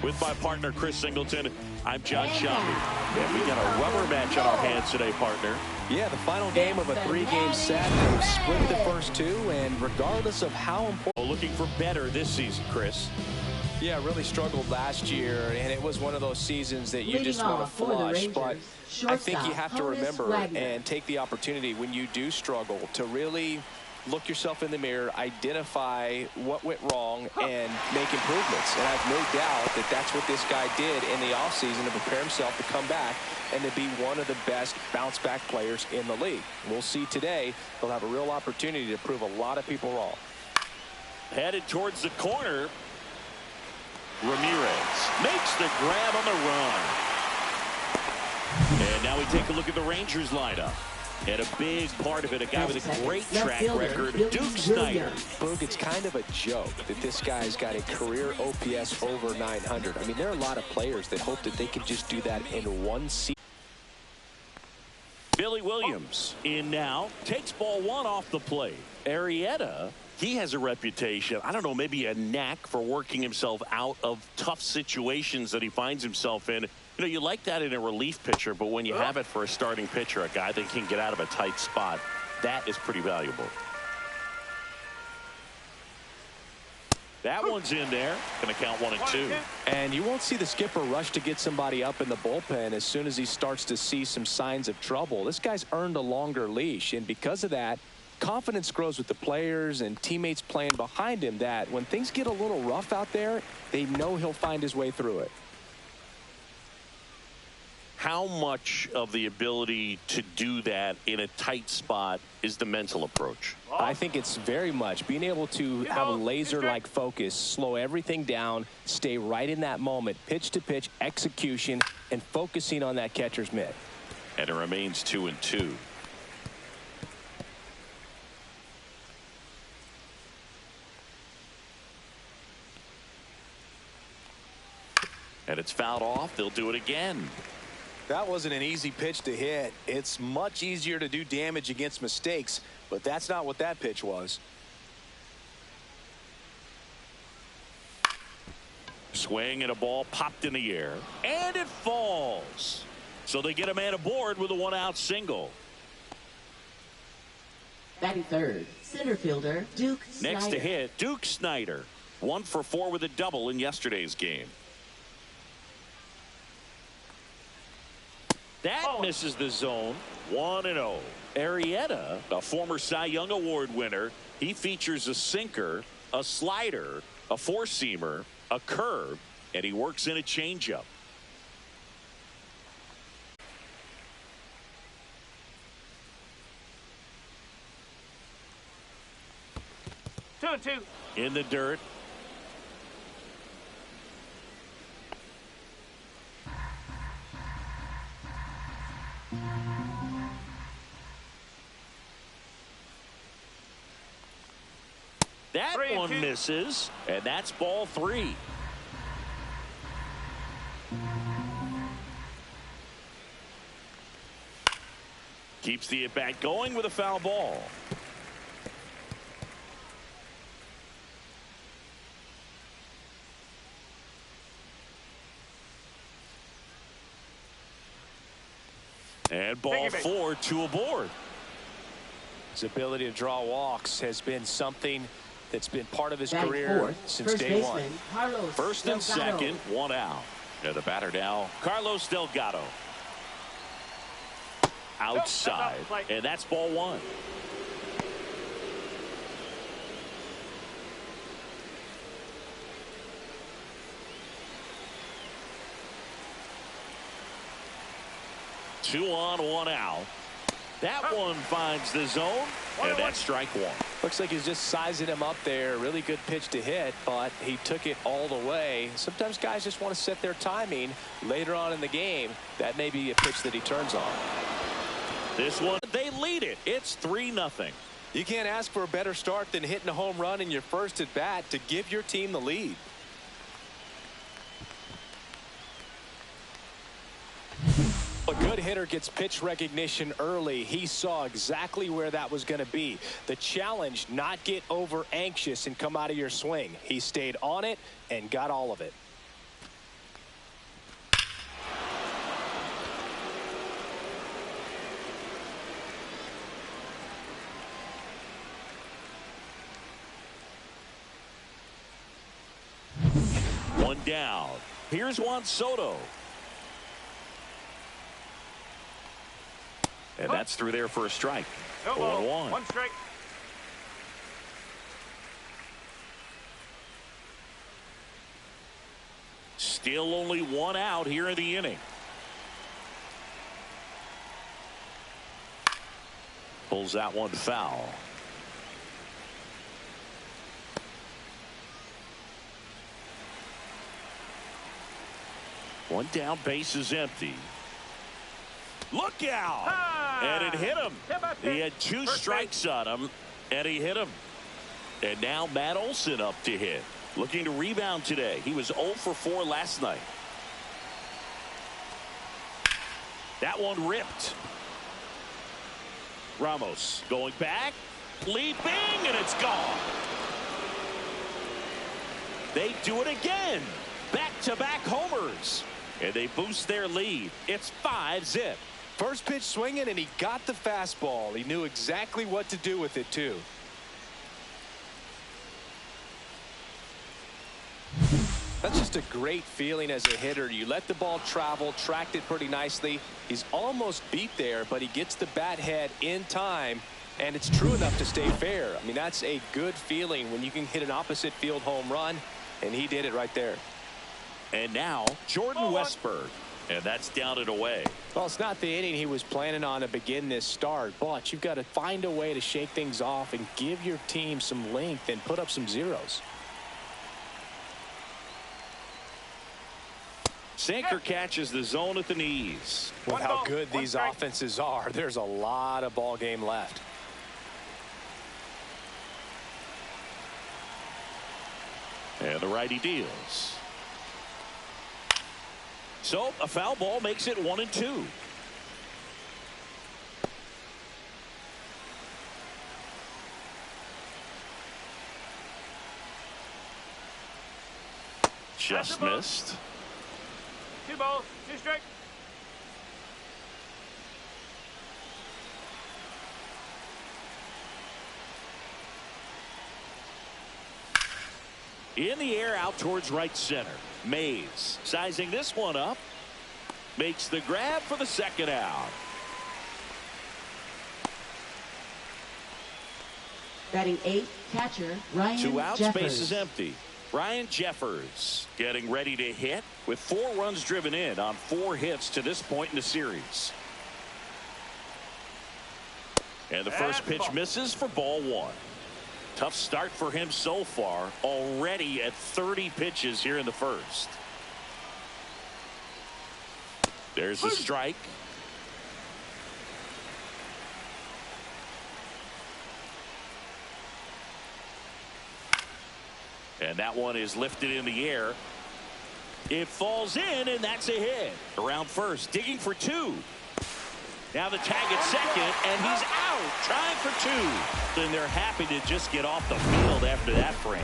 With my partner, Chris Singleton, I'm John Shelby. And we got a rubber match on our hands today, partner. Yeah, the final game of a 3-game set. They've split the first two, and regardless of how important... Looking for better this season, Chris. Yeah, really struggled last year, and it was one of those seasons that you just want to flush. But I think you have to remember and take the opportunity when you do struggle to really look yourself in the mirror, identify what went wrong, and make improvements. And I have no doubt that that's what this guy did in the offseason to prepare himself to come back and to be one of the best bounce-back players in the league. We'll see today. He'll have a real opportunity to prove a lot of people wrong. Headed towards the corner. Ramirez makes the grab on the run. And now we take a look at the Rangers lineup. And a big part of it, a guy with a great track record, Duke Snider. Boog, it's kind of a joke that this guy's got a career OPS over 900. I mean, there are a lot of players that hope that they can just do that in one season. Billy Williams in now, takes ball one off the plate. Arrieta, he has a reputation, I don't know, maybe a knack for working himself out of tough situations that he finds himself in. You know, you like that in a relief pitcher, but when you have it for a starting pitcher, a guy that can get out of a tight spot, that is pretty valuable. That one's in there. Going to count 1 and 2. And you won't see the skipper rush to get somebody up in the bullpen as soon as he starts to see some signs of trouble. This guy's earned a longer leash, and because of that, confidence grows with the players and teammates playing behind him that when things get a little rough out there, they know he'll find his way through it. How much of the ability to do that in a tight spot is the mental approach? I think it's very much being able to have a laser-like focus, slow everything down, stay right in that moment, pitch-to-pitch execution, and focusing on that catcher's mitt. And it remains 2 and 2. And it's fouled off. They'll do it again. That wasn't an easy pitch to hit. It's much easier to do damage against mistakes, but that's not what that pitch was. Swing and a ball popped in the air, and it falls. So they get a man aboard with a 1-out single. Batting third, center fielder Duke Snider. Next to hit, Duke Snider. 1 for 4 with a double in yesterday's game. That misses the zone. 1-0. Arrieta, a former Cy Young Award winner, he features a sinker, a slider, a four-seamer, a curve, and he works in a changeup. Two and two. In the dirt. That one misses, and that's ball 3. Keeps the at-bat going with a foul ball. And ball 4, 2 aboard. His ability to draw walks has been something that's been part of his Batting career fourth, since first day baseman, one. Carlos First and Delgado. second, 1 out. And the batter now, Carlos Delgado. Outside, and that's ball 1. Two on, 1 out. That one finds the zone, and that's strike 1. Looks like he's just sizing him up there. Really good pitch to hit, but he took it all the way. Sometimes guys just want to set their timing later on in the game. That may be a pitch that he turns on. This one, they lead it. It's 3-0. You can't ask for a better start than hitting a home run in your first at bat to give your team the lead. A good hitter gets pitch recognition early. He saw exactly where that was going to be. The challenge, not get over anxious and come out of your swing. He stayed on it and got all of it. down. Here's Juan Soto. And that's through there for a strike. 0-1. One strike. Still only one out here in the inning. Pulls that one foul. One down, base is empty. Look out! Ah! And it hit him. He had two First strikes base. on him, and he hit him. And now Matt Olson up to hit. Looking to rebound today. He was 0 for 4 last night. That one ripped. Ramos going back, leaping, and it's gone. They do it again. Back-to-back homers. And they boost their lead. It's 5-zip. First pitch swinging, and he got the fastball. He knew exactly what to do with it, too. That's just a great feeling as a hitter. You let the ball travel, tracked it pretty nicely. He's almost beat there, but he gets the bat head in time, and it's true enough to stay fair. I mean, that's a good feeling when you can hit an opposite field home run, and he did it right there. And now Jordan Westberg, and that's down and away. Well, it's not the inning he was planning on to begin this start, but you've got to find a way to shake things off and give your team some length and put up some zeros. Sinker catches the zone at the knees. With how good these offenses are, there's a lot of ball game left. And the righty deals. So a foul ball makes it 1-2. Just missed. 2 balls, 2 strikes. In the air out towards right center. Mays sizing this one up. Makes the grab for the second out. Batting 8th, catcher Ryan 2 outs, Jeffers. base is empty. Ryan Jeffers getting ready to hit with 4 runs driven in on 4 hits to this point in the series. And the first pitch misses for ball 1. Tough start for him so far, already at 30 pitches here in the first. There's the strike. And that one is lifted in the air. It falls in, and that's a hit. Around first, digging for 2. Now the tag at second, and he's out, trying for 2. And they're happy to just get off the field after that frame.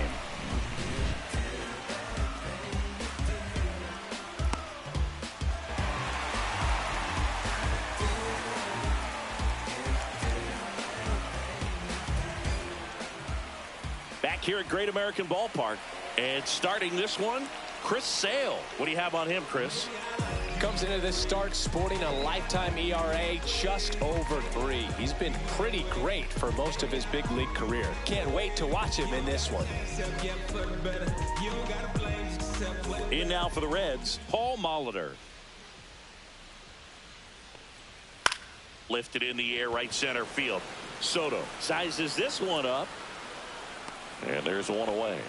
Back here at Great American Ballpark, and starting this one, Chris Sale. What do you have on him, Chris? Comes into this start sporting a lifetime ERA just over 3. He's been pretty great for most of his big league career. Can't wait to watch him in this one. In now for the Reds, Paul Molitor. Lifted in the air, right center field. Soto sizes this one up. And there's one away.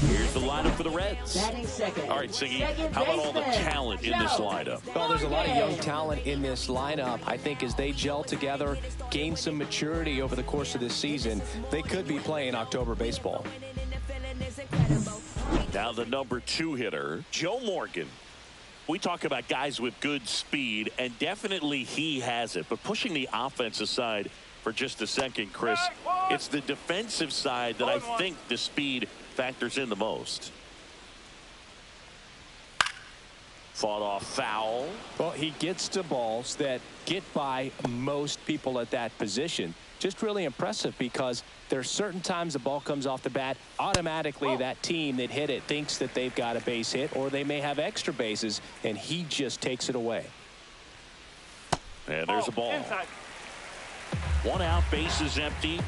Here's the lineup for the Reds. Batting second. All right, Siggy, how about all the talent in this lineup? Well, there's a lot of young talent in this lineup. I think as they gel together, gain some maturity over the course of this season, they could be playing October baseball. Now the number 2 hitter, Joe Morgan. We talk about guys with good speed, and definitely he has it. But pushing the offense aside for just a second, Chris, it's the defensive side that I think the speed factors in the most. Fought off foul. Well, he gets to balls that get by most people at that position. Just really impressive because there's certain times the ball comes off the bat, automatically that team that hit it thinks that they've got a base hit or they may have extra bases, and he just takes it away. And there's a ball. Inside. 1 out, bases empty.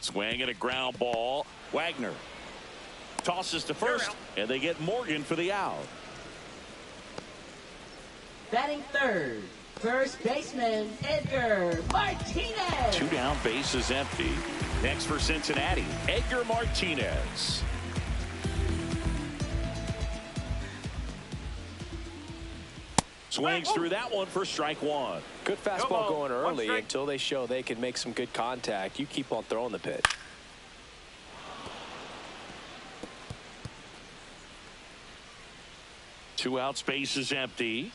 Swing and a ground ball. Wagner tosses to first, and they get Morgan for the out. Batting third, first baseman Edgar Martinez. 2 down, bases empty. Next for Cincinnati, Edgar Martinez. Swings through that one for strike 1. Good fastball going early until they show they can make some good contact. You keep on throwing the pitch. Two out, space is empty.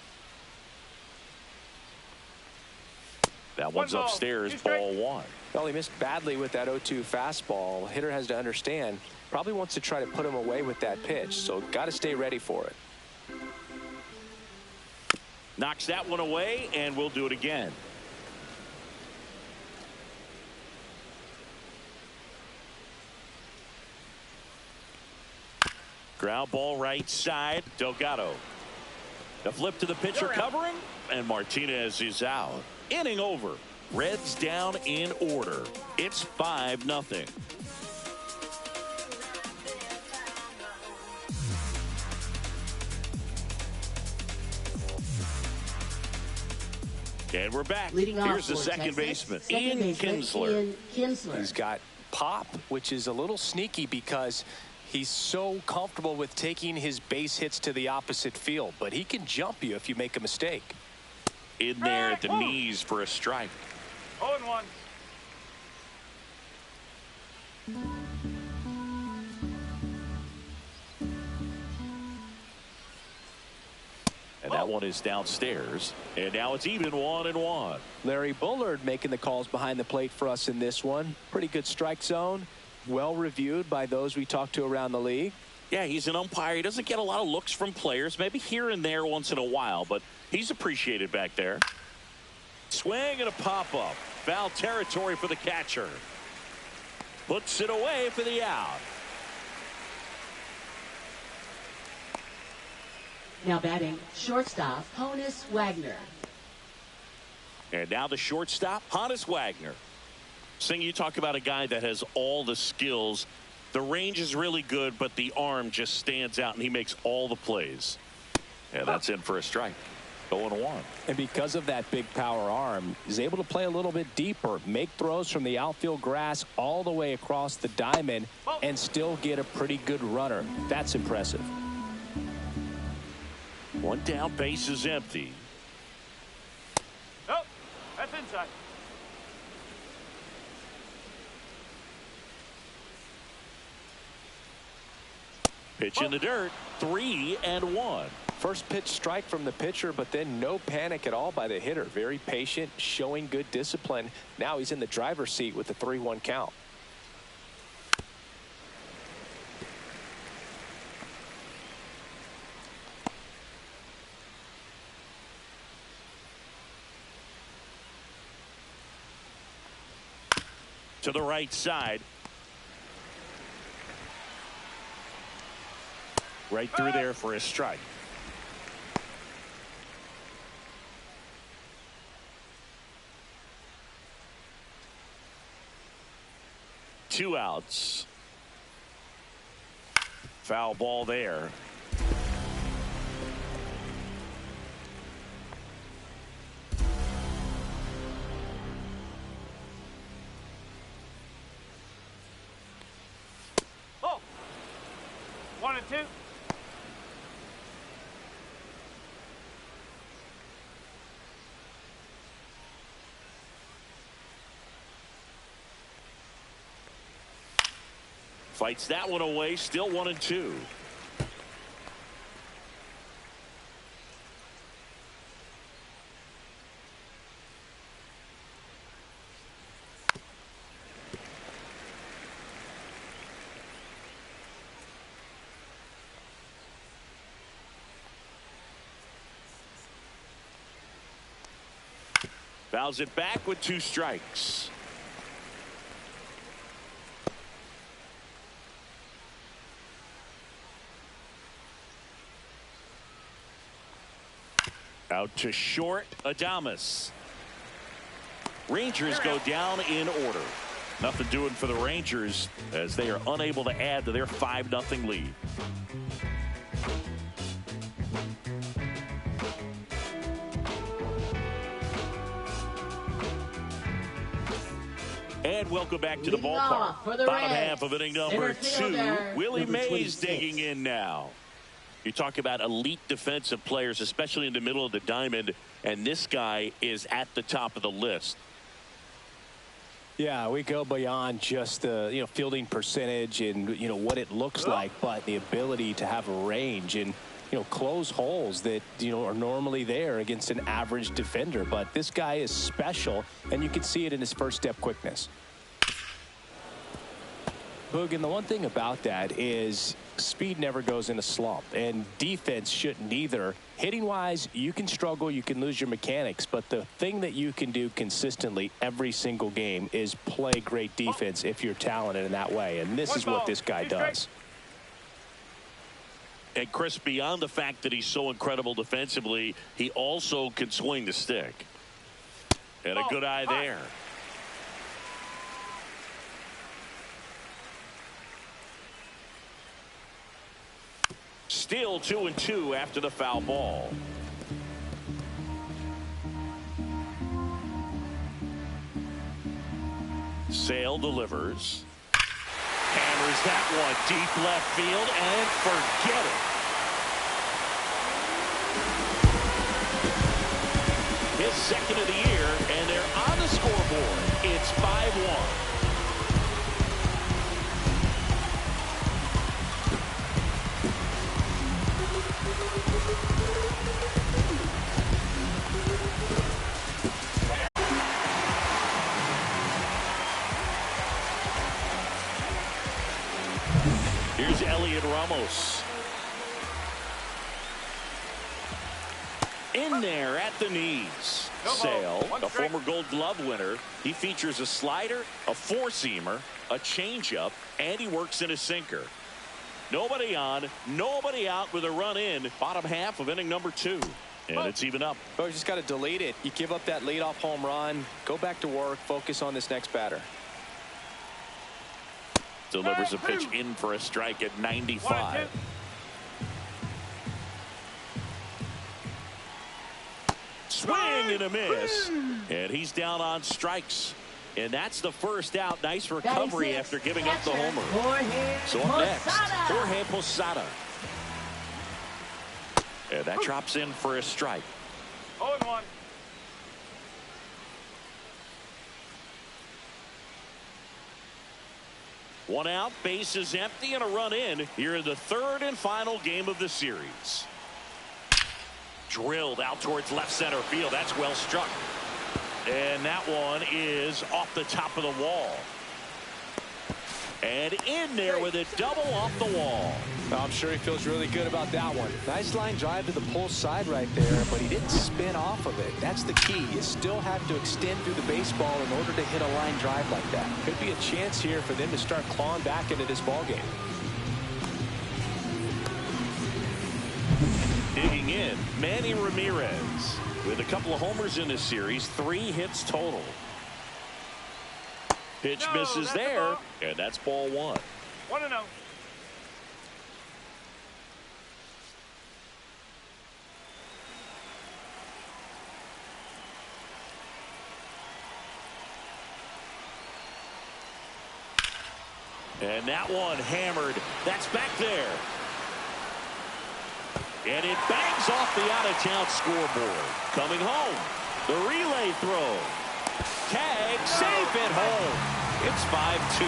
That one's upstairs, ball 1. Well, he missed badly with that 0-2 fastball. Hitter has to understand, probably wants to try to put him away with that pitch, so got to stay ready for it. Knocks that one away, and we'll do it again. Ground ball right side, Delgado. The flip to the pitcher covering, and Martinez is out. Inning over. Reds down in order. It's 5-0. And we're back. Here's the second baseman, Ian Kinsler. He's got pop, which is a little sneaky because he's so comfortable with taking his base hits to the opposite field, but he can jump you if you make a mistake. In there at the knees for a strike. 0-1. And that one is downstairs. And now it's even 1-1. Larry Bullard making the calls behind the plate for us in this one. Pretty good strike zone. Well reviewed by those we talked to around the league. Yeah, he's an umpire. He doesn't get a lot of looks from players, maybe here and there once in a while, but he's appreciated back there. Swing and a pop-up. Foul territory for the catcher. Puts it away for the out. Now batting shortstop Honus Wagner. And now the shortstop, Honus Wagner. Sing, you talk about a guy that has all the skills. The range is really good, but the arm just stands out, and he makes all the plays. And that's in for a strike. 0-1. And because of that big power arm, he's able to play a little bit deeper, make throws from the outfield grass all the way across the diamond, and still get a pretty good runner. That's impressive. 1 down, base is empty. Oh, that's inside. Pitch in the dirt, 3-1. First pitch strike from the pitcher, but then no panic at all by the hitter. Very patient, showing good discipline. Now he's in the driver's seat with the 3-1 count. To the right side. Right through there for a strike. Two outs. Foul ball there. Oh, 1-2. Fights that one away, still 1-2. Fouls it back with 2 strikes. Out to short, Adames. Rangers go down in order. Nothing doing for the Rangers as they are unable to add to their 5-0 lead. And welcome back to the ballpark. Bottom half of inning number 2. Willie Mays digging in now. You talk about elite defensive players, especially in the middle of the diamond, and this guy is at the top of the list. Yeah, we go beyond just the fielding percentage and what it looks like, but the ability to have a range and close holes that are normally there against an average defender. But this guy is special, and you can see it in his first step quickness. Boog, and the one thing about that is speed never goes in a slump, and defense shouldn't either. Hitting wise, you can struggle, you can lose your mechanics, but the thing that you can do consistently every single game is play great defense if you're talented in that way, and this is what this guy does. And Chris, beyond the fact that he's so incredible defensively, he also can swing the stick. And a good eye there. Still 2-2 after the foul ball. Sale delivers. Hammers that one deep left field and forget it. His second of the year, and they're on the scoreboard. It's 5-1. Here's Elliot Ramos. In there at the knees. Sale, a former Gold Glove winner. He features a slider, a four-seamer, a changeup, and he works in a sinker. Nobody on, nobody out with a run in. Bottom half of inning number 2. And it's even up. Oh, you just got to delete it. You give up that leadoff home run. Go back to work. Focus on this next batter. Delivers a pitch in for a strike at 95. Swing and a miss. And he's down on strikes. And that's the first out. Nice recovery after giving up the homer. So up next, Jorge Posada. And that drops in for a strike. 0-1. One out, base is empty, and a run in here in the third and final game of the series. Drilled out towards left center field. That's well struck. And that one is off the top of the wall. And in there with a double off the wall. I'm sure he feels really good about that one. Nice line drive to the pull side right there, but he didn't spin off of it. That's the key. You still have to extend through the baseball in order to hit a line drive like that. Could be a chance here for them to start clawing back into this ball game. Digging in, Manny Ramirez with a couple of homers in this series, 3 hits total. Pitch misses there, and that's ball 1. 1-0. And that one hammered. That's back there. And it bangs off the out-of-town scoreboard. Coming home, the relay throw. Tag, safe at home. It's 5-2.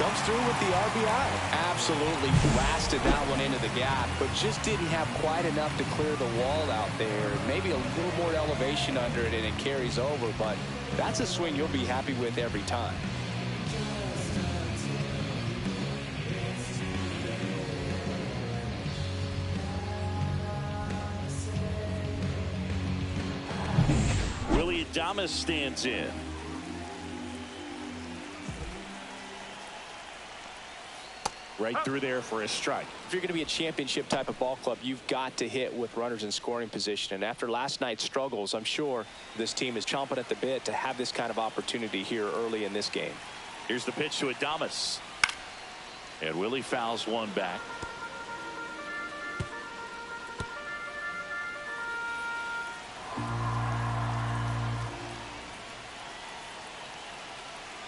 Comes through with the RBI. Absolutely blasted that one into the gap, but just didn't have quite enough to clear the wall out there. Maybe a little more elevation under it and it carries over, but that's a swing you'll be happy with every time. Willie Willie Adames stands in. Right through there for a strike. If you're going to be a championship type of ball club, you've got to hit with runners in scoring position. And after last night's struggles, I'm sure this team is chomping at the bit to have this kind of opportunity here early in this game. Here's the pitch to Adames. And Willie fouls one back.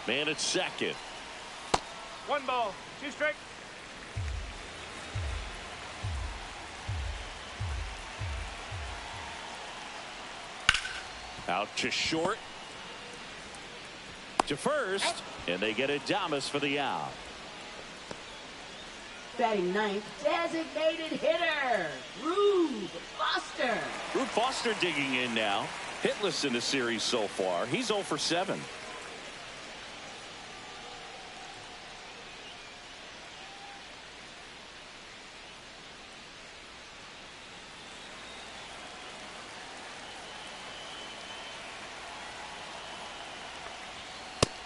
Man at second. 1 ball, 2 strikes. Out to short. To first. And they get Adames for the out. Batting ninth, designated hitter, Rube Foster. Rube Foster digging in now. Hitless in the series so far. He's 0 for 7.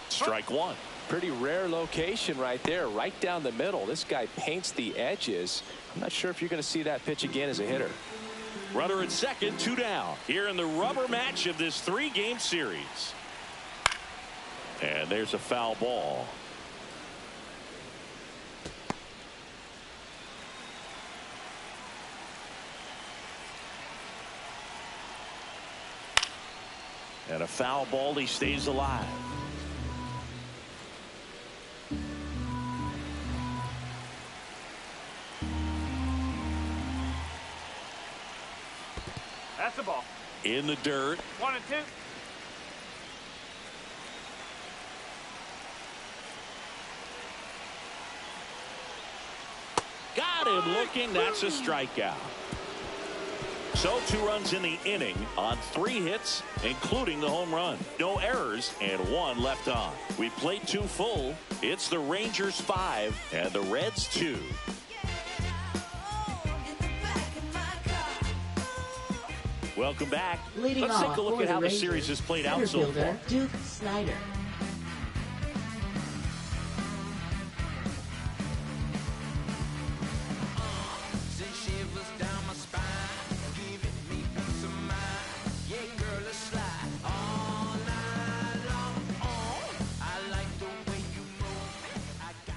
Strike one. Pretty rare location right there, right down the middle. This guy paints the edges. I'm not sure if you're going to see that pitch again as a hitter. Runner at second, 2 down. Here in the rubber match of this 3-game series. And there's a foul ball. And a foul ball, he stays alive. That's the ball. In the dirt. 1 and 2. Got him looking. That's a strikeout. So 2 runs in the inning on 3 hits, including the home run. No errors and 1 left on. We played 2 full. It's the Rangers 5 and the Reds 2. Welcome back. Let's take a look at how the series has played out so far. Duke Snyder.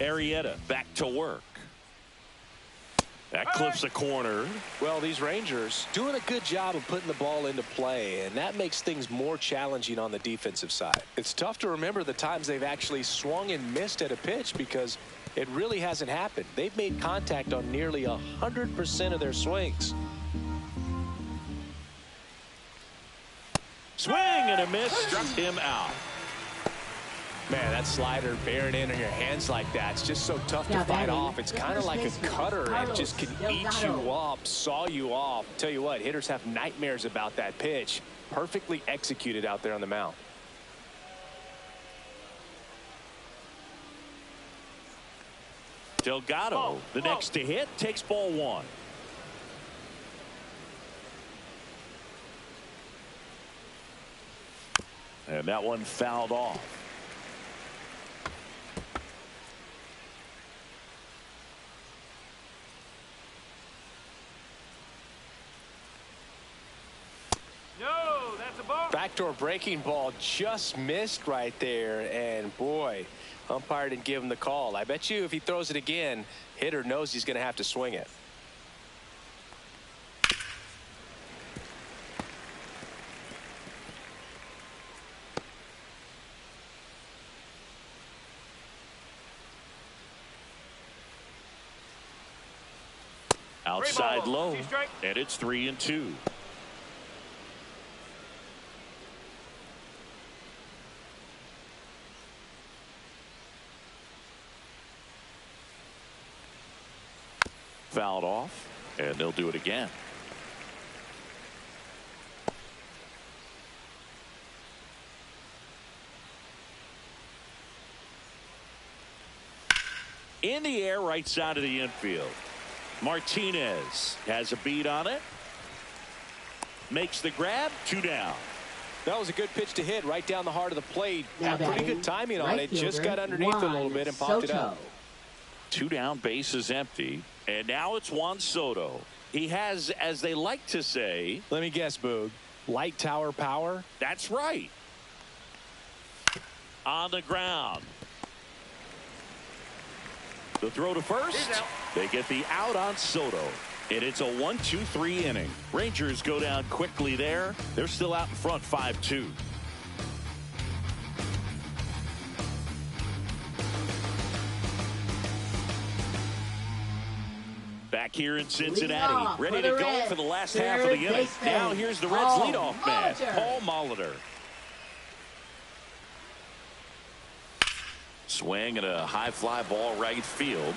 Arrieta back to work. That clips a corner. Well, these Rangers doing a good job of putting the ball into play, and that makes things more challenging on the defensive side. It's tough to remember the times they've actually swung and missed at a pitch because it really hasn't happened. They've made contact on nearly 100% of their swings. Swing and a miss, struck him out. Man, that slider bearing in on your hands like that, it's just so tough to fight off. It's kind of like a cutter. It just can eat you up, saw you off. Tell you what, hitters have nightmares about that pitch. Perfectly executed out there on the mound. Delgado, the next to hit, takes ball 1. And that one fouled off. No, that's a ball. Backdoor breaking ball just missed right there, and boy, umpire didn't give him the call. I bet you if he throws it again, hitter knows he's going to have to swing it. Outside low, and it's 3-2. Fouled off, and they'll do it again. In the air, right side of the infield. Martinez has a beat on it. Makes the grab, 2 down. That was a good pitch to hit right down the heart of the plate. Now Had pretty good timing on it. Just got underneath it a little bit and popped it up. 2 down, bases empty. And now it's Juan Soto. He has, as they like to say. Let me guess, Boog. Light tower power? That's right. On the ground. The throw to first. They get the out on Soto. And it's a 1-2-3 inning. Rangers go down quickly there. They're still out in front 5-2. Back here in Cincinnati, ready to go for the last half of the inning. Now here's the Reds leadoff man, Paul Molitor. Swing and a high fly ball right field.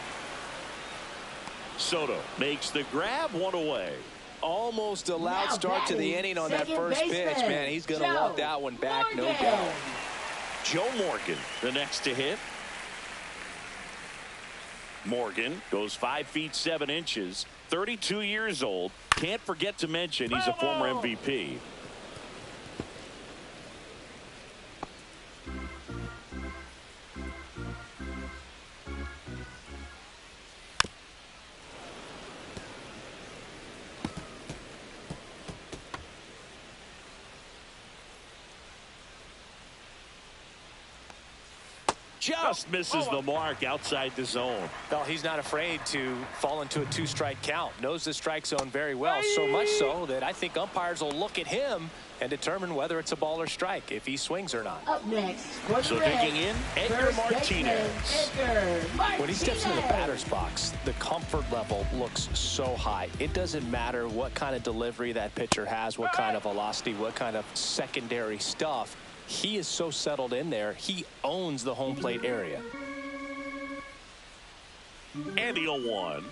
Soto makes the grab, 1 away. Almost a loud start to the inning on that first pitch, man. He's going to walk that one back, no doubt. Joe Morgan, the next to hit. Morgan goes 5 feet 7 inches, 32 years old. Can't forget to mention he's a former MVP. Just misses the mark outside the zone. Well, he's not afraid to fall into a 2-strike count. Knows the strike zone very well, so much so that I think umpires will look at him and determine whether it's a ball or strike, if he swings or not. Up next, so digging in, Edgar Martinez. When he steps into the batter's box, the comfort level looks so high. It doesn't matter what kind of delivery that pitcher has, what kind of velocity, what kind of secondary stuff. He is so settled in there. He owns the home plate area. And the 0-1.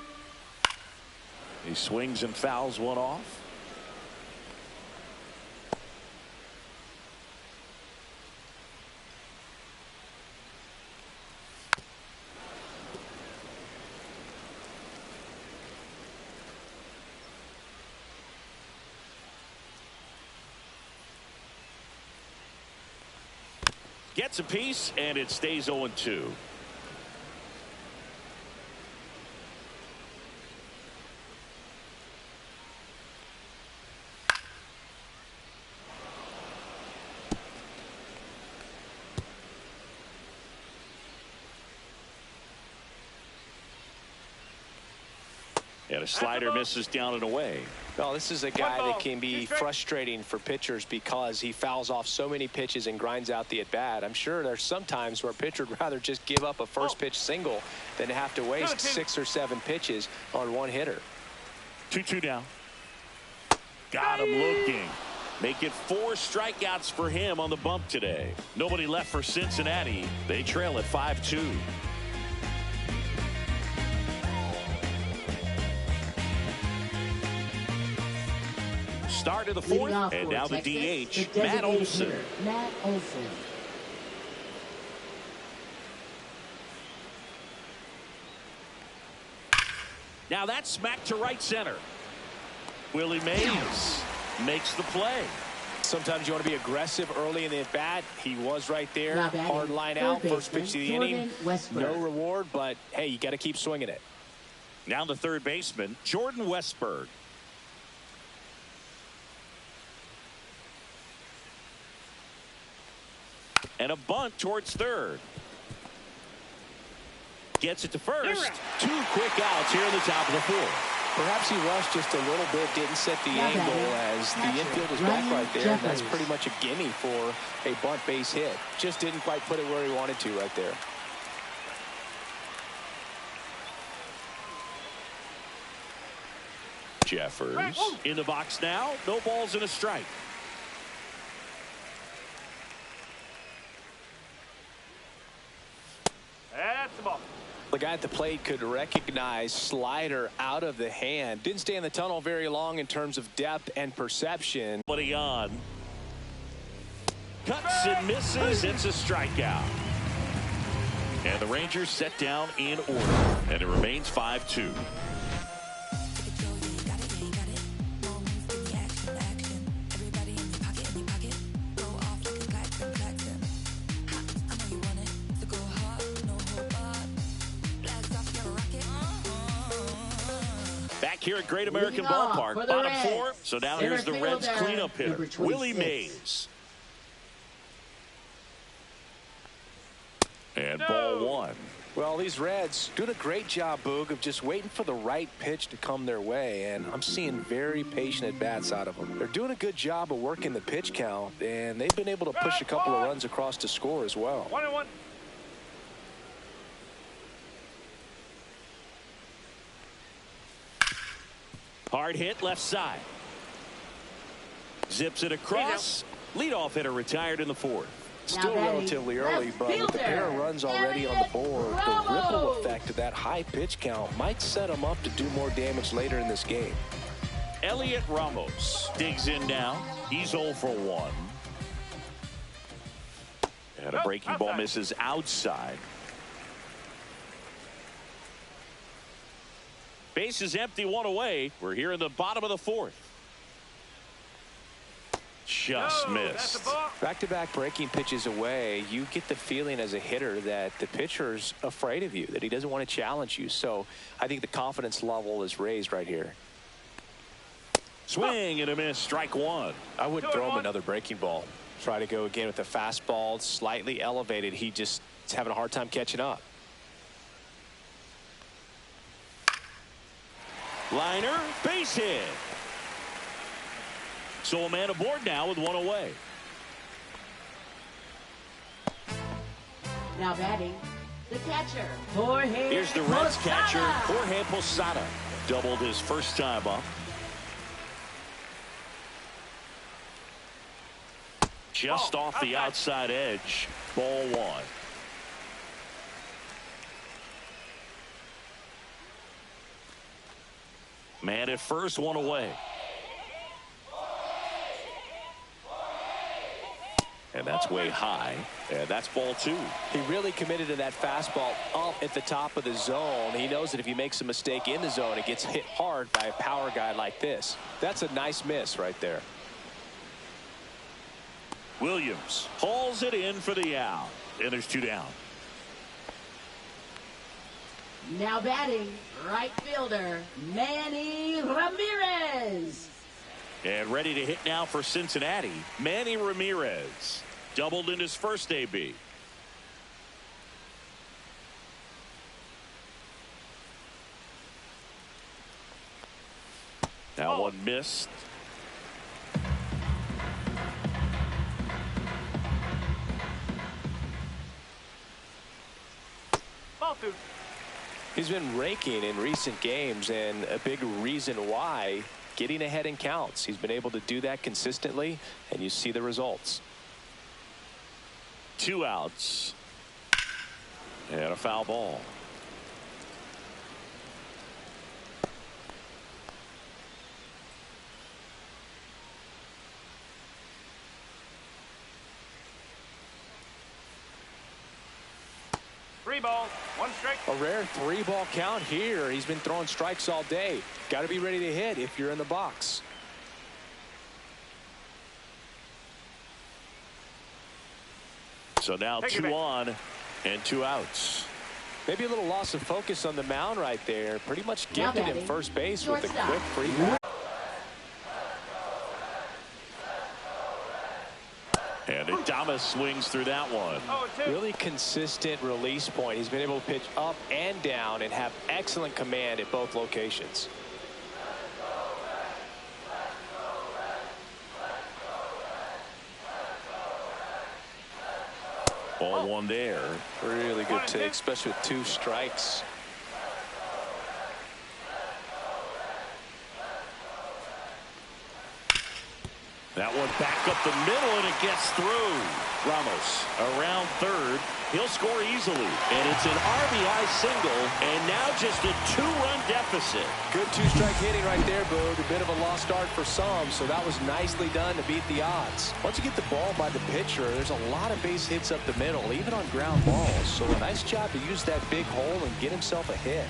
He swings and fouls one off. Gets a piece, and it stays 0-2. And a slider misses down and away. Well, this is a guy that can be frustrating for pitchers because he fouls off so many pitches and grinds out the at-bat. I'm sure there's some times where a pitcher would rather just give up a first pitch single than to have to waste 6 or 7 pitches on one hitter. 2-2 down. Got him looking. Make it 4 strikeouts for him on the bump today. Nobody left for Cincinnati. They trail at 5-2. Start of the 4th, and now the DH, Matt Olson. Matt Olson. Now that's smacked to right center. Willie Mays makes the play. Sometimes you want to be aggressive early in the at-bat. He was right there. Hard line out. First pitch of the inning. No reward, but hey, you got to keep swinging it. Now the third baseman, Jordan Westburg. And a bunt towards third. Gets it to first. 2 quick outs here in the top of the 4th. Perhaps he rushed just a little bit, didn't set the angle as the infield is back right there. And that's pretty much a gimme for a bunt base hit. Just didn't quite put it where he wanted to right there. Jeffers in the box now. No balls and a strike. That's the ball. The guy at the plate could recognize slider out of the hand. Didn't stay in the tunnel very long in terms of depth and perception. Putting on. Cuts and misses. It's a strikeout. And the Rangers set down in order. And it remains 5-2. back here at Great American Leading off Ballpark. for the Bottom Reds, four. So now center here's the Reds fielder, cleanup hitter, number 26. Willie Mays. And ball one. Well, these Reds doing a great job, Boog, of just waiting for the right pitch to come their way, and I'm seeing very patient at-bats out of them. They're doing a good job of working the pitch count, and they've been able to push a couple of runs across to score as well. 1-1. Hard hit left side. Zips it across. Leadoff hitter retired in the fourth. Still relatively early, but with the pair of runs already on the board, the ripple effect of that high pitch count might set them up to do more damage later in this game. Elliot Ramos digs in now. He's 0 for 1. And a breaking ball misses outside. Base is empty, one away. We're here in the bottom of the fourth. Just missed. Back-to-back breaking pitches away, you get the feeling as a hitter that the pitcher's afraid of you, that he doesn't want to challenge you. So I think the confidence level is raised right here. Swing and a miss, strike one. I would throw him another breaking ball. Try to go again with the fastball, slightly elevated. He just is having a hard time catching up. Liner, base hit. So a man aboard now with one away. Now batting, the catcher, Jorge Here's the Reds Posada. catcher, Jorge Posada. Doubled his first time up. Just off the outside edge. Ball one. Man at first, one away. And that's way high. And that's ball two. He really committed to that fastball up at the top of the zone. He knows that if he makes a mistake in the zone, it gets hit hard by a power guy like this. That's a nice miss right there. Williams hauls it in for the out. And there's two down. Now batting, right fielder, Manny Ramirez. And ready to hit now for Cincinnati, Manny Ramirez. Doubled in his first AB. Now one missed. Ball two. He's been raking in recent games, and a big reason why, getting ahead in counts. He's been able to do that consistently, and you see the results. 2 outs. And a foul ball. Three ball, one strike. A rare 3-ball count here. He's been throwing strikes all day. Got to be ready to hit if you're in the box. So now 2 on and 2 outs. Maybe a little loss of focus on the mound right there. Pretty much gifted him first base with a quick free bat. And Adames swings through that one. Really consistent release point. He's been able to pitch up and down and have excellent command at both locations. Ball one there. Really good take, especially with 2 strikes. That one back up the middle, and it gets through. Ramos around third. He'll score easily. And it's an RBI single, and now just a 2-run deficit. Good 2-strike hitting right there, Boog. A bit of a lost start for some, so that was nicely done to beat the odds. Once you get the ball by the pitcher, there's a lot of base hits up the middle, even on ground balls. So a nice job to use that big hole and get himself a hit.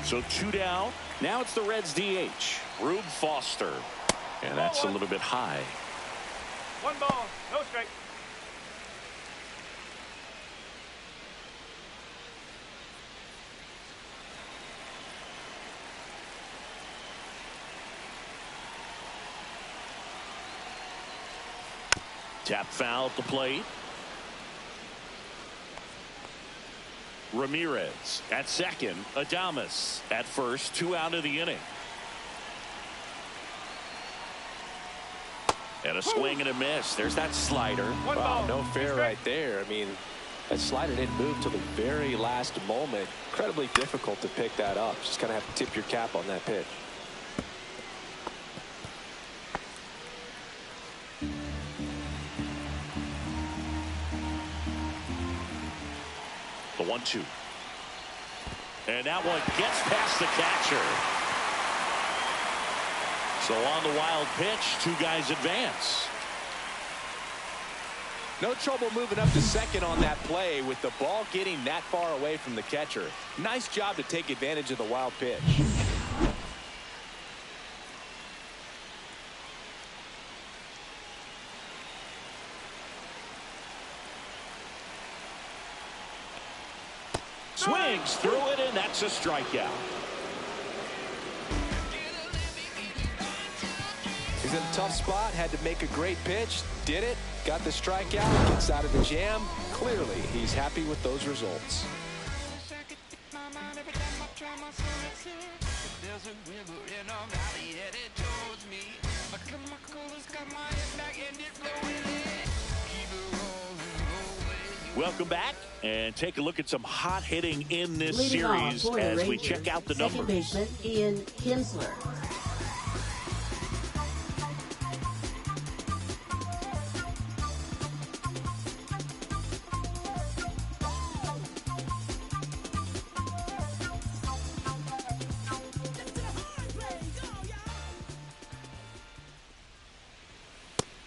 So 2 down. Now it's the Reds DH, Rube Foster. And that's a little bit high. 1 ball, no strike. Tap foul at the plate. Ramirez at second. Adames at first. 2 out of the inning. And a swing and a miss. There's that slider. Wow, no fair right there. I mean, that slider didn't move till the very last moment. Incredibly difficult to pick that up. Just kind of have to tip your cap on that pitch. The 1-2. And that one gets past the catcher. So on the wild pitch, 2 guys advance. No trouble moving up to second on that play with the ball getting that far away from the catcher. Nice job to take advantage of the wild pitch. Swings through it, and that's a strikeout. He's in a tough spot, had to make a great pitch, did it, got the strikeout, gets out of the jam. Clearly, he's happy with those results. Welcome back, and take a look at some hot hitting in this series as we check out the numbers. Second baseman Ian Kinsler.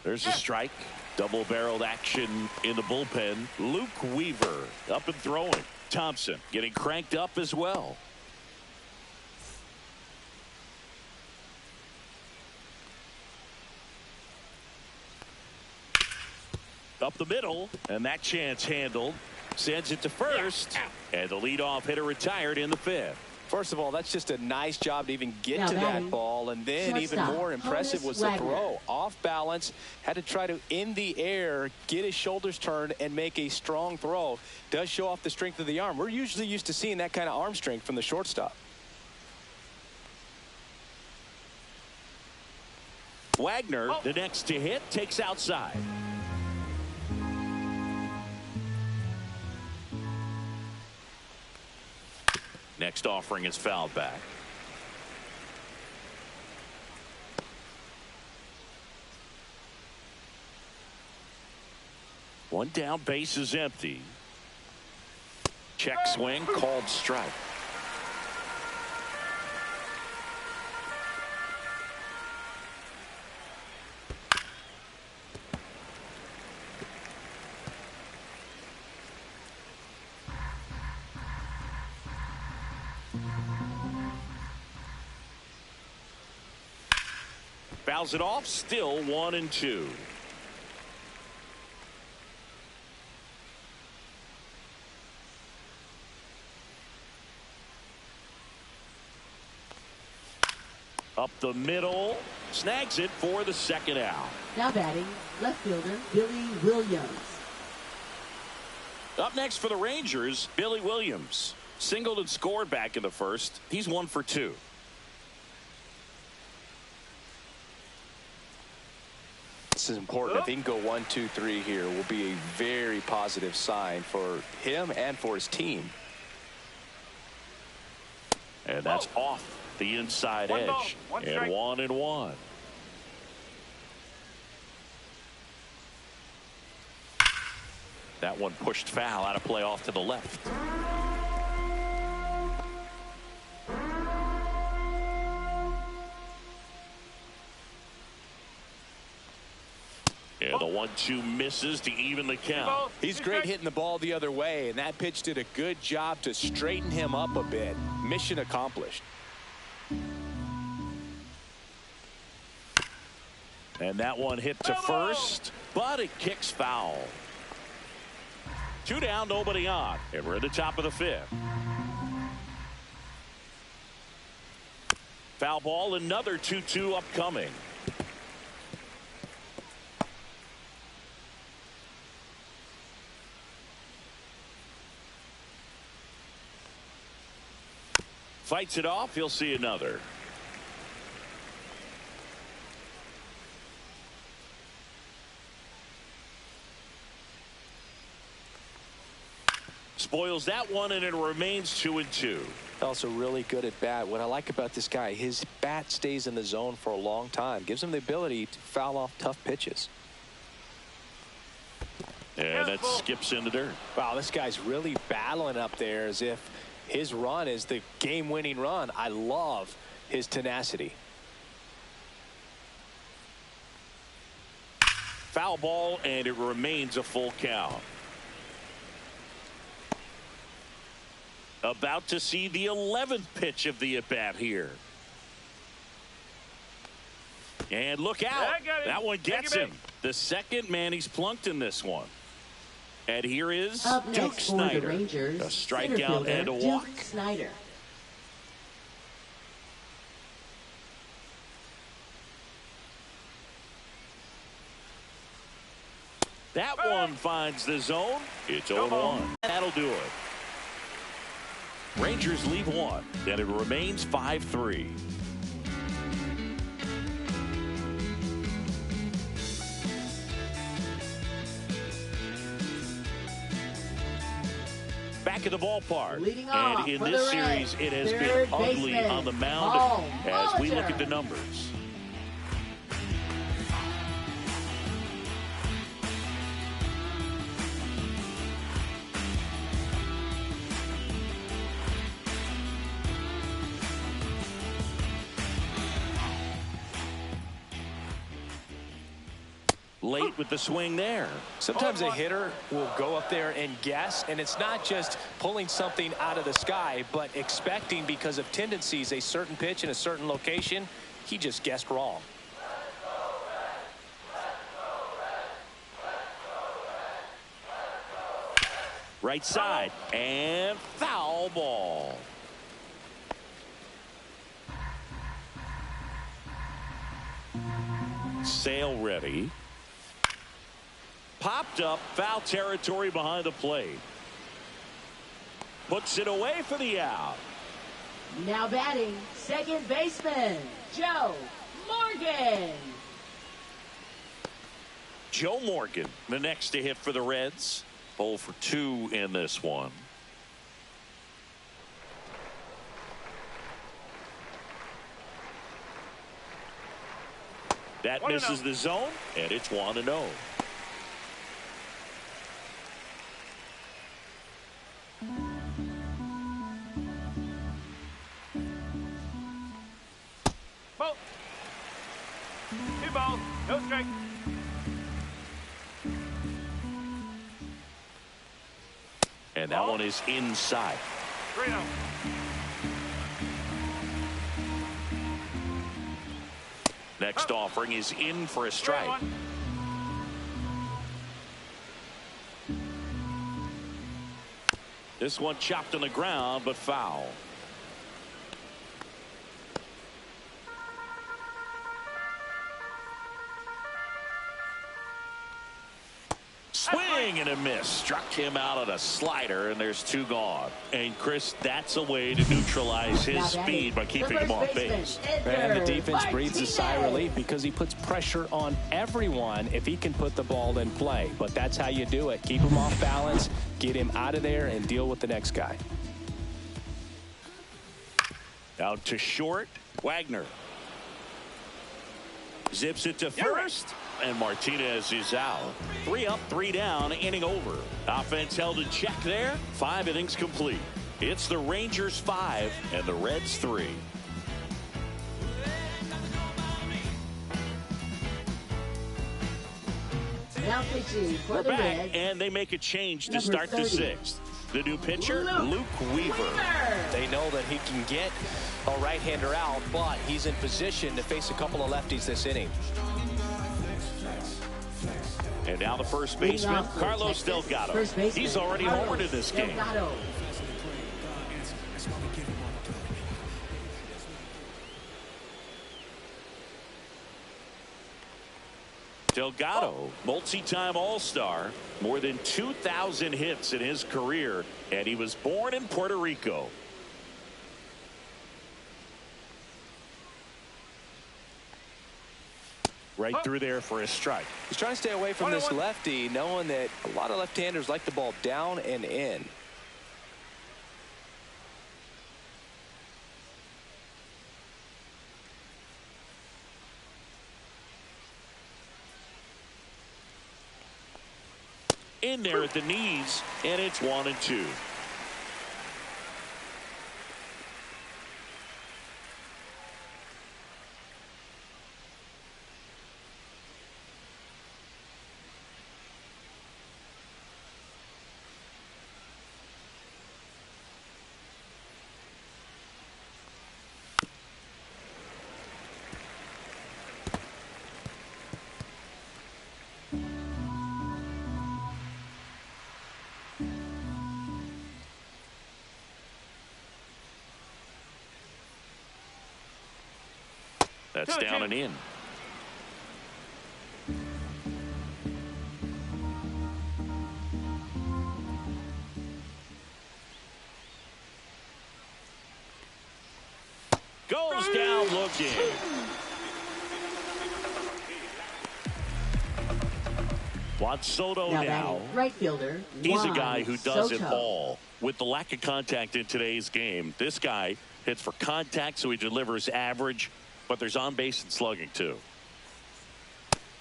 There's a strike. Double-barreled action in the bullpen. Luke Weaver up and throwing. Thompson getting cranked up as well. Up the middle, and that chance handled. Sends it to first, and the leadoff hitter retired in the 5th. First of all, that's just a nice job to even get to that ball. And then even more impressive was the throw. Off balance, had to try to, in the air, get his shoulders turned and make a strong throw. Does show off the strength of the arm. We're usually used to seeing that kind of arm strength from the shortstop. Wagner, the next to hit, takes outside. Next offering is fouled back. One down, base is empty. Check swing, called strike. Fouls it off, still 1-2. Up the middle, snags it for the second out. Now batting, left fielder Billy Williams. Up next for the Rangers, Billy Williams. Singled and scored back in the first. He's 1 for 2. This is important. If he can go 1, 2, 3 here, will be a very positive sign for him and for his team. And that's off the inside edge. And 1-1. That one pushed foul out of play off to the left. And the 1-2 misses to even the count. He's great hitting the ball the other way, and that pitch did a good job to straighten him up a bit. Mission accomplished. And that one hit to first, but it kicks foul. 2 down, nobody on. And we're at the top of the 5th. Foul ball, another 2-2 upcoming. fights it off. He'll see another. Spoils that one, and it remains 2-2. Also really good at bat. What I like about this guy, his bat stays in the zone for a long time. Gives him the ability to foul off tough pitches. And that skips in the dirt. Wow, this guy's really battling up there as if his run is the game-winning run. I love his tenacity. Foul ball, and it remains a full count. About to see the 11th pitch of the at-bat here. And look out. That one gets him. The second man he's plunked in this one. And here is Duke Snyder. A strikeout and a walk. Duke Snyder. That one finds the zone. It's 0-1. That'll do it. Rangers leave one, and it remains 5-3. Back in the ballpark, and in this series, it has been ugly on the mound as we look at the numbers. Late with the swing there. Sometimes a hitter will go up there and guess, and it's not just pulling something out of the sky, but expecting because of tendencies a certain pitch in a certain location. He just guessed wrong. Right side, and foul ball. Sale ready. Popped up, foul territory behind the plate. Puts it away for the out. Now batting, second baseman, Joe Morgan. Joe Morgan, the next to hit for the Reds. 0 for 2 in this one. That misses the zone, and it's 1-0. Ball. 2 balls, no strike. And that one is inside. 3-0. Next offering is in for a strike. 3-1. This one chopped on the ground, but foul. Swing and a miss. Struck him out on a slider, and there's 2 gone. And Chris, that's a way to neutralize his speed by keeping him off base. And the defense breathes a sigh of relief because he puts pressure on everyone if he can put the ball in play. But that's how you do it. Keep him off balance, get him out of there, and deal with the next guy. Out to short, Wagner. Zips it to first, and Martinez is out. 3 up, 3 down, inning over. Offense held in check there. 5 innings complete. It's the Rangers 5 and the Reds 3. Now pitching for We're the back, Reds, and they make a change to number start 30. the 6th. The new pitcher, Luke Weaver. They know that he can get a right-hander out, but he's in position to face a couple of lefties this inning. And now the first baseman, Carlos Delgado. He's already homered in this game. Delgado, multi-time All-Star, more than 2,000 hits in his career, and he was born in Puerto Rico. right through there for a strike. He's trying to stay away from this lefty, knowing that a lot of left-handers like the ball down and in. In there at the knees, and it's 1-2. That's down and in. Goes down looking. Juan Soto now. Right fielder. He's a guy who does it Soto. all. With the lack of contact in today's game, this guy hits for contact, so he delivers average, but there's on base and slugging too.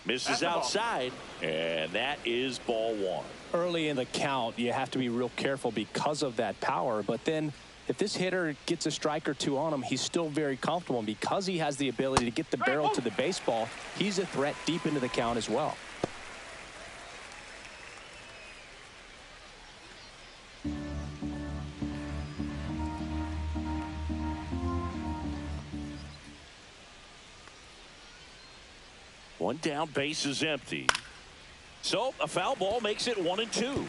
Misses outside, and that is ball one. Early in the count, you have to be real careful because of that power, but then if this hitter gets a strike or two on him, he's still very comfortable, and because he has the ability to get the barrel to the baseball, he's a threat deep into the count as well. One down, base is empty. So a foul ball makes it 1-2.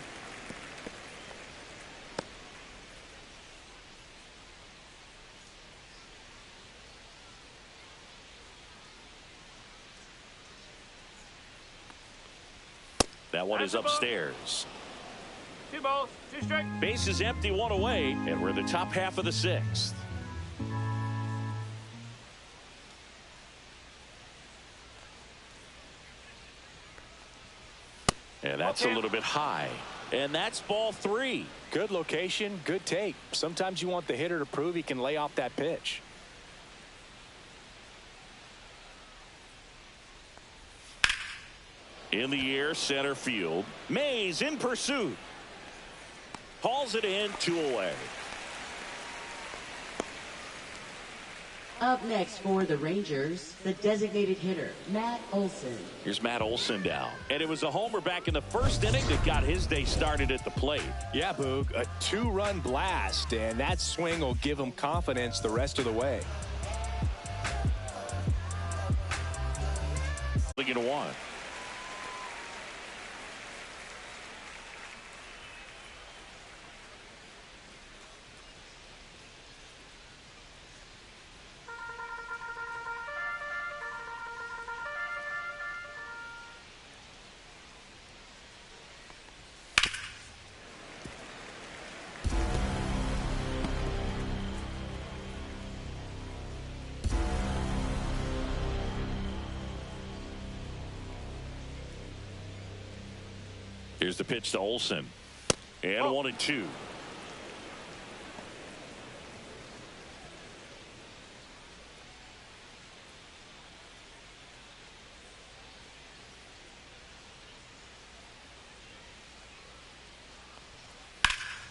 That one is upstairs. 2 balls, 2 strikes. Base is empty, 1 away, and we're in the top half of the 6th. And that's a little bit high. And that's ball 3. Good location, good take. Sometimes you want the hitter to prove he can lay off that pitch. In the air, center field. Mays in pursuit. Hauls it in, 2 away. Up next for the Rangers, the designated hitter, Matt Olson. Here's Matt Olson down. And it was a homer back in the first inning that got his day started at the plate. Yeah, Boog, a 2-run blast, and that swing will give him confidence the rest of the way. Looking to 1. Here's the pitch to Olson. And 1-2.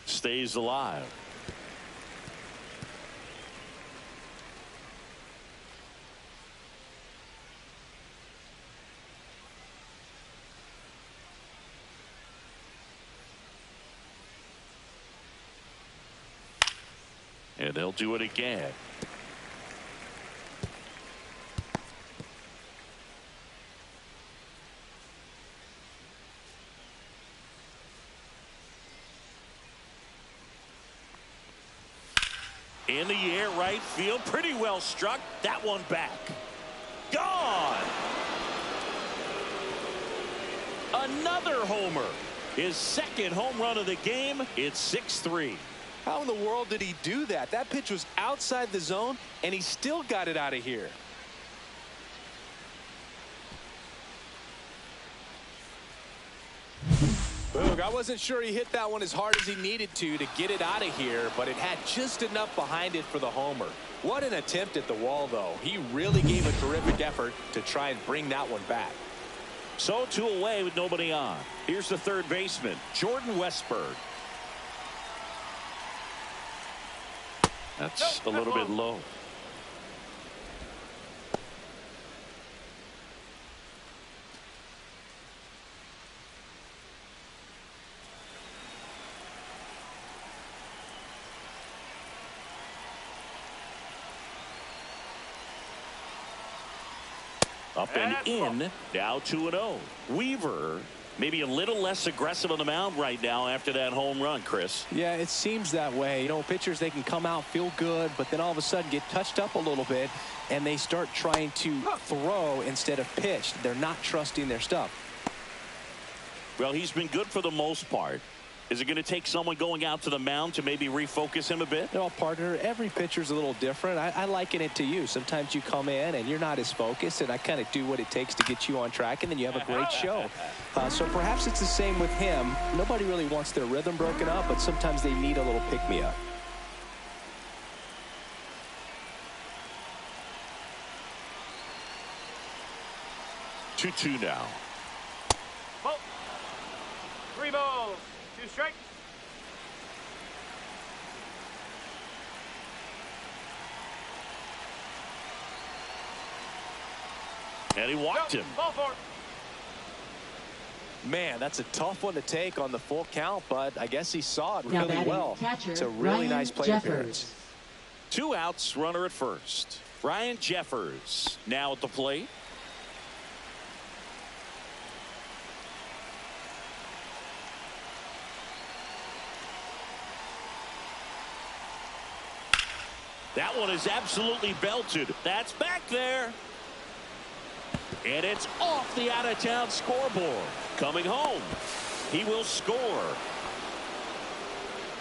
Stays alive. And they'll do it again. In the air, right field, pretty well struck. That one back. Gone. Another homer. His second home run of the game. It's 6-3. How in the world did he do that? That pitch was outside the zone, and he still got it out of here. Boog, I wasn't sure he hit that one as hard as he needed to get it out of here, but it had just enough behind it for the homer. What an attempt at the wall, though. He really gave a terrific effort to try and bring that one back. So 2 away with nobody on. Here's the third baseman, Jordan Westburg. That's a little bit low. Up and in, now 2-0. Weaver maybe a little less aggressive on the mound right now after that home run, Chris. Yeah, it seems that way. You know, pitchers, they can come out, feel good, but then all of a sudden get touched up a little bit, and they start trying to throw instead of pitch. They're not trusting their stuff. Well, he's been good for the most part. Is it going to take someone going out to the mound to maybe refocus him a bit? No, partner, every pitcher's a little different. I liken it to you. Sometimes you come in and you're not as focused, and I kind of do what it takes to get you on track, and then you have a great show. So perhaps it's the same with him. Nobody really wants their rhythm broken up, but sometimes they need a little pick-me-up. Two now. Ball. 3 balls. 2 strikes. And he walked him. Ball 4. Man, that's a tough one to take on the full count, but I guess he saw it really well. It's a really nice plate appearance. 2 outs, runner at first. Ryan Jeffers now at the plate. That one is absolutely belted. That's back there. And it's off the out-of-town scoreboard. Coming home. He will score.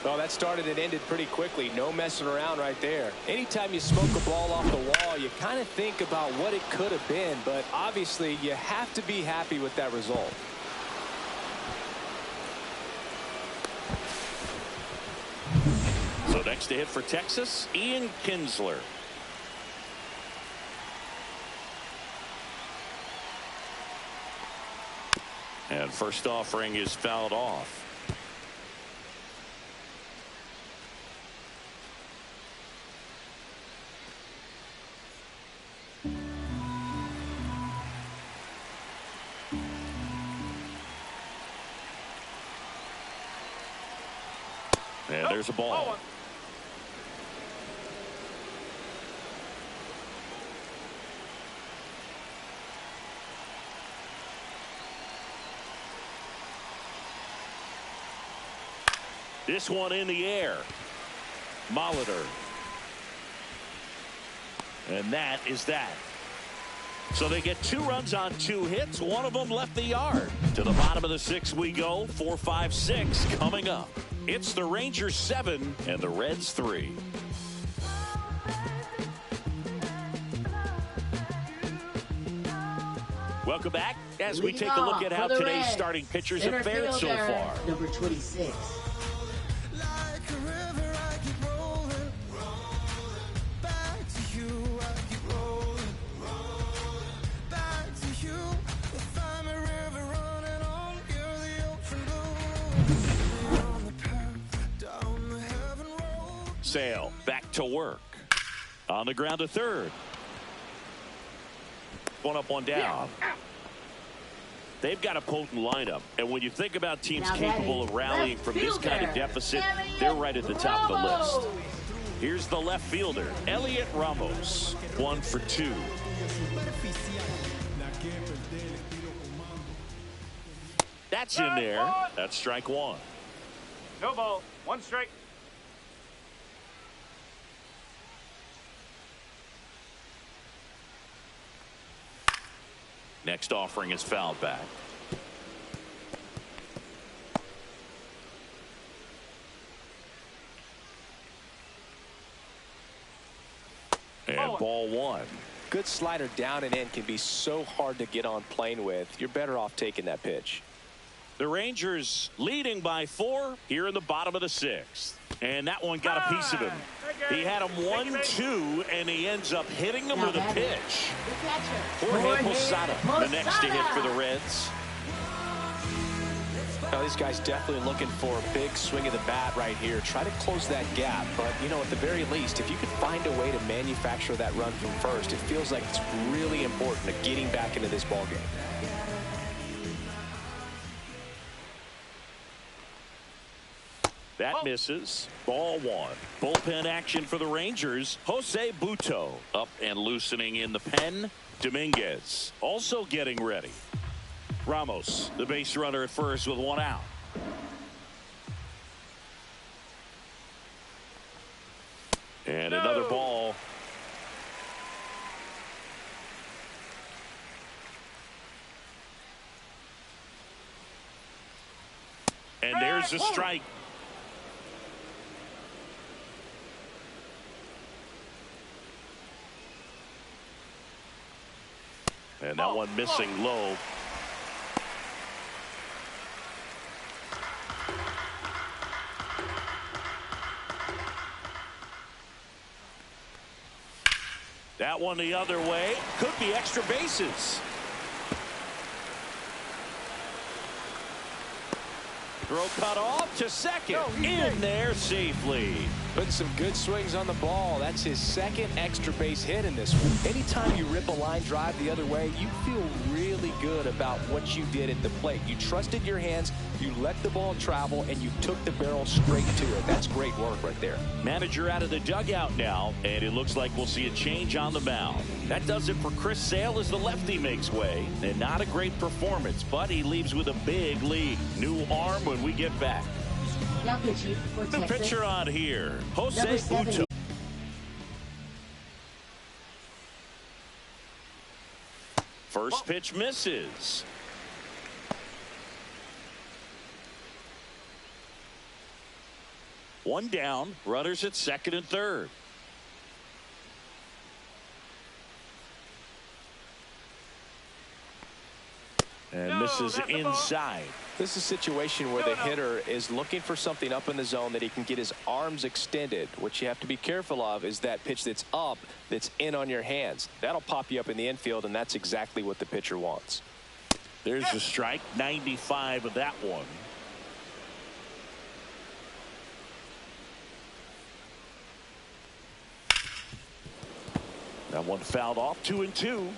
Oh, that started and ended pretty quickly. No messing around right there. Anytime you smoke a ball off the wall, you kind of think about what it could have been, but obviously you have to be happy with that result. So next to hit for Texas, Ian Kinsler. And first offering is fouled off. And there's a ball. This one in the air. Molitor. And that is that. So they get 2 runs on 2 hits. One of them left the yard. To the bottom of the 6th we go. 4, 5, 6 coming up. It's the Rangers 7 and the Reds 3. Welcome back as we take a look at how today's starting pitchers have fared so far. Number 26. Sale back to work. On the ground to third. 1 up, 1 down. They've got a potent lineup, and when you think about teams capable of rallying from this kind of deficit, they're right at the top of the list. Here's the left fielder, Elliot Ramos, 1 for 2. That's in there. That's strike 1. No ball. 1 strike. Next offering is fouled back. And ball 1. Good slider down and in can be so hard to get on plane with. You're better off taking that pitch. The Rangers leading by 4 here in the bottom of the 6th. And that one got a piece of him. He had him 1-2, and he ends up hitting him with a pitch. Jorge Posada, the next to hit for the Reds. Now, this guy's definitely looking for a big swing of the bat right here. Try to close that gap. But, you know, at the very least, if you could find a way to manufacture that run from first, it feels like it's really important to getting back into this ballgame. That misses. Ball 1. Bullpen action for the Rangers. Jose Butto up and loosening in the pen. Dominguez also getting ready. Ramos, the base runner at first with 1 out. And another ball. And there's a strike. And that one missing low. That one the other way. Could be extra bases. Throw cut off to second. In there safely. Putting some good swings on the ball. That's his 2nd extra base hit in this one. Anytime you rip a line drive the other way, you feel really good about what you did at the plate. You trusted your hands, you let the ball travel, and you took the barrel straight to it. That's great work right there. Manager out of the dugout now, and it looks like we'll see a change on the mound. That does it for Chris Sale as the lefty makes way. And not a great performance, but he leaves with a big lead. New arm when we get back. The pitcher on here, Jose Butto. First pitch misses. One down, runners at second and third. And misses inside. This is a situation where the hitter is looking for something up in the zone that he can get his arms extended. What you have to be careful of is that pitch that's up, that's in on your hands. That'll pop you up in the infield, and that's exactly what the pitcher wants. There's a strike, 95 of that one. That one fouled off, 2-2.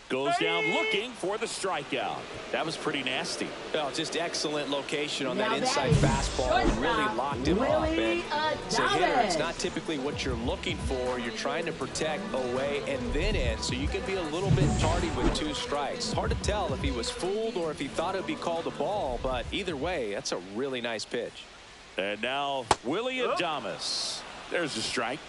Goes down looking for the strikeout. That was pretty nasty. Oh, just excellent location on that inside fastball. Really locked him up. And as a hitter, it's not typically what you're looking for. You're trying to protect away and then in, so you can be a little bit tardy with 2 strikes. Hard to tell if he was fooled or if he thought it would be called a ball, but either way, that's a really nice pitch. And now Willie Adames. There's a strike.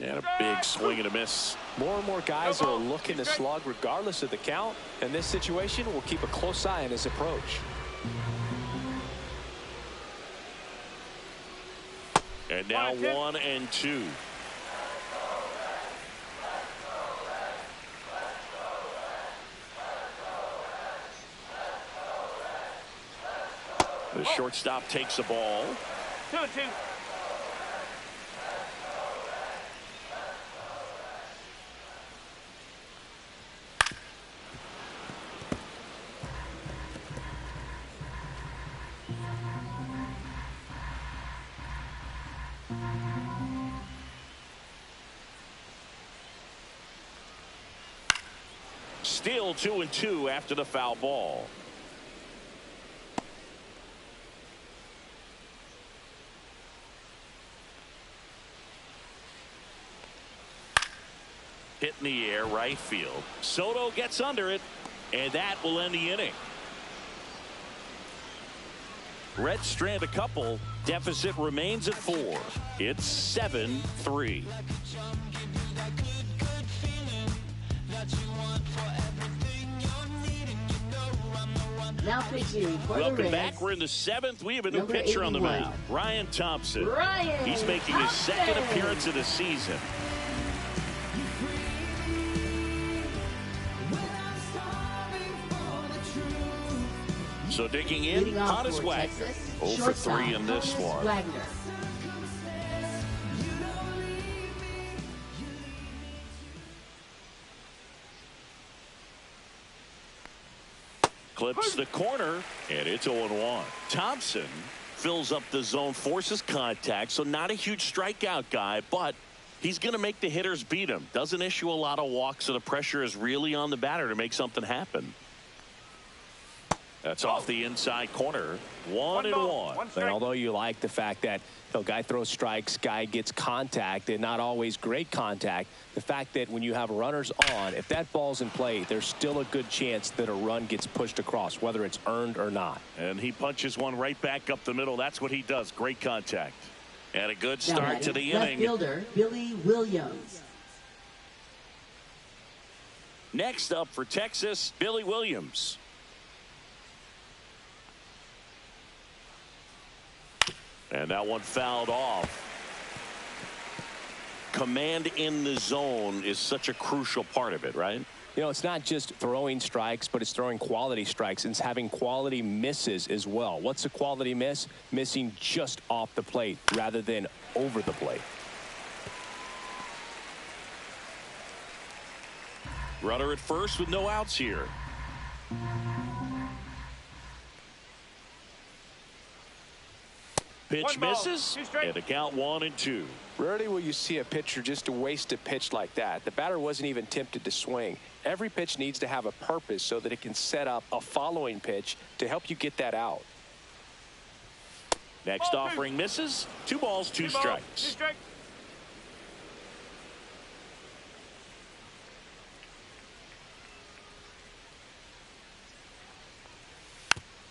And a big swing and a miss. More and more guys are looking to slug regardless of the count. In this situation, we'll keep a close eye on his approach. And now 1-2. The shortstop takes the ball. 2-2. Still 2-2 after the foul ball. Hit in the air, right field. Soto gets under it, and that will end the inning. Reds strand a couple. Deficit remains at 4. It's 7-3. Now pitching for the Welcome Reds. back. We're in the 7th. We have a new Number pitcher on the 81. mound. Ryan Thompson. He's making his Thompson. second appearance of the season. So digging in, Leading off Honus for Wagner. Texas, 0 for 3 in this Honus one. Wagner. Clips the corner, and it's 0-1. Thompson fills up the zone, forces contact, so not a huge strikeout guy, but he's going to make the hitters beat him. Doesn't issue a lot of walks, so the pressure is really on the batter to make something happen. That's off the inside corner. 1-1. And although you like the fact that guy throws strikes, guy gets contact, and not always great contact, the fact that when you have runners on, if that ball's in play, there's still a good chance that a run gets pushed across, whether it's earned or not. And he punches one right back up the middle. That's what he does. Great contact. And a good start to the left inning. fielder Billy Williams. Next up for Texas, Billy Williams. And that one fouled off. Command in the zone is such a crucial part of it, right? You know, it's not just throwing strikes, but it's throwing quality strikes and it's having quality misses as well. What's a quality miss? Missing just off the plate rather than over the plate. Runner at first with no outs here. Pitch misses, and a count 1-2. Rarely will you see a pitcher just to waste a pitch like that. The batter wasn't even tempted to swing. Every pitch needs to have a purpose so that it can set up a following pitch to help you get that out. Next offering misses. 2 balls, 2 strikes.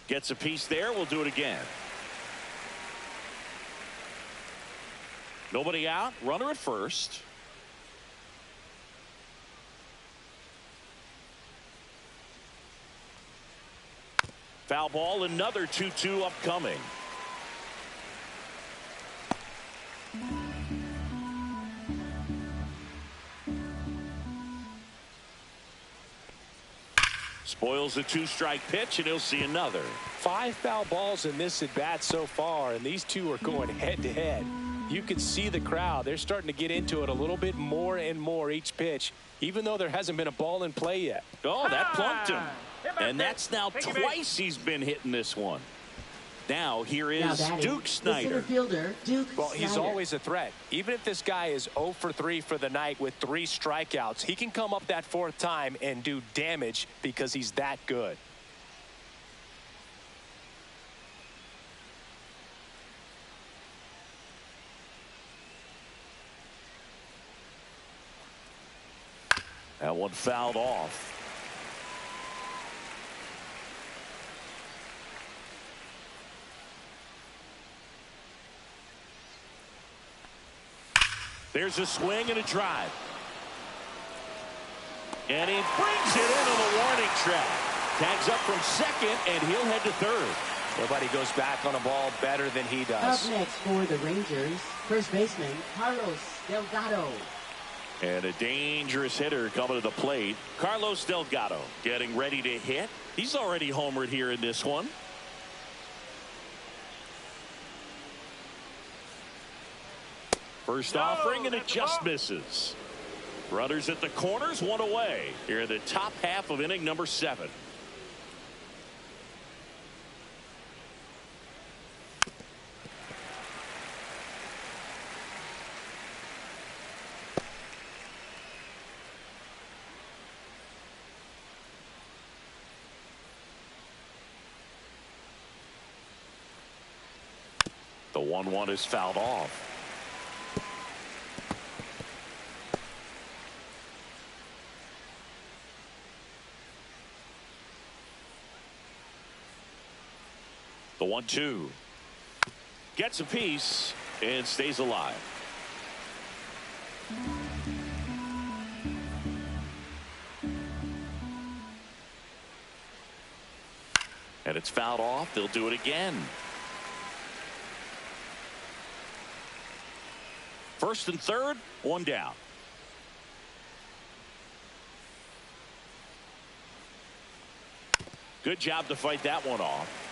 Gets a piece there. We'll do it again. Nobody out. Runner at first. Foul ball. Another 2-2 upcoming. Spoils a 2-strike pitch, and he'll see another. 5 foul balls in this at bat so far, and these two are going head to head. You can see the crowd. They're starting to get into it a little bit more and more each pitch, even though there hasn't been a ball in play yet. Oh, that plunked him. And that's now twice he's been hitting this one. Now here is Duke Snyder. Well, he's always a threat. Even if this guy is 0 for 3 for the night with 3 strikeouts, he can come up that 4th time and do damage because he's that good. That one fouled off. There's a swing and a drive. And he brings it into the warning track. Tags up from second, and he'll head to third. Nobody goes back on a ball better than he does. Up next for the Rangers, first baseman Carlos Delgado. And a dangerous hitter coming to the plate. Carlos Delgado getting ready to hit. He's already homered here in this one. First offering, and it just misses. Runners at the corners, 1 away. Here in the top half of inning number 7. The 1-1 is fouled off. The 1-2. Gets a piece and stays alive. And it's fouled off. They'll do it again. First and third, one down. Good job to fight that one off.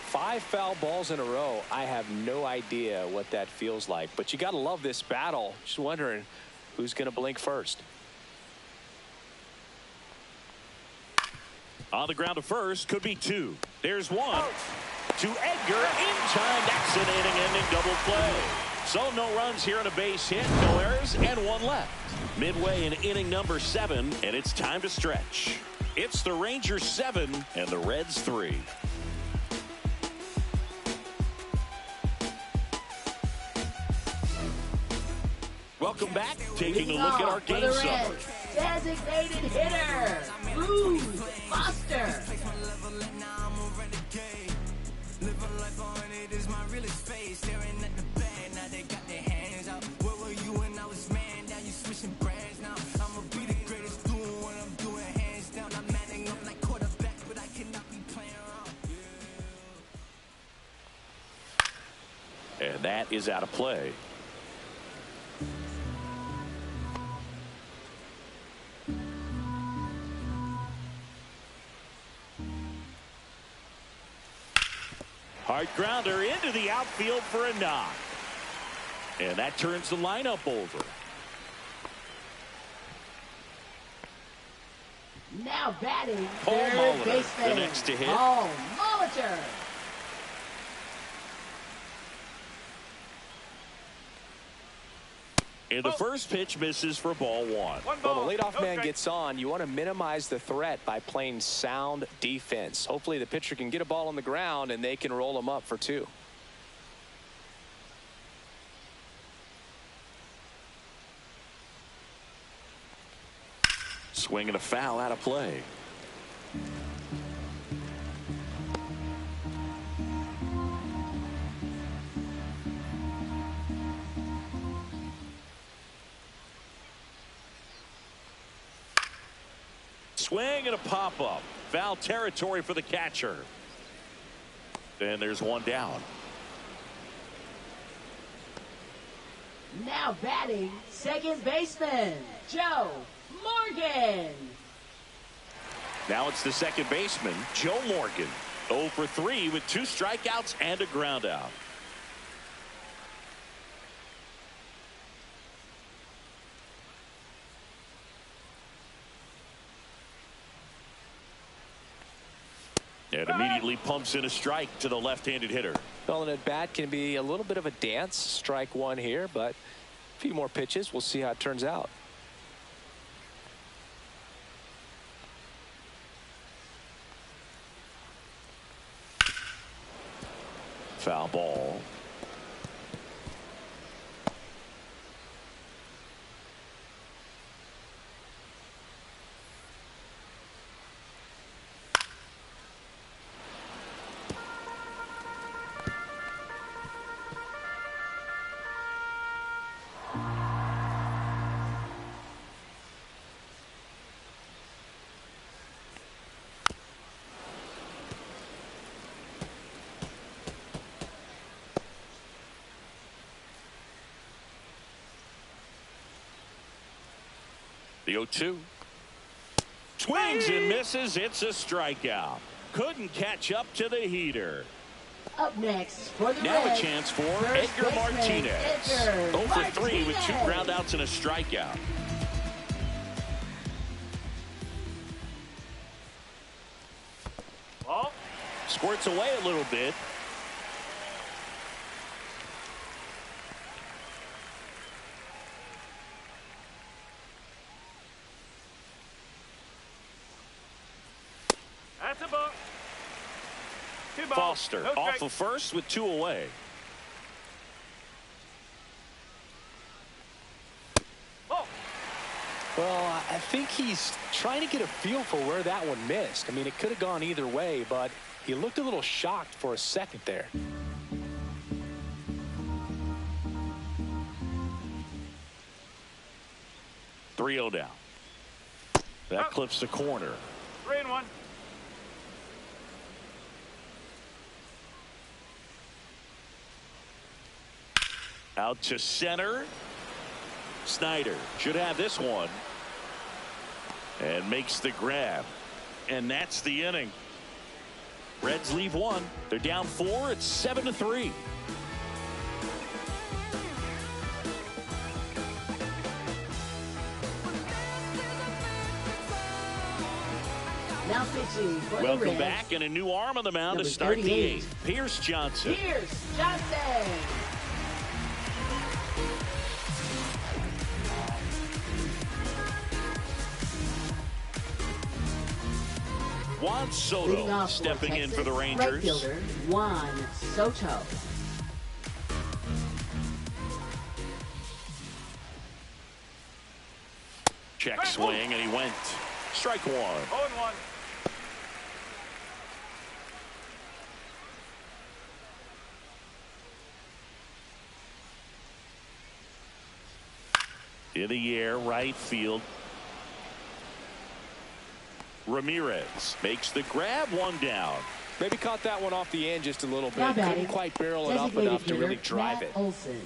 5 foul balls in a row. I have no idea what that feels like, but you got to love this battle. Just wondering who's going to blink first. On the ground to first, could be 2. There's 1 to Edgar in time. That's an inning-ending double play. So no runs here on a base hit, no errors, and 1 left. Midway in inning number 7, and it's time to stretch. It's the Rangers 7 and the Reds 3. Welcome back. Taking a look at our game summary. Designated hitter, Bruce Foster. And that is out of play. Hard grounder into the outfield for a knock. And that turns the lineup over. Now batting, Paul third Molitor, baseman, the next to hit. Paul Molitor. And the first pitch misses for ball 1. Well, the leadoff man gets on. You want to minimize the threat by playing sound defense. Hopefully the pitcher can get a ball on the ground and they can roll him up for 2. Swing and a foul out of play. Swing and a pop-up. Foul territory for the catcher. And there's 1 down. Now batting, second baseman, Joe Morgan. Now it's the second baseman, Joe Morgan. 0 for 3 with 2 strikeouts and a ground out. And immediately pumps in a strike to the left-handed hitter. Well, an at-bat can be a little bit of a dance. Strike 1 here, but a few more pitches. We'll see how it turns out. Foul ball. The 0-2. Swings and misses. It's a strikeout. Couldn't catch up to the heater. Up next for the Now Reds, a chance for first Edgar baseman, Martinez. Edgar 0 for 3 with 2 Martinez. groundouts and a strikeout. Ball. Squirts away a little bit. That's a ball. 2 balls. Foster No off strike. of first with 2 away. Ball. Well, I think he's trying to get a feel for where that one missed. I mean, it could have gone either way, but He looked a little shocked for a second there. Three-0 down. That clips the corner. 3-1. Out to center. Snyder should have this one. And makes the grab. And that's the inning. Reds leave one. They're down 4. It's 7-3. Now pitching for Welcome the Reds, back, and a new arm on the mound to number start 38. the 8th. Pierce Johnson. Pierce Johnson. Juan Leading Soto off stepping in for the Texas, Rangers. right fielder Juan Soto. Check swing, and he went. Strike one. 0-1. In the air, right field. Ramirez makes the grab, one down. Maybe caught that one off the end just a little Now bit. Couldn't batting, quite barrel it up designated enough to really hitter, drive Matt it. Olson.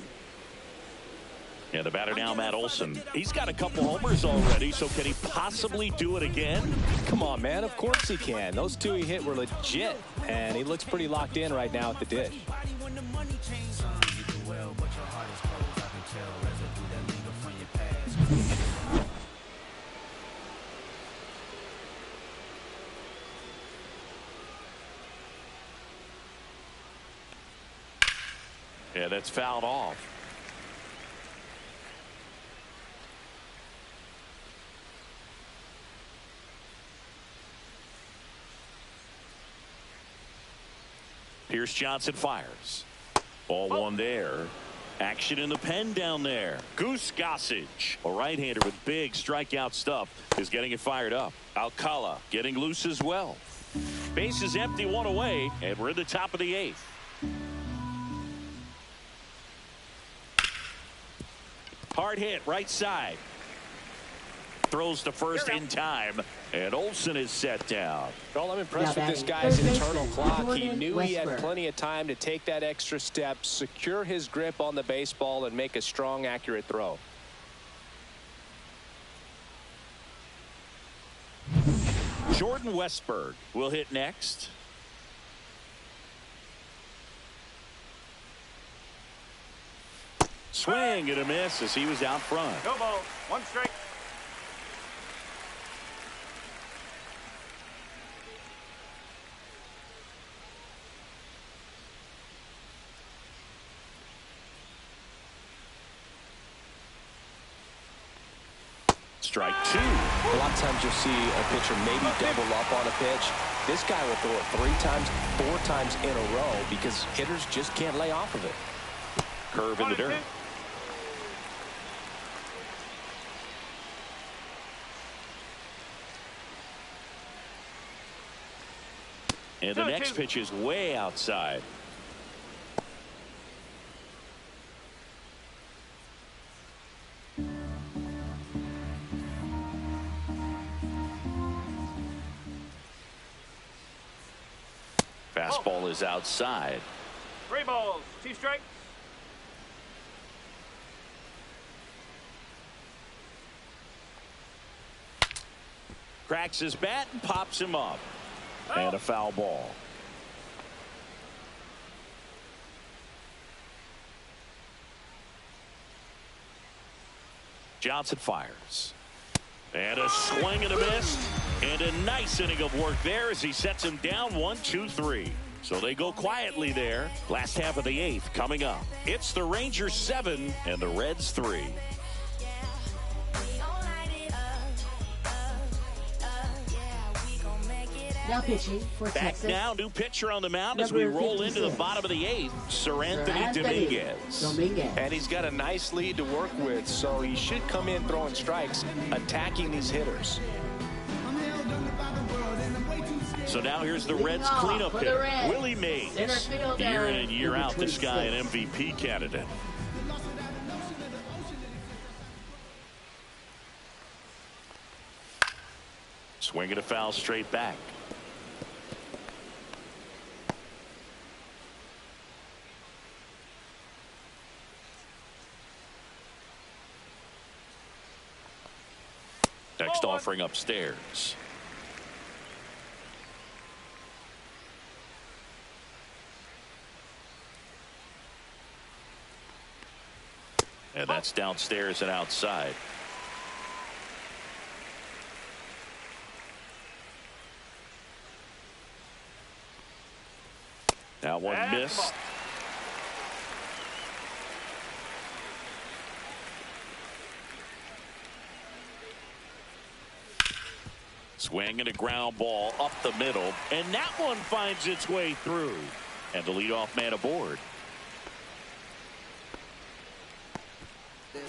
And the batter now, Matt Olson. He's got a couple homers already, so can he possibly do it again? Come on, man. Of course he can. Those two he hit were legit, and he looks pretty locked in right now at the dish. Yeah, that's fouled off. Pierce Johnson fires. Ball one there. Action in the pen down there. Goose Gossage, a right-hander with big strikeout stuff, is getting it fired up. Alcala getting loose as well. Base is empty, one away, and we're in the top of the 8th. Hard hit, right side. Throws to first in time, and Olson is set down. Well, I'm impressed Now with this batting, guy's third internal baseman, clock. He Jordan knew he had Westburg. plenty of time to take that extra step, secure his grip on the baseball, and make a strong, accurate throw. Jordan Westburg will hit next. Swing and a miss as he was out front. No ball. 1 strike. Strike 2. A lot of times you'll see a pitcher maybe double up on a pitch. This guy will throw it 3 times, 4 times in a row because hitters just can't lay off of it. Curve in the dirt. And the next pitch is way outside. Fastball is outside. 3 balls. 2 strikes. Cracks his bat and pops him up. And a foul ball. Johnson fires. And a swing and a miss. And a nice inning of work there as he sets him down 1-2-3. So they go quietly there. Last half of the 8th coming up. It's the Rangers 7 and the Reds 3. Now pitching for Back Texas. now, new pitcher on the mound as Number we roll 56. into the bottom of the 8th. Seranthony Dominguez. And he's got a nice lead to work with, so he should come in throwing strikes, attacking these hitters. So now here's the Reds cleanup hitter, Willie Mays. Year in and year out, this guy an MVP candidate. Swinging a foul straight back. Next offering upstairs. And that's downstairs and outside. Now one missed. Swinging a ground ball up the middle, and that one finds its way through. And the leadoff man aboard.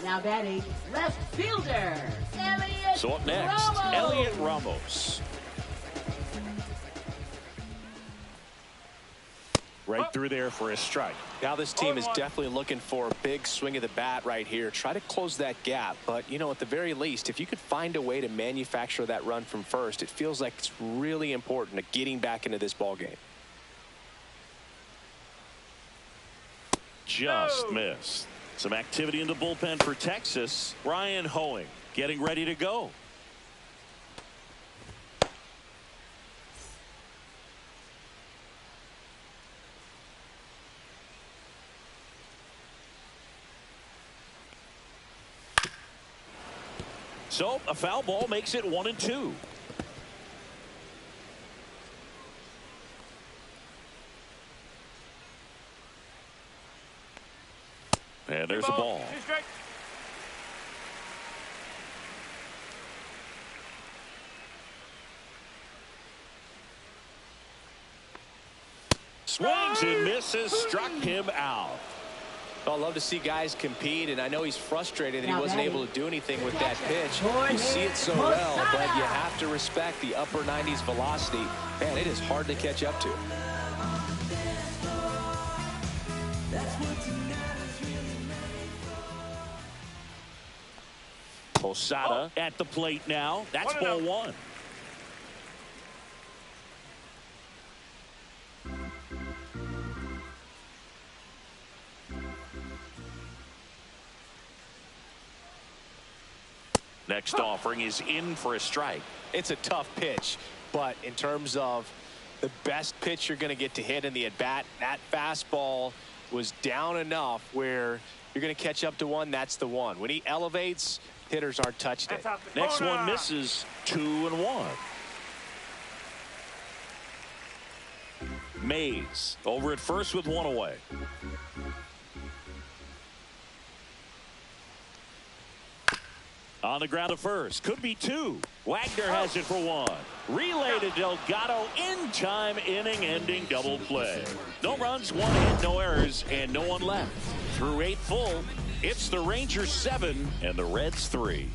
Now batting, left fielder, Elliot So up next, Ramos. Elliot Ramos. Right through there for a strike. Now this team is definitely looking for a big swing of the bat right here. Try to close that gap. But, you know, at the very least, if you could find a way to manufacture that run from first, it feels like it's really important to getting back into this ball game. Just missed. Some activity in the bullpen for Texas. Ryan Hoeing getting ready to go. So a foul ball makes it 1-2. And there's a ball. Swings and misses, struck him out. I'd love to see guys compete, and I know he's frustrated that he wasn't able to do anything with that pitch. You see it so well, but you have to respect the upper 90s velocity. Man, it is hard to catch up to. Posada at the plate now. That's ball one. Next offering is in for a strike. It's a tough pitch, but in terms of the best pitch you're going to get to hit in the at-bat, that fastball was down enough where you're going to catch up to one. That's the one. When he elevates, hitters aren't touched it. Next one misses, 2-1. Mays over at first with one away. On the ground at first. Could be two. Wagner has it for one. Relay to Delgado in time, inning-ending double play. No runs, one hit, no errors, and no one left. Through 8 full, it's the Rangers 7 and the Reds 3.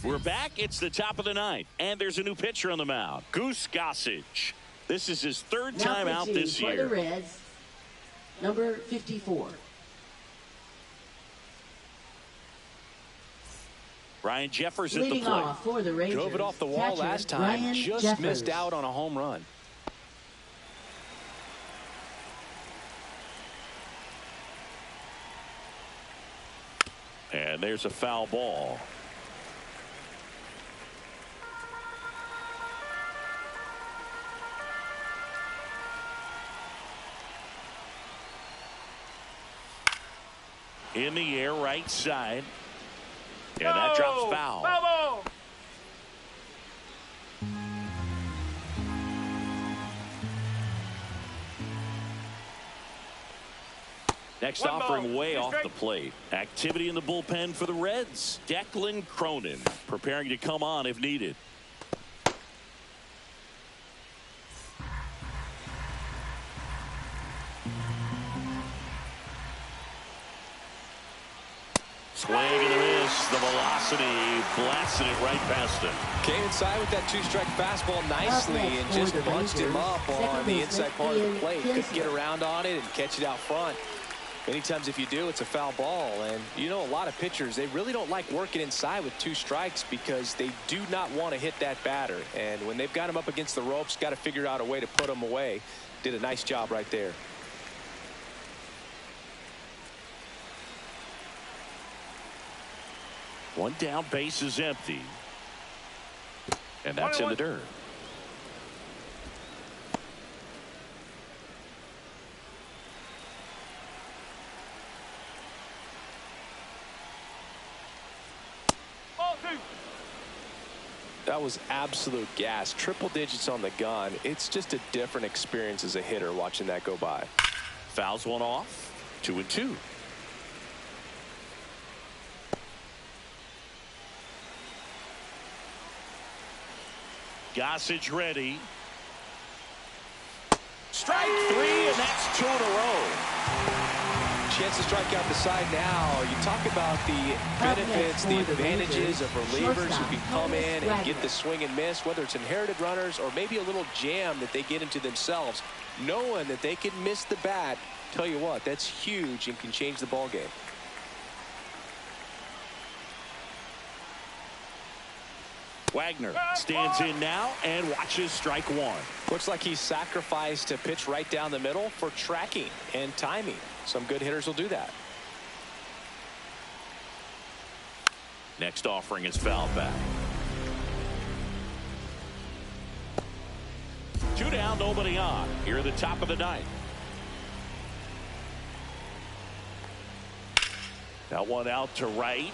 We're back. It's the top of the ninth, and there's a new pitcher on the mound. Goose Gossage. This is his third time out this year. For the Reds, number 54. Ryan Jeffers at the Leading plate. off for the Rangers. Drove it off the wall Catcher, last time. Ryan Just Jeffers. missed out on a home run. And there's a foul ball. In the air, right side. And that drops foul. Foul. Next One offering ball, way two off the strikes. plate. Activity in the bullpen for the Reds. Declan Cronin preparing to come on if needed. Swing and a miss. The velocity blasted it right past him. Came inside with that two-strike fastball nicely and just bunched him up on the inside part of the plate. Couldn't get around on it and catch it out front. Many times if you do, it's a foul ball. And you know, a lot of pitchers, they really don't like working inside with two strikes because they do not want to hit that batter. And when they've got him up against the ropes, got to figure out a way to put him away. Did a nice job right there. One down, base is empty. And that's in the dirt. Ball two. That was absolute gas. Triple digits on the gun. It's just a different experience as a hitter watching that go by. Fouls one off. 2-2. Gossage ready. Strike three, and that's 2 in a row. Chance to strike out the side now. You talk about the benefits, the advantages of relievers who can come in and get the swing and miss, whether it's inherited runners or maybe a little jam that they get into themselves. Knowing that they can miss the bat, tell you what, that's huge and can change the ball game. Wagner stands in now and watches strike one. Looks like he's sacrificed a pitch right down the middle for tracking and timing. Some good hitters will do that. Next offering is fouled back. 2 down, nobody on. Here at the top of the ninth. That one out to right.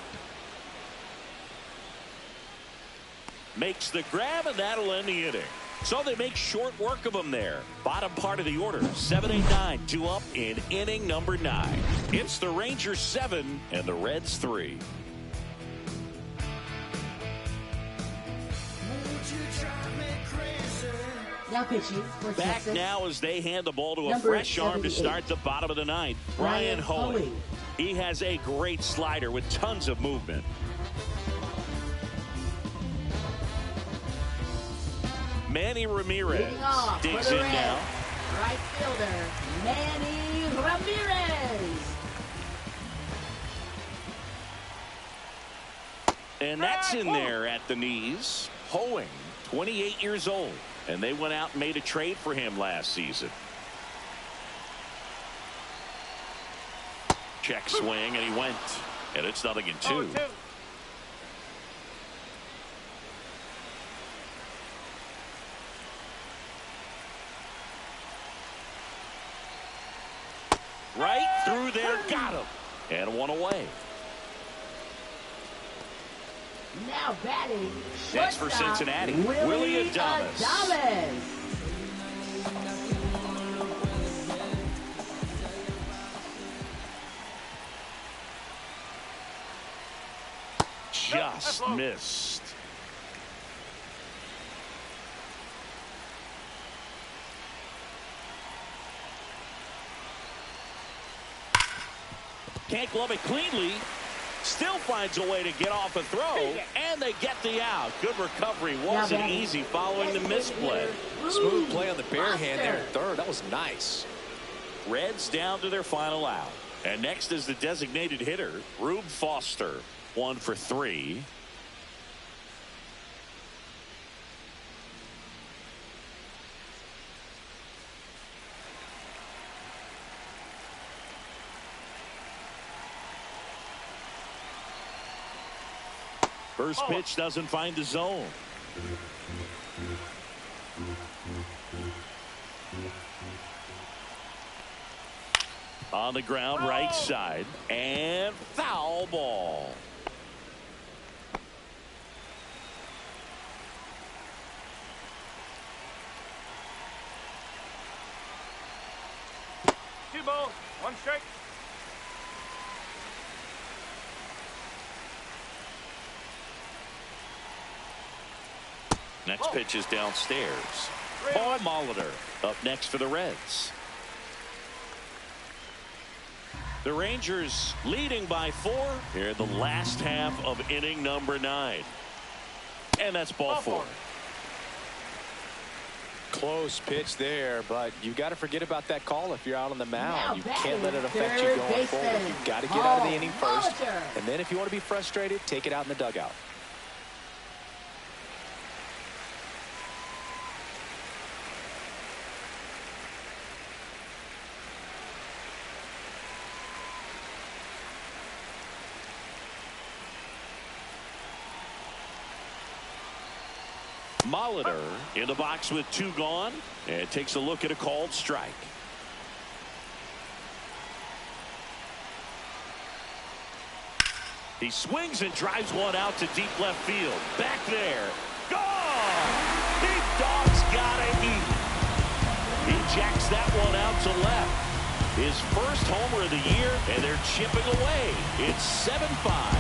Makes the grab, and that'll end the inning. So they make short work of them there. Bottom part of the order, 7-8-9, 2 up in inning number 9. It's the Rangers 7 and the Reds 3. Now pitching for Back Texas. now as they hand the ball to a Number fresh arm to 78. start the bottom of the ninth. Ryan Hoey. He has a great slider with tons of movement. Manny Ramirez digs in now. Right fielder, Manny Ramirez. And that's in there at the knees. Hoeing, 28 years old. And they went out and made a trade for him last season. Check swing, and he went. And it's 0-2. Right through there, got him. And one away. Now batting. Next for Cincinnati, Willie Adames. Just missed. Can't glove it cleanly. Still finds a way to get off a throw, and they get the out. Good recovery. Wasn't easy following the misplay. Smooth play on the bare hand there at third. That was nice. Reds down to their final out. And next is the designated hitter, Rube Foster. 1 for 3. First pitch doesn't find the zone. On the ground, right side, and foul ball. Two balls, 1 strike. Next pitch is downstairs. Paul Molitor up next for the Reds. The Rangers leading by 4 here in the last half of inning number 9. And that's ball 4. Close pitch there, but you got to forget about that call if you're out on the mound. You can't let it affect you going forward. You've got to get out of the inning first, and then if you want to be frustrated, take it out in the dugout. Molitor in the box with 2 gone, and takes a look at a called strike. He swings and drives one out to deep left field. Back there. Gone! Big Dog's gotta eat. He jacks that one out to left. His first homer of the year, and they're chipping away. It's 7-5.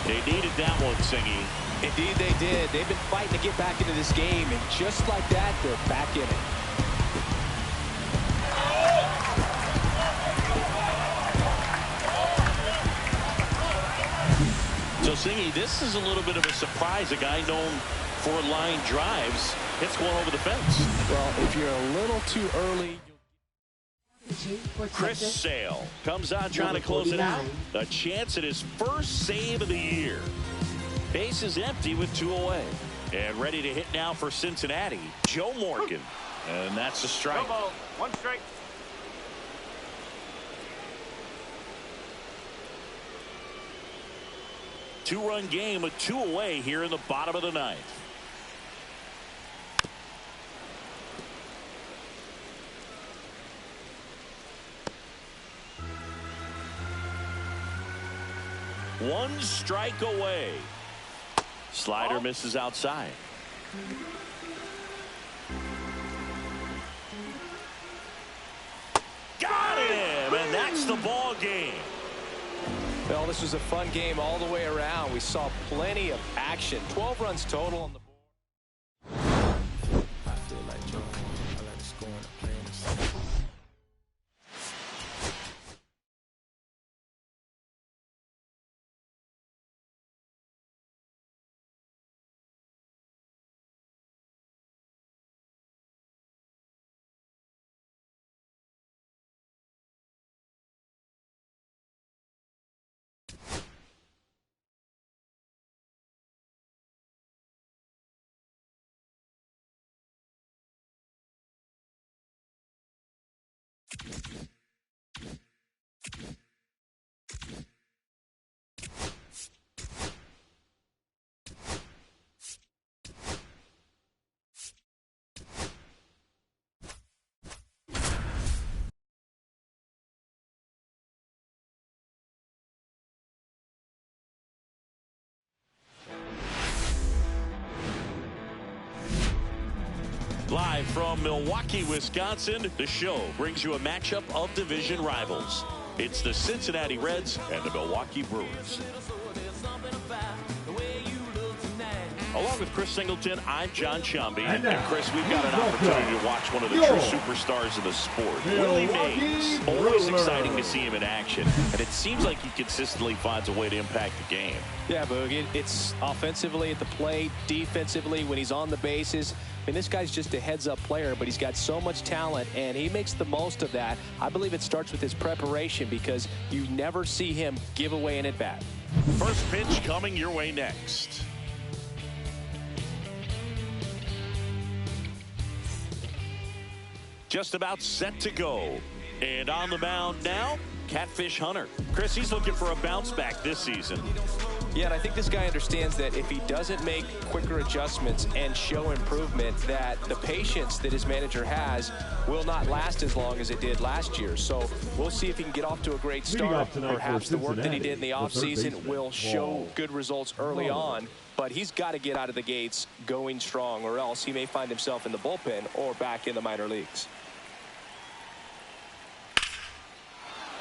They needed that one, Singy. Indeed they did. They've been fighting to get back into this game, and just like that, they're back in it. So, Singy, this is a little bit of a surprise. A guy known for line drives hits one over the fence. Well, if you're a little too early. Chris Sale comes out trying to close it out. A chance at his first save of the year. Base is empty with 2 away. And ready to hit now for Cincinnati, Joe Morgan. And that's a strike. 1 strike. Two-run game with 2 away here in the bottom of the 9th. One strike away. Slider misses outside. Got him, and that's the ball game. Well, this was a fun game all the way around. We saw plenty of action. 12 runs total on the board. I feel like Joe. I like to score and play in the city. Live from Milwaukee, Wisconsin, the show brings you a matchup of division rivals. It's the Cincinnati Reds and the Milwaukee Brewers. Along with Chris Singleton, I'm John Chambee. And Chris, we've got an opportunity to watch one of the true superstars of the sport. Willie Mays. Always exciting to see him in action. And it seems like he consistently finds a way to impact the game. Yeah, Boog. It's offensively at the plate, defensively when he's on the bases. I mean, this guy's just a heads-up player, but he's got so much talent, and he makes the most of that. I believe it starts with his preparation because you never see him give away an at-bat. First pitch coming your way next. Just about set to go. And on the mound now, Catfish Hunter. Chris, he's looking for a bounce back this season. Yeah, and I think this guy understands that if he doesn't make quicker adjustments and show improvement, that the patience that his manager has will not last as long as it did last year. So we'll see if he can get off to a great start. Perhaps the work that he did in the offseason will show good results early on. But he's got to get out of the gates going strong, or else he may find himself in the bullpen or back in the minor leagues.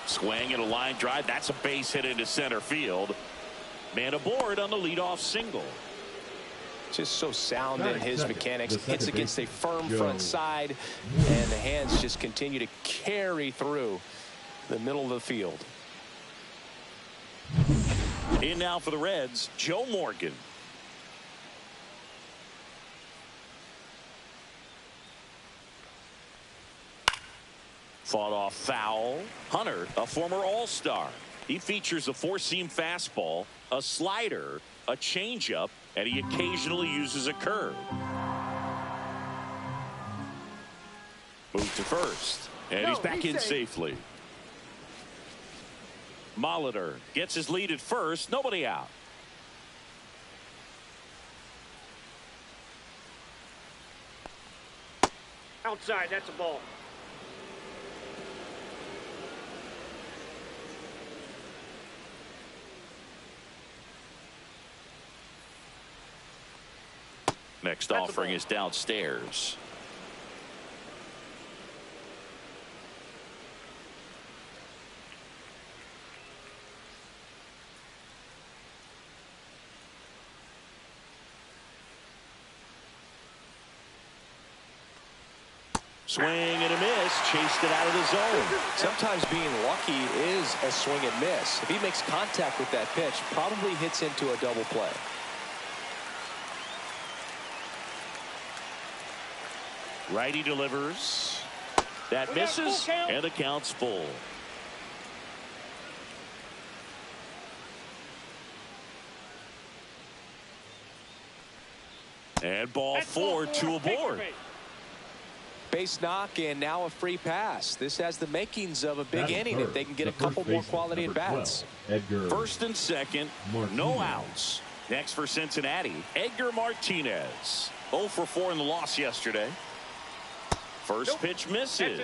Swing and a line drive. That's a base hit into center field. Man aboard on the leadoff single. Just so sound in his mechanics. Hits against a firm front side, and the hands just continue to carry through the middle of the field. In now for the Reds, Joe Morgan. Fought off foul. Hunter, a former All-Star. He features a four-seam fastball, a slider, a changeup, and he occasionally uses a curve. Move to first, and he's back in safely. Molitor gets his lead at first, nobody out. Outside, that's a ball. Next offering is downstairs. Swing and a miss, chased it out of the zone. Sometimes being lucky is a swing and miss. If he makes contact with that pitch, probably hits into a double play. Righty delivers. That misses, and the count's full. And ball four, two aboard. Base knock, and now a free pass. This has the makings of a big inning if they can get a couple more quality at bats. First and second, no outs. Next for Cincinnati, Edgar Martinez. 0 for 4 in the loss yesterday. First pitch misses.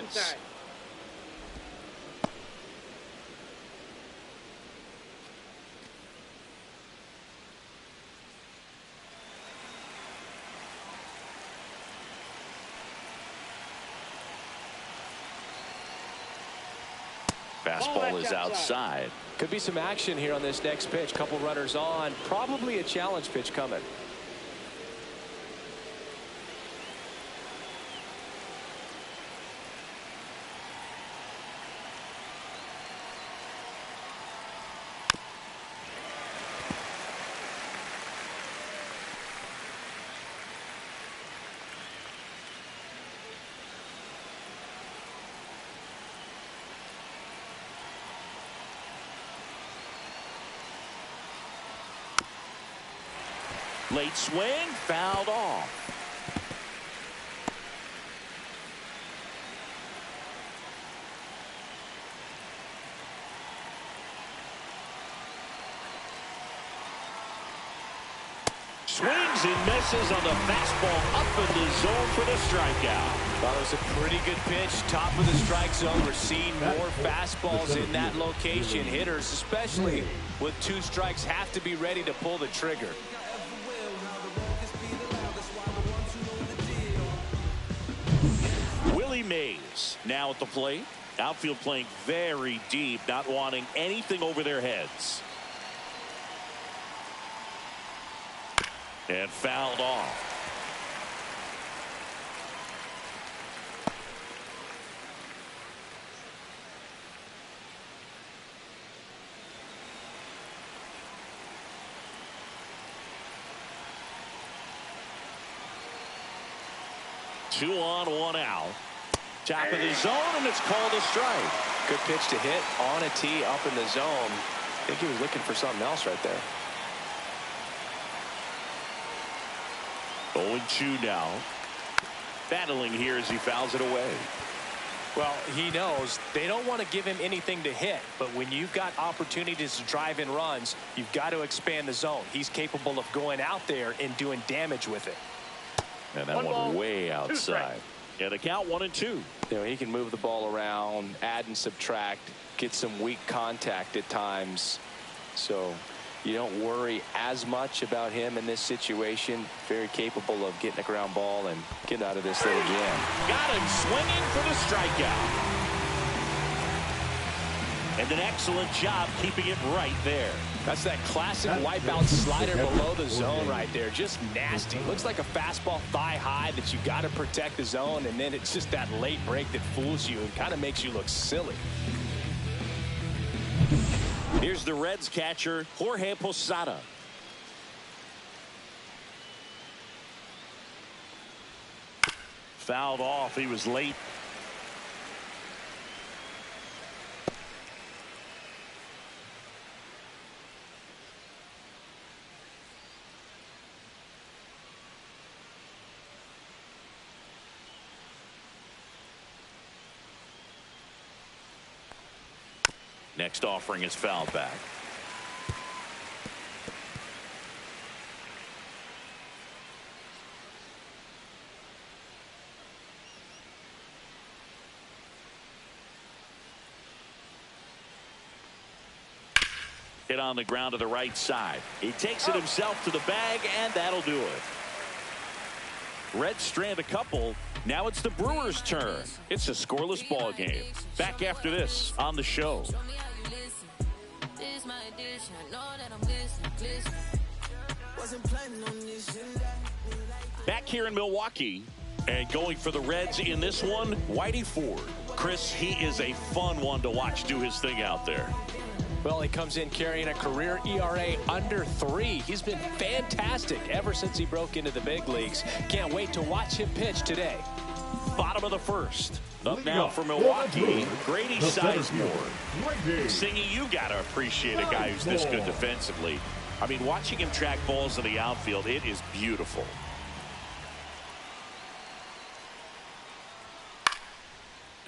Fastball is outside. Could be some action here on this next pitch. Couple runners on. Probably a challenge pitch coming. Late swing, fouled off. Swings and misses on the fastball up in the zone for the strikeout. Thought it was a pretty good pitch. Top of the strike zone. We're seeing more fastballs in that location. Hitters, especially with 2 strikes, have to be ready to pull the trigger. Willie Mays now at the plate. Outfield playing very deep, not wanting anything over their heads. And fouled off. Two on, one out. Top of the zone, and it's called a strike. Good pitch to hit on a tee up in the zone. I think he was looking for something else right there. 0-2 now. Battling here as he fouls it away. Well, he knows they don't want to give him anything to hit, but when you've got opportunities to drive in runs, you've got to expand the zone. He's capable of going out there and doing damage with it. And that one way outside. Yeah, the count 1-2. You know, he can move the ball around, add and subtract, get some weak contact at times. So you don't worry as much about him in this situation. Very capable of getting a ground ball and getting out of this little jam. Got him swinging for the strikeout. And an excellent job keeping it right there. That's that classic wipeout slider below the zone right there. Just nasty. Looks like a fastball thigh high that you got to protect the zone, and then it's just that late break that fools you and kind of makes you look silly. Here's the Reds catcher, Jorge Posada. Fouled off. He was late. Next offering is fouled back. Hit on the ground to the right side. He takes it himself to the bag, and that'll do it. Reds strand a couple. Now it's the Brewers' turn. It's a scoreless ball game. Back after this on the show. Back here in Milwaukee, and going for the Reds in this one, Whitey Ford. Chris, he is a fun one to watch do his thing out there. Well, he comes in carrying a career ERA under 3. He's been fantastic ever since he broke into the big leagues. Can't wait to watch him pitch today. Bottom of the first. Up now for Milwaukee, Grady Sizemore. Singy, you got to appreciate a guy who's this good defensively. I mean, watching him track balls in the outfield, it is beautiful.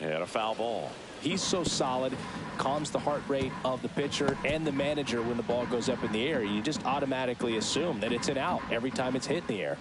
And a foul ball. He's so solid, calms the heart rate of the pitcher and the manager when the ball goes up in the air. You just automatically assume that it's an out every time it's hit in the air.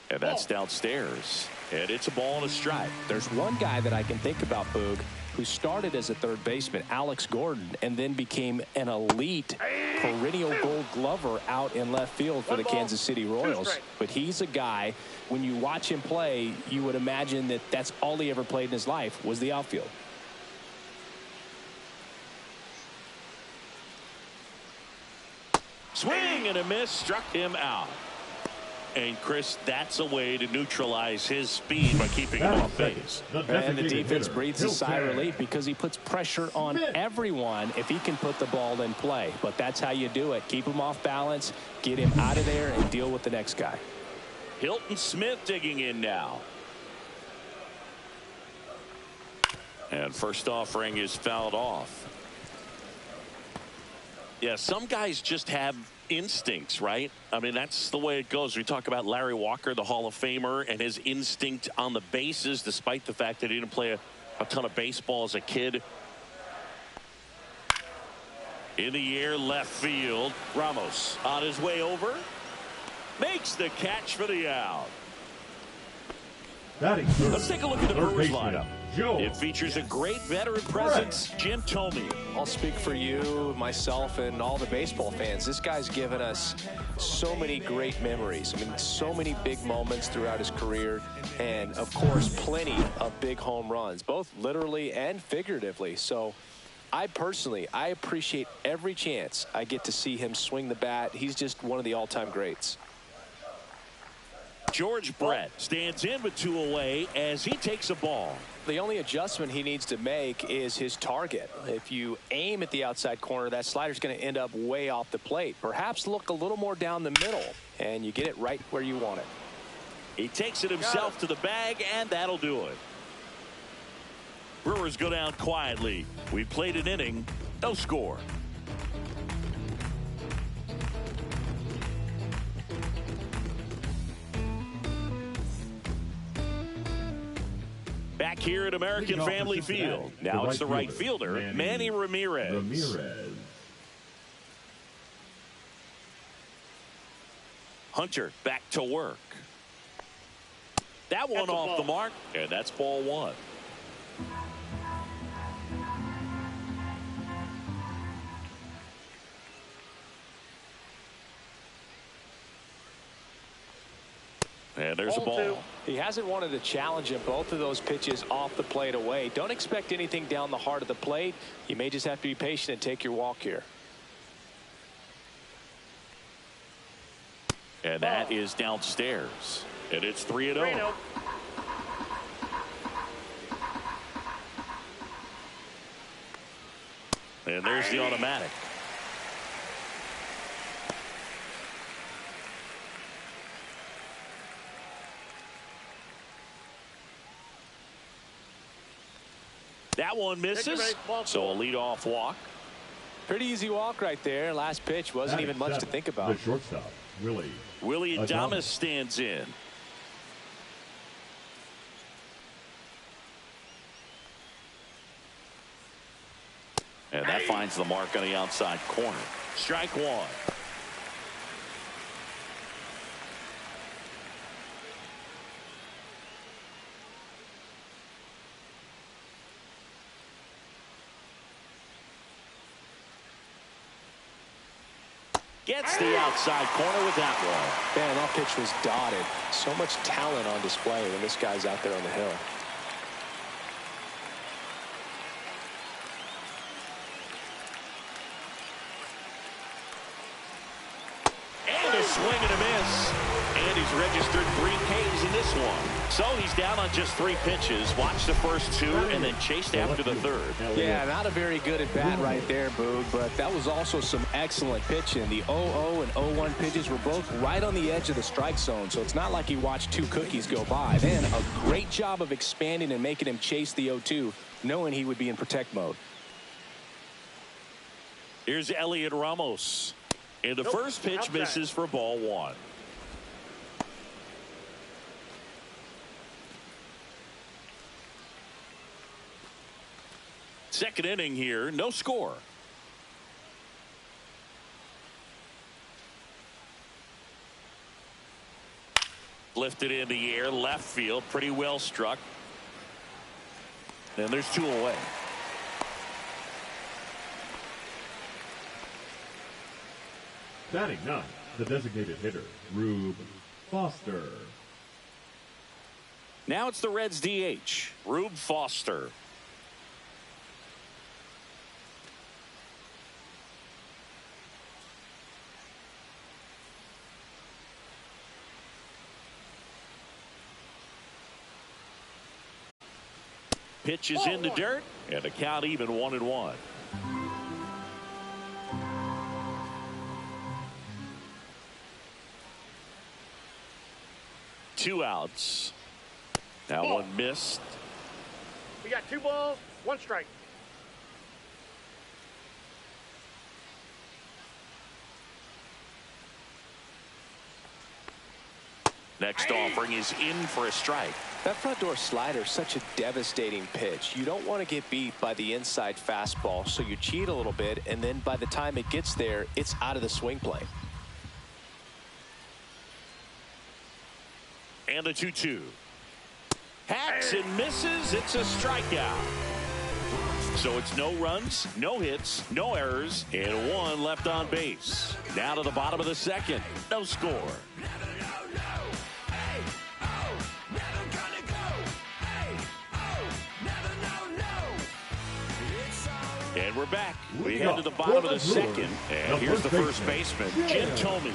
And that's downstairs. And it's a ball and a strike. There's one guy that I can think about, Boog, who started as a third baseman, Alex Gordon, and then became an elite perennial Gold Glover out in left field for the Kansas City Royals. But he's a guy, when you watch him play, you would imagine that that's all he ever played in his life was the outfield. Swing and a miss, struck him out. And Chris, that's a way to neutralize his speed by keeping him off base. And the defense breathes a sigh of relief because he puts pressure on everyone if he can put the ball in play. But that's how you do it. Keep him off balance, get him out of there, and deal with the next guy. Hilton Smith digging in now. And first offering is fouled off. Yeah, some guys just have instincts, right? I mean, that's the way it goes. We talk about Larry Walker, the Hall of Famer, and his instinct on the bases, despite the fact that he didn't play a ton of baseball as a kid. In the air, left field. Ramos on his way over. Makes the catch for the out. Let's take a look at the Brewers lineup. It features a great veteran presence, Jim Thome. I'll speak for you, myself, and all the baseball fans. This guy's given us so many great memories. I mean, so many big moments throughout his career. And, of course, plenty of big home runs, both literally and figuratively. So I appreciate every chance I get to see him swing the bat. He's just one of the all-time greats. George Brett stands in with 2 away as he takes a ball. The only adjustment he needs to make is his target. If you aim at the outside corner, that slider's going to end up way off the plate. Perhaps look a little more down the middle, and you get it right where you want it. He takes it himself to the bag, and that'll do it. Brewers go down quietly. We played an inning, no score. Back here at American Family Field. Now it's the right fielder, Manny Ramirez. Hunter back to work. That one off the mark, and that's ball 1. And there's a ball. He hasn't wanted to challenge him. Both of those pitches off the plate away. Don't expect anything down the heart of the plate. You may just have to be patient and take your walk here. And that is downstairs. And it's 3-0. And there's the automatic. That one misses. So a leadoff walk. Pretty easy walk right there. Last pitch wasn't even much to think about. The shortstop, Willie Adames stands in. And that finds the mark on the outside corner. Strike one. Gets the outside corner with that one. Man, that pitch was dotted. So much talent on display when this guy's out there on the hill. And a swing and a miss. And he's registered 3 Ks in this one. So he's down on just 3 pitches. Watch the first 2 and then chased after the third. Yeah, not a very good at bat right there, Boog, but that was also some excellent pitching. The 0-0 and 0-1 pitches were both right on the edge of the strike zone, so it's not like he watched 2 cookies go by. Then a great job of expanding and making him chase the 0-2, knowing he would be in protect mode. Here's Elliot Ramos. And the first pitch misses for ball 1. Second inning here, no score. Lifted in the air, left field, pretty well struck. And there's 2 away. Batting 9, the designated hitter, Rube Foster. Now it's the Reds DH, Rube Foster. Pitch is in the dirt, and the count even 1-1. Two outs. Now one missed. We got 2 balls, 1 strike. Next offering is in for a strike. That front door slider is such a devastating pitch. You don't want to get beat by the inside fastball, so you cheat a little bit, and then by the time it gets there, it's out of the swing plane. And the 2-2. Hacks and misses. It's a strikeout. So it's no runs, no hits, no errors, and 1 left on base. Now to the bottom of the second. No score. And we're back. We head to the bottom of the second. And here's the first baseman, Jim Thome.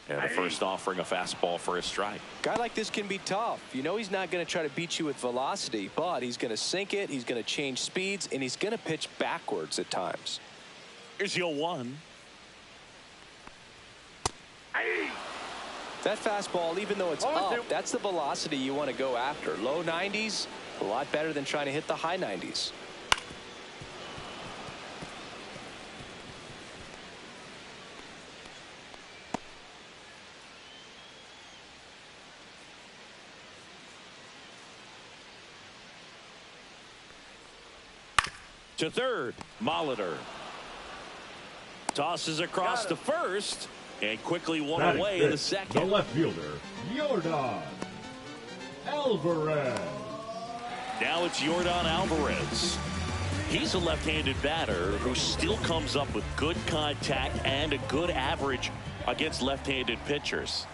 And the first offering a fastball for a strike. Guy like this can be tough. You know he's not going to try to beat you with velocity, but he's going to sink it, he's going to change speeds, and he's going to pitch backwards at times. Here's the 0-1. That fastball, even though it's up, that's the velocity you want to go after. Low 90s, a lot better than trying to hit the high 90s. To third, Molitor. Tosses across to first, and quickly one away in the second. The left fielder, Yordan Alvarez. Now it's Yordan Alvarez. He's a left-handed batter who still comes up with good contact and a good average against left-handed pitchers.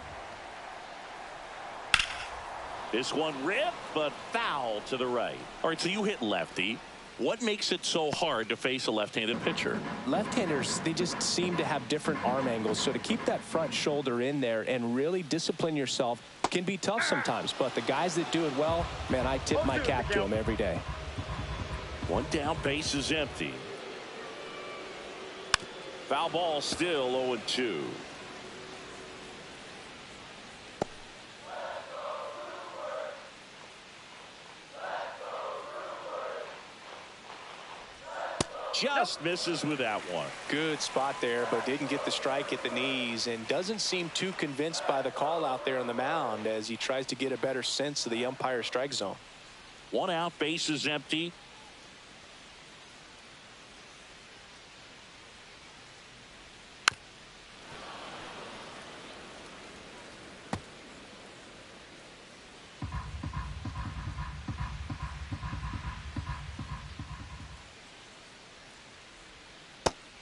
This one ripped, but foul to the right. All right, so you hit lefty. What makes it so hard to face a left-handed pitcher? Left-handers, they just seem to have different arm angles. So to keep that front shoulder in there and really discipline yourself can be tough sometimes. But the guys that do it well, man, I tip my cap to them every day. One down, base is empty. Foul ball, still 0-2. Just misses with that one. Good spot there, but didn't get the strike at the knees and doesn't seem too convinced by the call out there on the mound as he tries to get a better sense of the umpire's strike zone. One out, base is empty.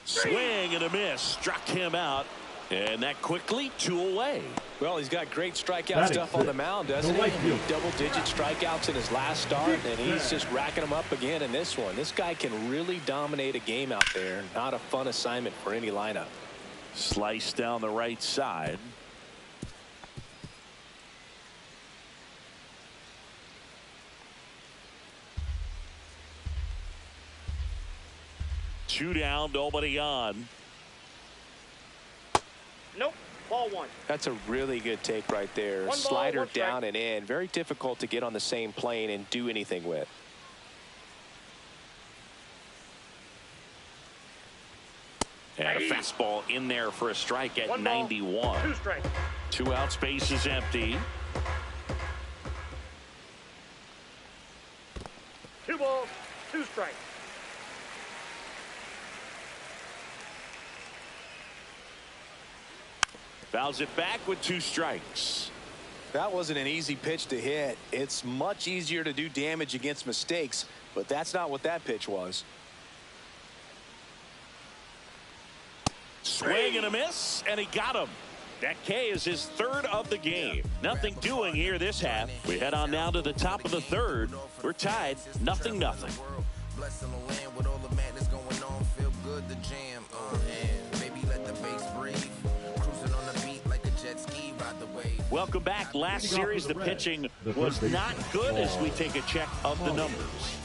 Swing and a miss, struck him out, and that quickly 2 away. Well, he's got great strikeout stuff on the mound, doesn't he? Double-digit strikeouts in his last start, and he's just racking them up again in this one. This guy can really dominate a game out there. Not a fun assignment for any lineup. Slice down the right side. Two down, nobody on. Nope. Ball one. That's a really good take right there. One Slider ball, one down and in. Very difficult to get on the same plane and do anything with. And a fastball in there for a strike at 91. Ball, 2 strikes. 2 outs, base is empty. 2 balls, 2 strikes. Fouls it back with 2 strikes. That wasn't an easy pitch to hit. It's much easier to do damage against mistakes, but that's not what that pitch was. Swing and a miss, and he got him. That K is his 3rd of the game. Nothing doing here this half. We head on now to the top of the 3rd. We're tied 0-0. Blessing the land with all the madness going on. Feel good to jam. And maybe let the bass breathe. Cruising on the beat like a jet ski, ride the wave. Welcome back. Last series, the pitching was not good as we take a check of the numbers.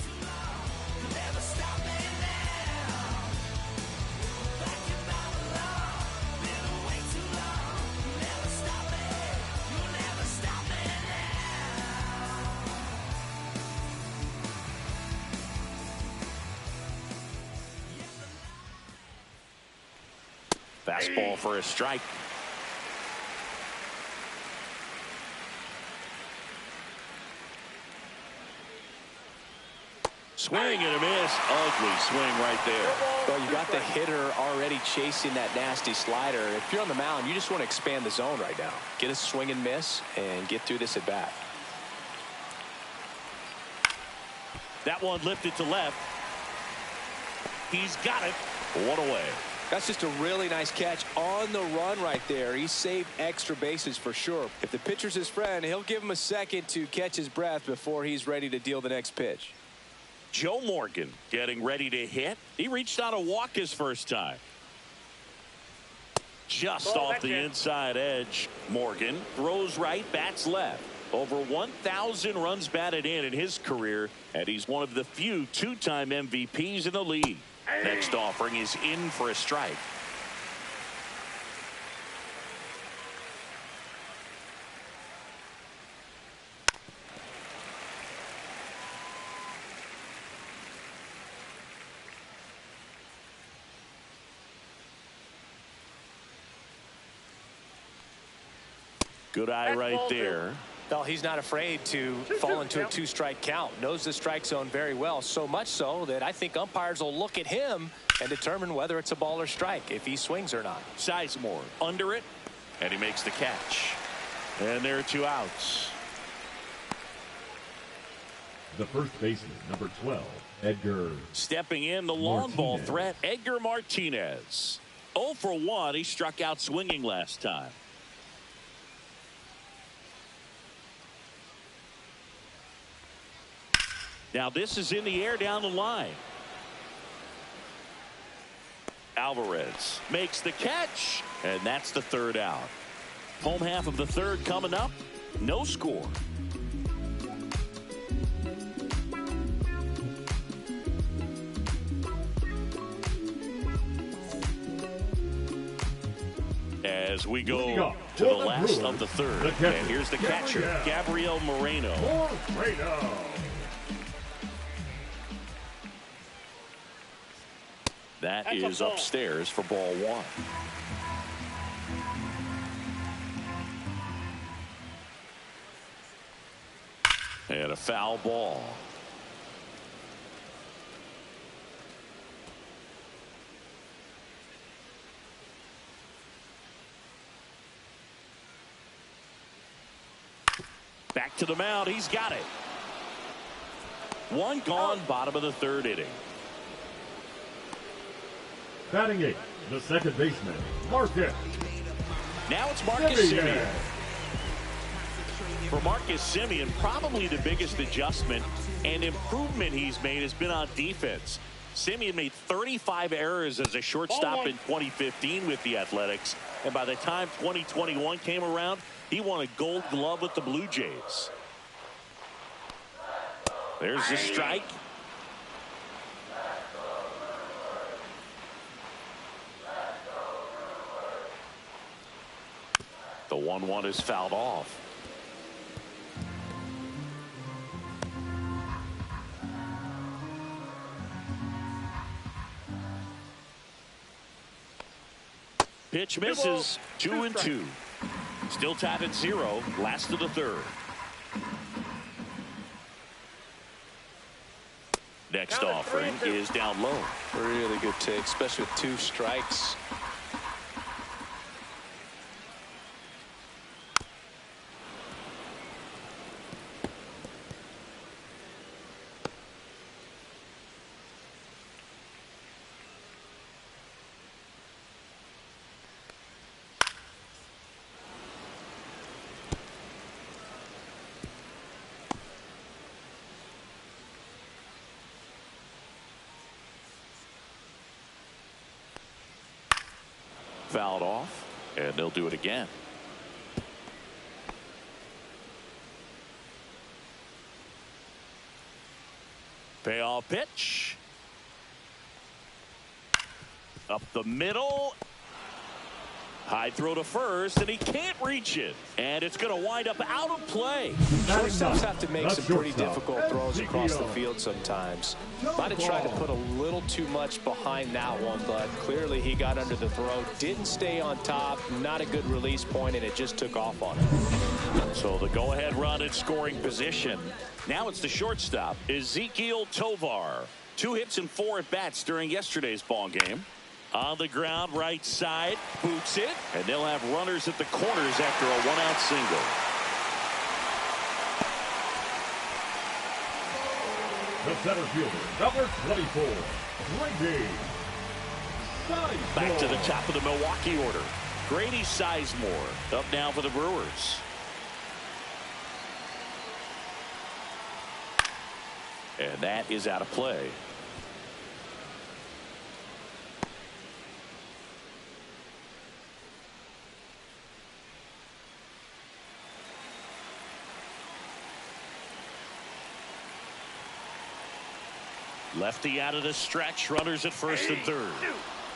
Fastball for a strike. Swing and a miss. Ugly swing right there. Well, you got the hitter already chasing that nasty slider. If you're on the mound, you just want to expand the zone right now. Get a swing and miss and get through this at bat. That one lifted to left. He's got it. 1 away. That's just a really nice catch on the run right there. He saved extra bases for sure. If the pitcher's his friend, he'll give him a second to catch his breath before he's ready to deal the next pitch. Joe Morgan getting ready to hit. He reached out a walk his first time. Just off the inside edge. Morgan throws right, bats left. Over 1,000 runs batted in his career, and he's one of the few 2-time MVPs in the league. Next offering is in for a strike. Good eye right there. Well, he's not afraid to fall into a 2-strike count. Knows the strike zone very well, so much so that I think umpires will look at him and determine whether it's a ball or strike, if he swings or not. Sizemore under it, and he makes the catch. And there are 2 outs. The first baseman, number 12, Edgar. Stepping in, the long ball threat, Edgar Martinez. 0 for 1. He struck out swinging last time. Now this is in the air down the line. Alvarez makes the catch, and that's the third out. Home half of the third coming up. No score. As we go to the last of the third. And here's the catcher, Gabriel Moreno. That is upstairs for ball one. And a foul ball. Back to the mound. He's got it. One gone, bottom of the third inning. Batting eighth, the second baseman, Marcus. Now it's Marcus Semien. For Marcus Semien, probably the biggest adjustment and improvement he's made has been on defense. Semien made 35 errors as a shortstop in 2015 with the Athletics, and by the time 2021 came around, he won a Gold Glove with the Blue Jays. There's the strike. The 1-1 is fouled off. Pitch misses. 2-2. Still tied at 0. Last of the third. Next offering is down low. Really good take, especially with 2 strikes. Fouled off, and they'll do it again. Payoff pitch. Up the middle. High throw to first, and he can't reach it. And it's going to wind up out of play. Shortstops have to make some pretty difficult throws across the field sometimes. Might have tried to put a little too much behind that one, but clearly he got under the throw. Didn't stay on top. Not a good release point, and it just took off on him. So the go-ahead run in scoring position. Now it's the shortstop, Ezequiel Tovar. 2 hits and 4 at-bats during yesterday's ball game. On the ground, right side, boots it, and they'll have runners at the corners after a 1-out single. The center fielder, number 24, Grady Sizemore. Back to the top of the Milwaukee order. Grady Sizemore up now for the Brewers. And that is out of play. Lefty out of the stretch, runners at first and third.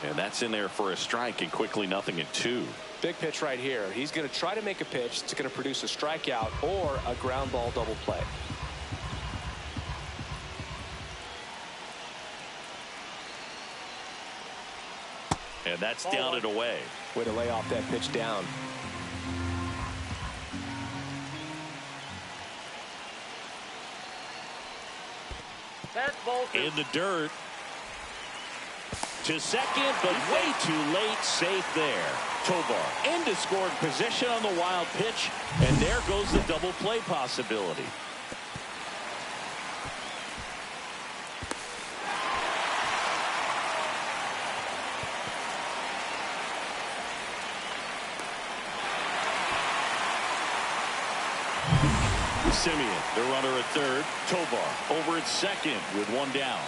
And that's in there for a strike, and quickly 0-2. Big pitch right here. He's going to try to make a pitch that's going to produce a strikeout or a ground ball double play. And that's down and away. Way to lay off that pitch down. In the dirt. To second, but way too late. Safe there. Tovar into scoring position on the wild pitch. And there goes the double play possibility. Simeon, the runner at third. Tovar over at second with one down.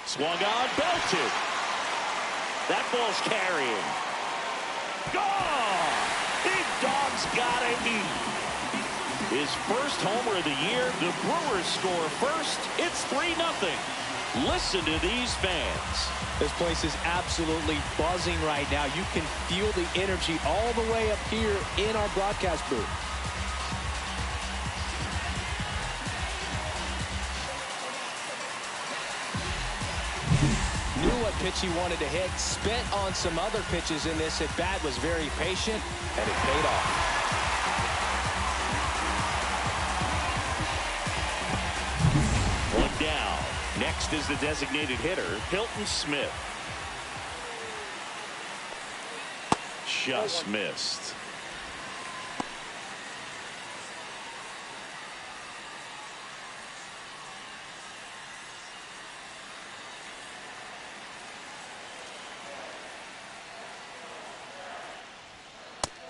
Swung on, belted. That ball's carrying. Gone! Big dog's gotta eat. His first homer of the year. The Brewers score first. It's 3-0. Listen to these fans. This place is absolutely buzzing right now. You can feel the energy all the way up here in our broadcast booth. Knew what pitch he wanted to hit. Spent on some other pitches in this at bat. Was very patient, and it paid off. Down. Next is the designated hitter, Hilton Smith. Just missed.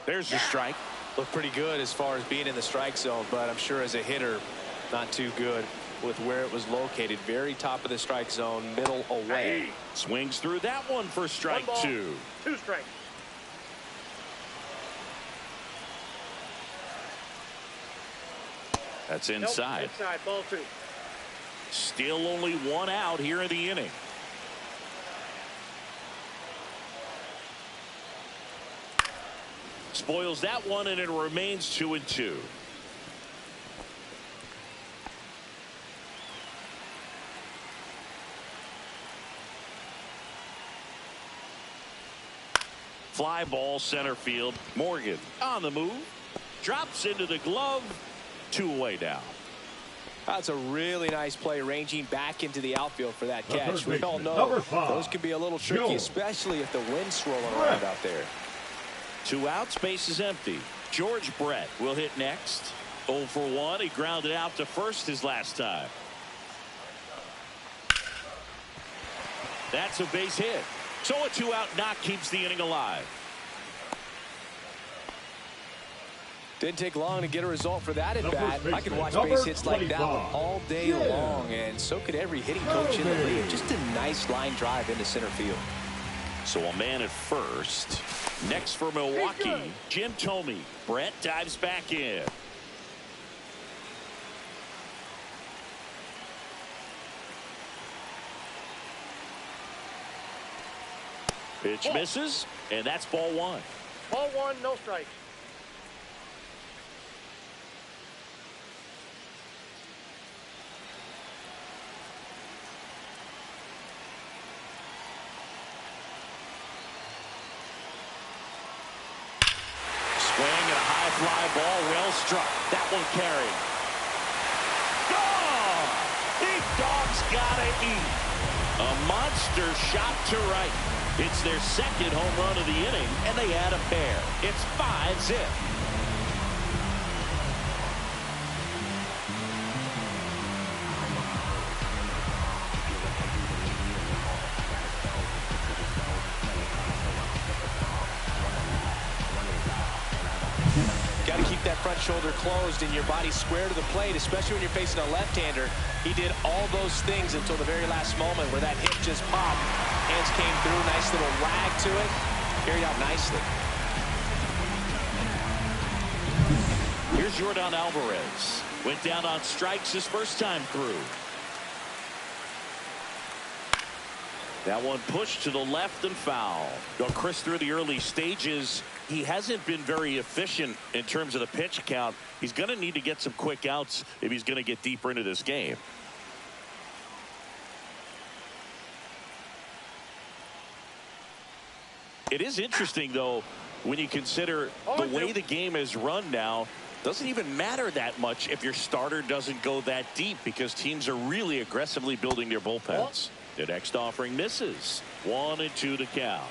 There's the strike. Looked pretty good as far as being in the strike zone, but I'm sure as a hitter, not too good with where it was located. Very top of the strike zone, middle away. Swings through that one for strike 2. 2 strikes. That's inside. Nope, inside, ball 2. Still only 1 out here in the inning. Spoils that one, and it remains 2-2. Fly ball center field. Morgan on the move. Drops into the glove. 2 away now. That's a really nice play, ranging back into the outfield for that catch. We all know those can be a little tricky, especially if the wind's swirling around out there. 2 outs, base is empty. George Brett will hit next. 0 for 1. He grounded out to first his last time. That's a base hit. So a 2-out knock keeps the inning alive. Didn't take long to get a result for that at bat. I could watch base hits like that one all day long, and so could every hitting coach in the league. Just a nice line drive into center field. So a man at first. Next for Milwaukee, Jim Thome. Brett dives back in. Pitch misses, and that's ball 1. Ball 1, no strike. Swing and a high fly ball, well struck. That one carried. Gone! Big dog's gotta eat. A monster shot to right. It's their second home run of the inning, and they add a pair. It's 5-zip. Got to keep that front shoulder closed and your body square to the plate, especially when you're facing a left-hander. He did all those things until the very last moment where that hit just popped. Hands came through, nice little wag to it, carried out nicely. Here's Yordan Alvarez. Went down on strikes his first time through. That one pushed to the left and foul. Well, Chris, through the early stages, he hasn't been very efficient in terms of the pitch count. He's going to need to get some quick outs if he's going to get deeper into this game. It is interesting, though, when you consider the way the game is run now. Doesn't even matter that much if your starter doesn't go that deep, because teams are really aggressively building their bullpens. The next offering misses. 1-2 to count.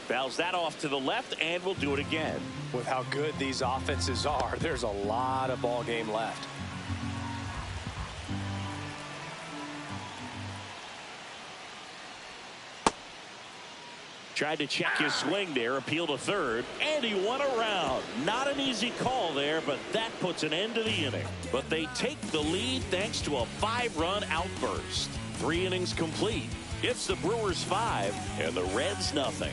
Fouls that off to the left, and will do it again. With how good these offenses are, there's a lot of ball game left. Tried to check his swing there, appeal to third, and he won around. Not an easy call there, but that puts an end to the inning. But they take the lead thanks to a 5-run outburst. 3 innings complete. It's the Brewers 5 and the Reds nothing.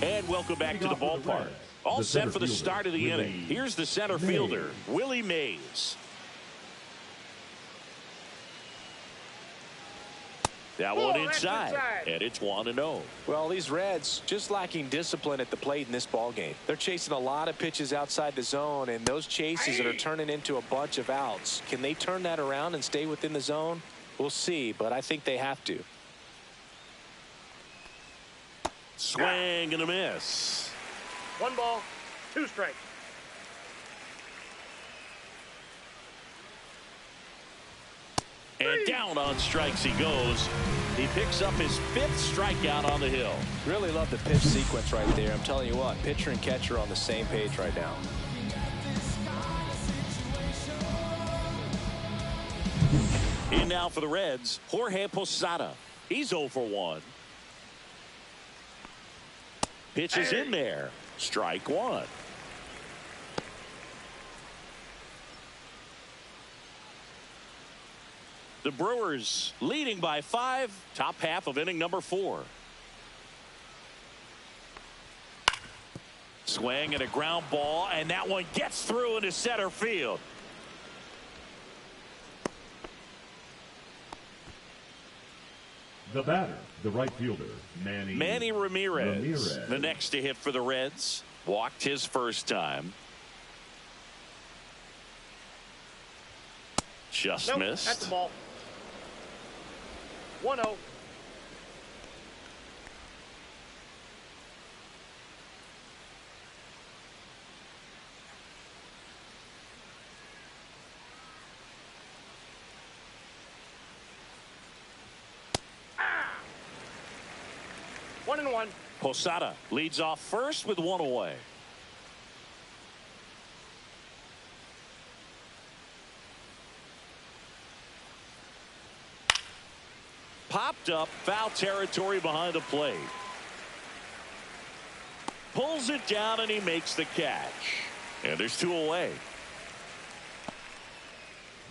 And welcome back to the ballpark. All set for the start of the inning. Here's the center fielder, Willie Mays. That one inside, and it's 1-0. Well, these Reds just lacking discipline at the plate in this ballgame. They're chasing a lot of pitches outside the zone, and those chases that are turning into a bunch of outs. Can they turn that around and stay within the zone? We'll see, but I think they have to. Swing and a miss. 1 ball, 2 strikes. And down on strikes he goes. He picks up his 5th strikeout on the hill. Really love the pitch sequence right there. I'm telling you what, pitcher and catcher are on the same page right now. In now for the Reds, Jorge Posada. He's 0 for 1. Pitch is in there. Strike 1. The Brewers leading by 5. Top half of inning number 4. Swing and a ground ball, and that one gets through into center field. The batter, the right fielder, Manny Ramirez. The next to hit for the Reds. Walked his first time. Just missed. That's the ball. 1-0. One and one. Posada leads off first with 1 away. Popped up, foul territory behind the plate. Pulls it down and he makes the catch. And there's 2 away.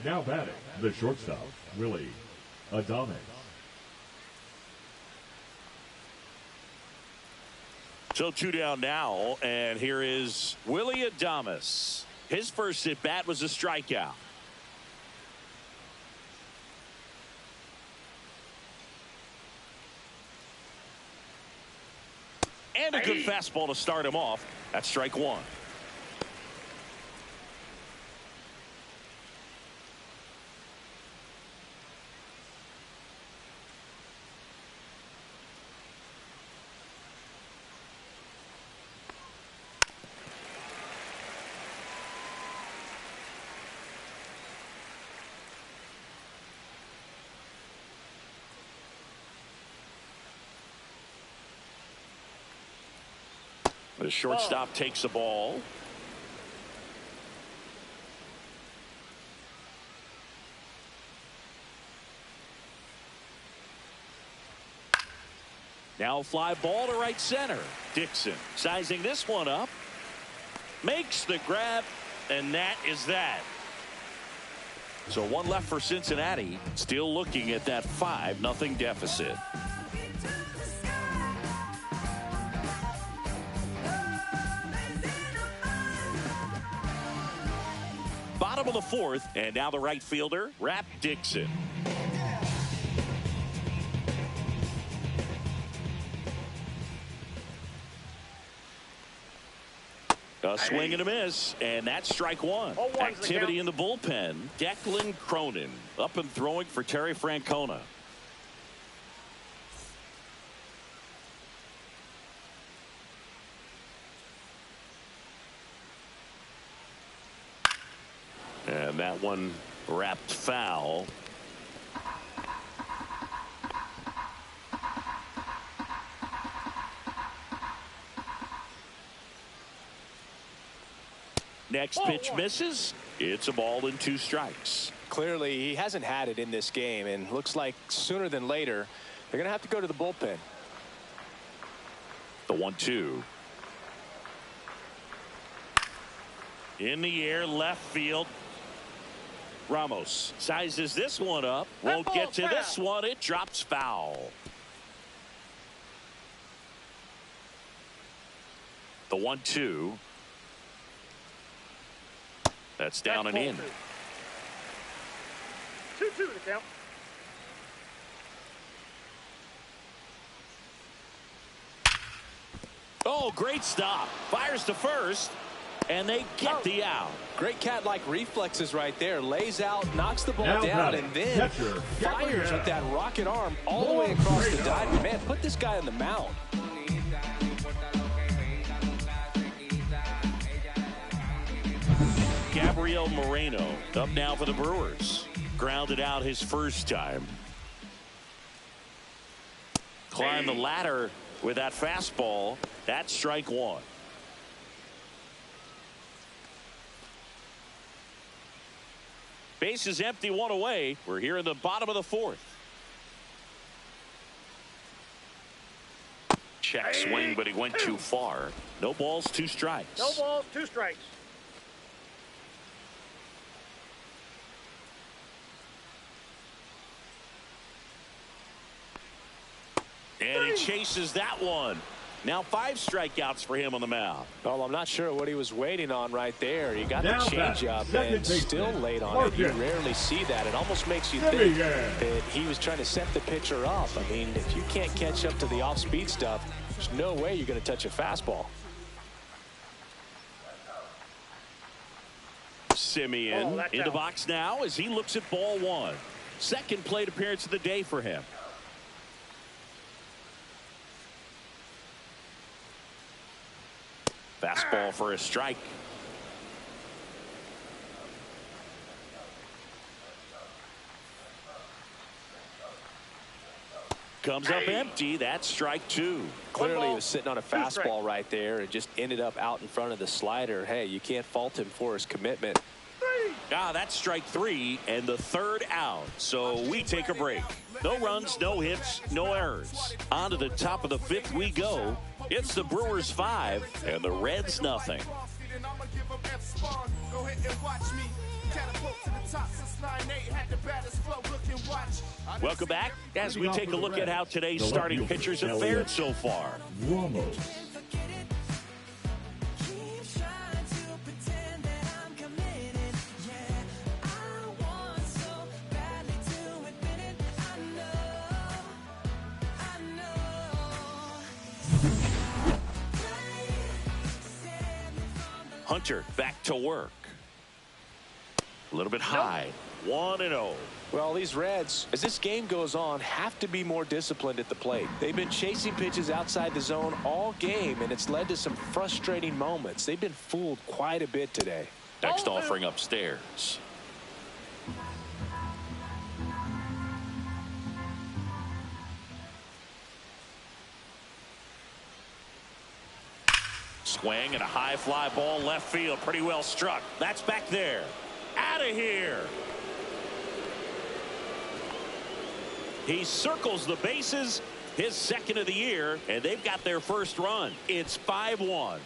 Now batting, the shortstop, Willie Adames. So 2 down now, and here is Willie Adames. His first at bat was a strikeout. And a good fastball to start him off. That's strike 1. The shortstop takes the ball. Now fly ball to right center. Dixon sizing this one up. Makes the grab, and that is that. So 1 left for Cincinnati. Still looking at that 5-0 deficit. Bottom of the 4th, and now the right fielder, Rap Dixon. A swing and a miss, and that's strike 1. Activity in the bullpen. Declan Cronin up and throwing for Terry Francona. And that one wrapped foul. Next pitch misses. It's a ball and 2 strikes. Clearly, he hasn't had it in this game, and looks like sooner than later, they're going to have to go to the bullpen. The 1-2. In the air, left field. Ramos sizes this one up. Won't get to this one. It drops foul. The 1-2. That's down and in. 2-2 to count. Oh, great stop. Fires to first, and they get the out. Great cat-like reflexes right there. Lays out, knocks the ball down, and then fires with that rocket arm all the way across the diamond. Man, put this guy on the mound. Gabriel Moreno up now for the Brewers. Grounded out his first time. Climb the ladder with that fastball. That's strike one. Base is empty, one away. We're here in the bottom of the fourth. Check swing, but he went too far. No balls, 2 strikes. No balls, 2 strikes. And he chases that one. Now 5 strikeouts for him on the mound. Well, I'm not sure what he was waiting on right there. He got the changeup and still late on it. You rarely see that. It almost makes you think that he was trying to set the pitcher up. I mean, if you can't catch up to the off-speed stuff, there's no way you're going to touch a fastball. Simeon in the box now as he looks at ball 1. Second plate appearance of the day for him. Fastball for a strike. Comes up empty. That's strike 2. Clearly he was sitting on a fastball right there and just ended up out in front of the slider. Hey, you can't fault him for his commitment. That's strike 3 and the 3rd out. So we take a break. No runs, no hits, no errors. On to the top of the 5th we go. It's the Brewers 5 and the Reds nothing. Welcome back as we take a look at how today's starting pitchers have fared so far. Ramos. Hunter back to work. A little bit high. 1-0. Well, these Reds, as this game goes on, have to be more disciplined at the plate. They've been chasing pitches outside the zone all game, and it's led to some frustrating moments. They've been fooled quite a bit today. Next offering upstairs. Swing and a high fly ball left field. Pretty well struck. That's back there. Out of here. He circles the bases. His second of the year. And they've got their first run. It's 5-1.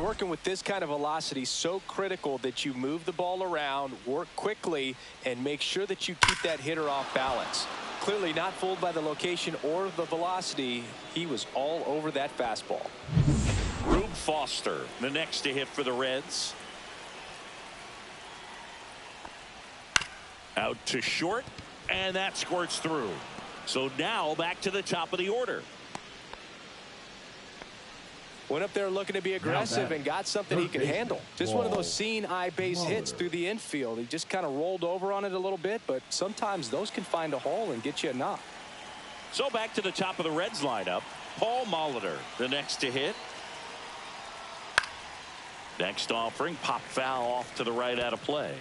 Working with this kind of velocity, so critical that you move the ball around, work quickly, and make sure that you keep that hitter off balance. Clearly not fooled by the location or the velocity. He was all over that fastball. Rube Foster, the next to hit for the Reds. Out to short, and that squirts through. So now back to the top of the order. Went up there looking to be aggressive and got something he could handle. Just one of those seeing eye base hits through the infield. He just kind of rolled over on it a little bit, but sometimes those can find a hole and get you a knock. So back to the top of the Reds lineup. Paul Molitor, the next to hit. Next offering, pop foul off to the right out of play.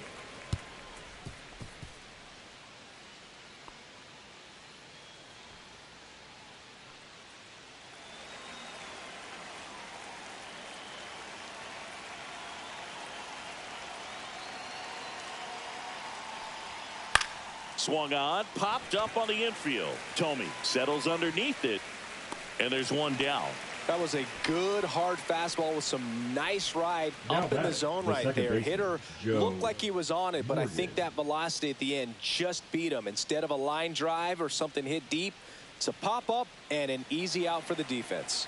Swung on, popped up on the infield. Tomey settles underneath it, and there's one down. That was a good hard fastball with some nice ride up in the zone right there. Hitter looked like he was on it, but I think that velocity at the end just beat him. Instead of a line drive or something hit deep, it's a pop up and an easy out for the defense.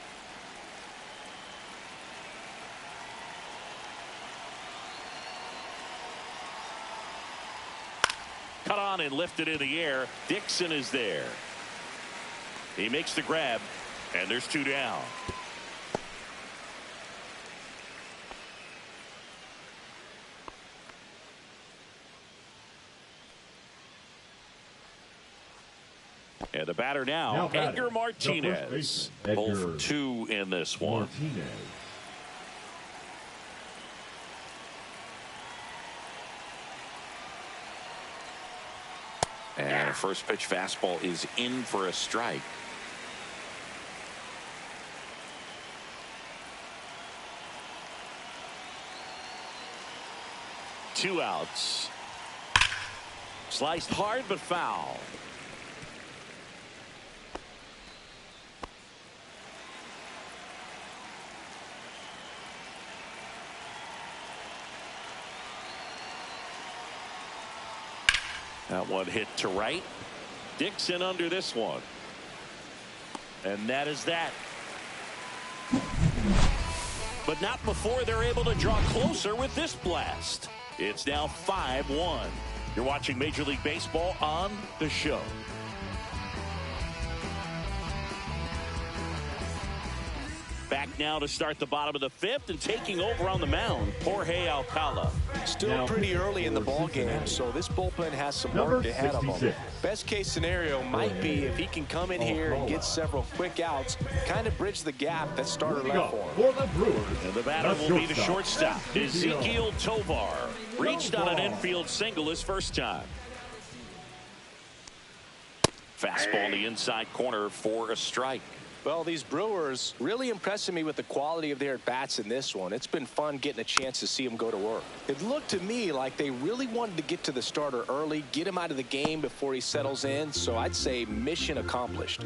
Cut on and lifted in the air. Dixon is there. He makes the grab, and there's two down. And the batter now Edgar Martinez. 0 for 2 in this one. Martinez. And a first pitch fastball is in for a strike. Two outs. Sliced hard but foul. That one hit to right. Dixon under this one. And that is that. But not before they're able to draw closer with this blast. It's now 5-1. You're watching Major League Baseball on The Show. Back now to start the bottom of the fifth, and taking over on the mound, Jorge Alcala. Still pretty early in the ball game, so this bullpen has some work ahead of them. Best case scenario might be if he can come in here and get several quick outs, kind of bridge the gap that starter left for him. And the batter will be the shortstop, Ezequiel Tovar. Reached on an infield single his first time. Fastball in the inside corner for a strike. Well, these Brewers really impressing me with the quality of their at-bats in this one. It's been fun getting a chance to see them go to work. It looked to me like they really wanted to get to the starter early, get him out of the game before he settles in, so I'd say mission accomplished.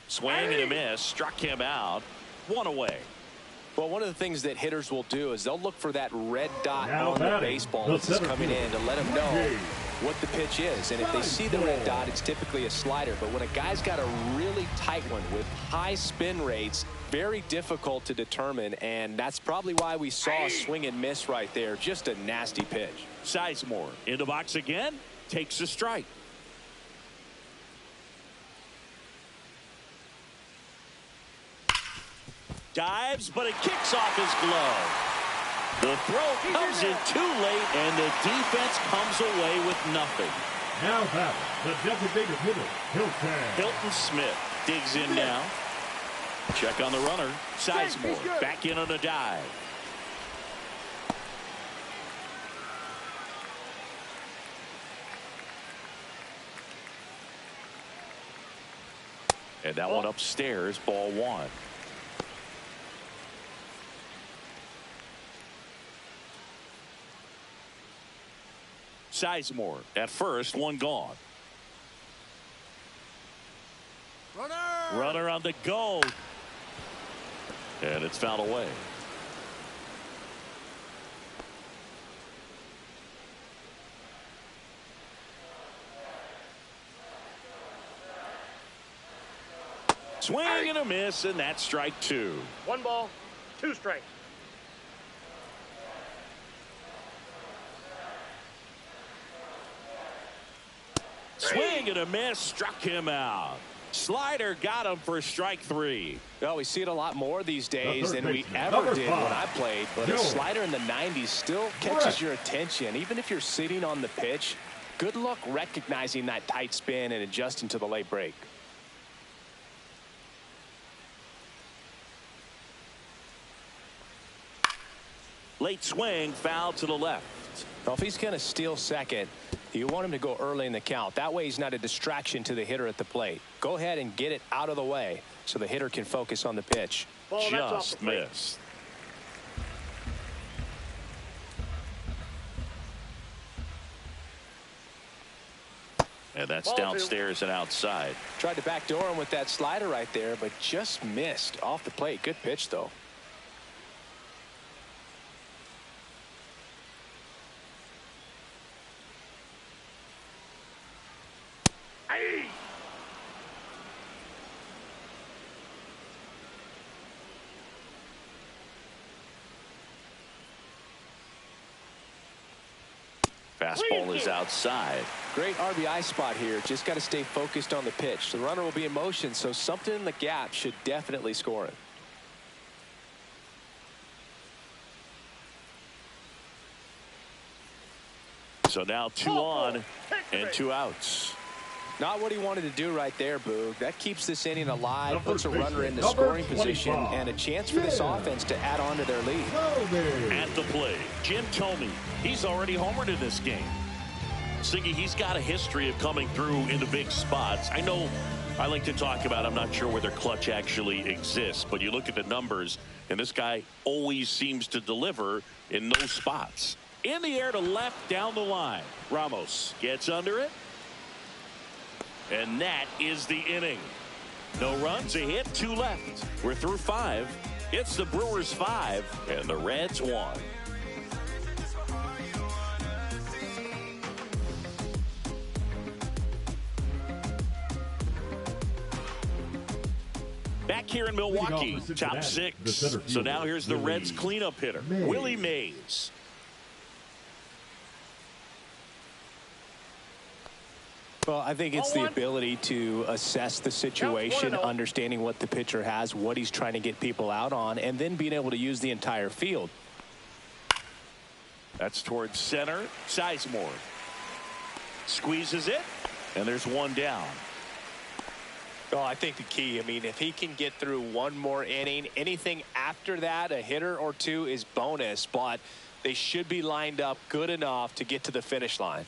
Swing and a miss, struck him out, one away. Well, one of the things that hitters will do is they'll look for that red dot on the baseball that's coming in to let them know what the pitch is. And if they see the red dot, it's typically a slider. But when a guy's got a really tight one with high spin rates, very difficult to determine. And that's probably why we saw a swing and miss right there. Just a nasty pitch. Sizemore in the box again, takes a strike. Dives, but it kicks off his glove. The throw comes in too late, and the defense comes away with nothing. Now batting, the designated hitter, Hilton Smith digs in now. Check on the runner. Sizemore back in on a dive. And that one upstairs, ball one. Sizemore at first, one gone. Runner on the go. And it's fouled away. Swing and a miss, and that's strike two. 1 ball, 2 strikes. Swing and a miss, struck him out. Slider got him for strike 3. Well, we see it a lot more these days than we ever did when I played, but a slider in the 90s still catches your attention. Even if you're sitting on the pitch, good luck recognizing that tight spin and adjusting to the late break. Late swing, foul to the left. Well, if he's going to steal second, you want him to go early in the count. That way he's not a distraction to the hitter at the plate. Go ahead and get it out of the way so the hitter can focus on the pitch. Just missed. And that's Ball downstairs and outside. Tried to backdoor him with that slider right there, but just missed off the plate. Good pitch, though. Hey. Fastball is outside. Great RBI spot here. Just got to stay focused on the pitch. The runner will be in motion, so something in the gap should definitely score it. So now 2 on and 2 outs. Not what he wanted to do right there, Boog. That keeps this inning alive, Number puts a runner into 25. scoring position, and a chance for this offense to add on to their lead. At the plate, Jim Thome. He's already homered in this game. Siggy, he's got a history of coming through into big spots. I know I like to talk about, I'm not sure whether clutch actually exists, but you look at the numbers, and this guy always seems to deliver in those spots. In the air to left down the line. Ramos gets under it. And that is the inning. No runs, a hit, 2 left. We're through 5. It's the Brewers 5 and the Reds 1. Back here in Milwaukee, top 6. So now here's the Reds cleanup hitter, Willie Mays. Well, I think it's the ability to assess the situation, understanding what the pitcher has, what he's trying to get people out on, and then being able to use the entire field. That's towards center. Sizemore squeezes it, and there's 1 down. Well, I think the key, I mean, if he can get through 1 more inning, anything after that, a hitter or 2 is bonus, but they should be lined up good enough to get to the finish line.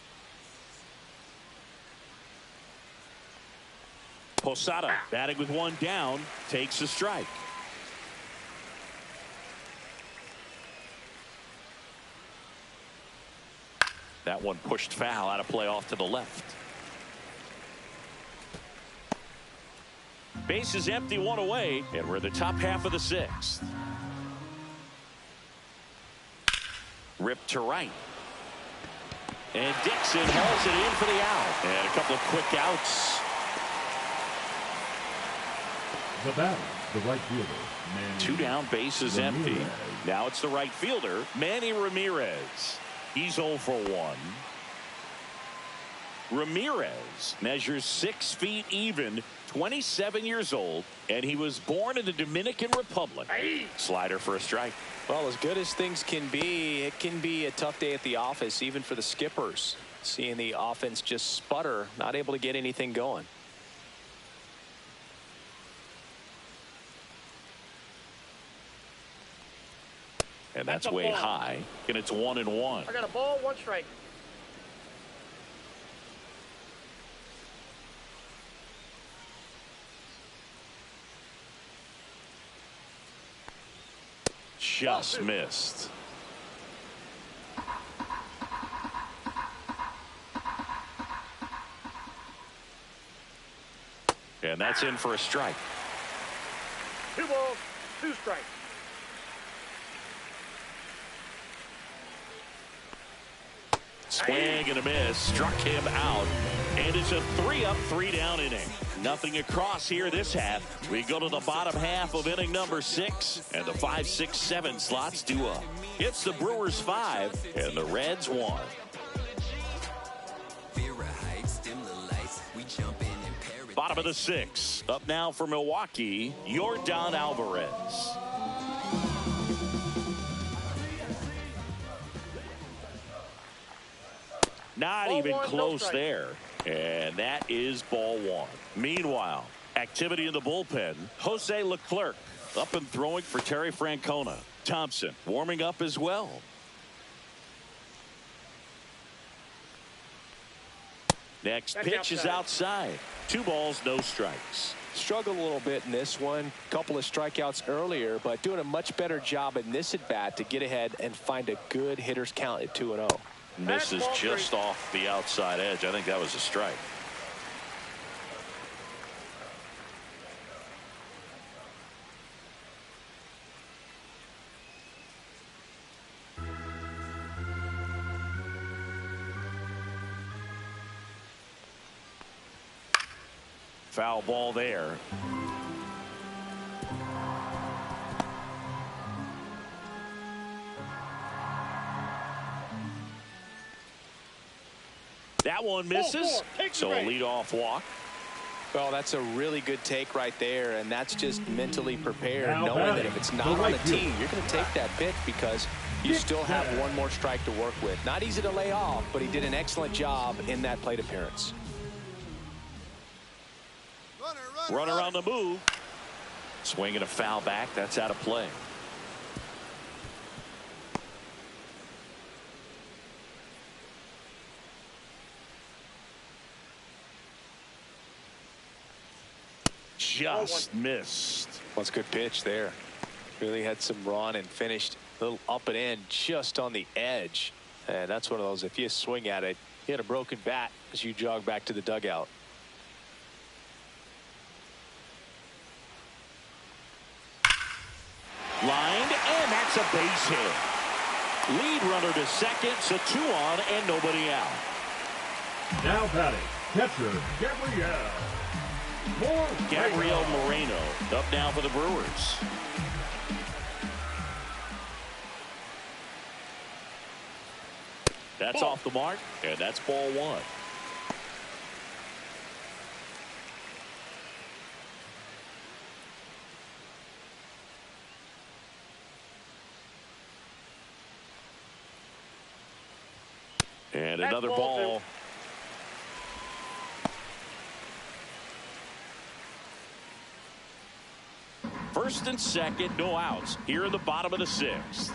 Posada batting with 1 down, takes a strike. That one pushed foul, out of play off to the left. Base is empty, 1 away, and we're in the top half of the 6th. Ripped to right. And Dixon hauls it in for the out. And a couple of quick outs. The batter, the right fielder, Manny 2 down, bases empty. Now it's the right fielder, Manny Ramirez. He's 0 for 1. Ramirez measures 6 feet even, 27 years old, and he was born in the Dominican Republic. Slider for a strike. Well, as good as things can be, it can be a tough day at the office, even for the skippers. Seeing the offense just sputter, not able to get anything going. And that's way high, and it's 1-1. I got a ball, 1 strike. Just missed. And that's in for a strike. 2 balls, 2 strikes. Swing and a miss, struck him out, and it's a 3-up, 3-down inning. Nothing across here this half. We go to the bottom half of inning number 6, and the 5, 6, 7 slots due up. It's the Brewers 5 and the Reds 1. Bottom of the 6, up now for Milwaukee, Yordan Alvarez. Not even close there. And that is ball 1. Meanwhile, activity in the bullpen. Jose Leclerc up and throwing for Terry Francona. Thompson warming up as well. Next pitch is outside. 2 balls, no strikes. Struggled a little bit in this one. Couple of strikeouts earlier, but doing a much better job in this at bat to get ahead and find a good hitter's count at 2-0. Misses just off the outside edge. I think that was a strike. Foul ball there. That one misses. So a leadoff walk. Well, that's a really good take right there, and that's just mentally prepared, Now knowing that batting, if it's the not on right the tee, you're going to take that pitch because you still have one more strike to work with. Not easy to lay off, but he did an excellent job in that plate appearance. Runner on the move. Swinging a foul back. That's out of play. Just missed. Well, it's a good pitch there. Really had some run and finished a little up and in just on the edge. And that's one of those, if you swing at it, you hit a broken bat as you jog back to the dugout. Lined, and that's a base hit. Lead runner to second, so 2 on and nobody out. Now batting, catcher Gabriel Moreno up now for the Brewers. That's off the mark, and that's ball 1. And another ball. First and second, no outs here in the bottom of the 6th.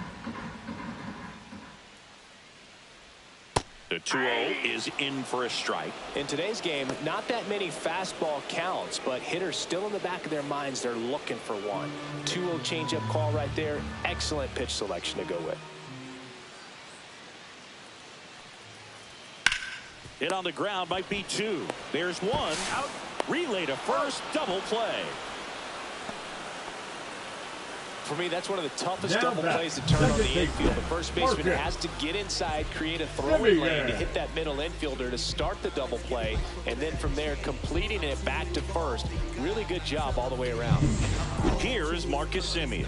The 2-0 is in for a strike. In today's game, not that many fastball counts, but hitters still in the back of their minds, they're looking for one. 2-0 changeup call right there. Excellent pitch selection to go with. Hit on the ground might be 2. There's 1 out. Relay to first, double play. For me, that's one of the toughest double plays to turn on the infield. The first baseman has to get inside, create a throwing lane to hit that middle infielder to start the double play, and then from there completing it back to first. Really good job all the way around. Here is Marcus Semien.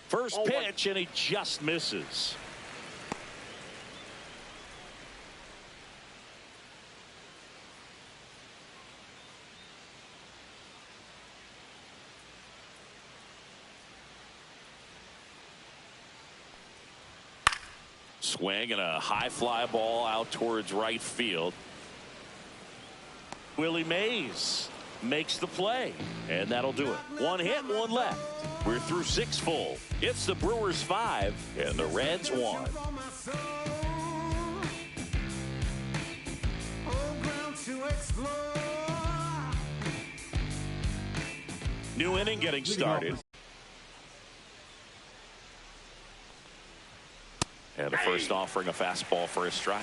First pitch, and he just misses. Swing and a high fly ball out towards right field. Willie Mays makes the play, and that'll do it. 1 hit, 1 left. We're through 6 full. It's the Brewers 5 and the Reds 1. New inning getting started. And the first offering a fastball for a strike.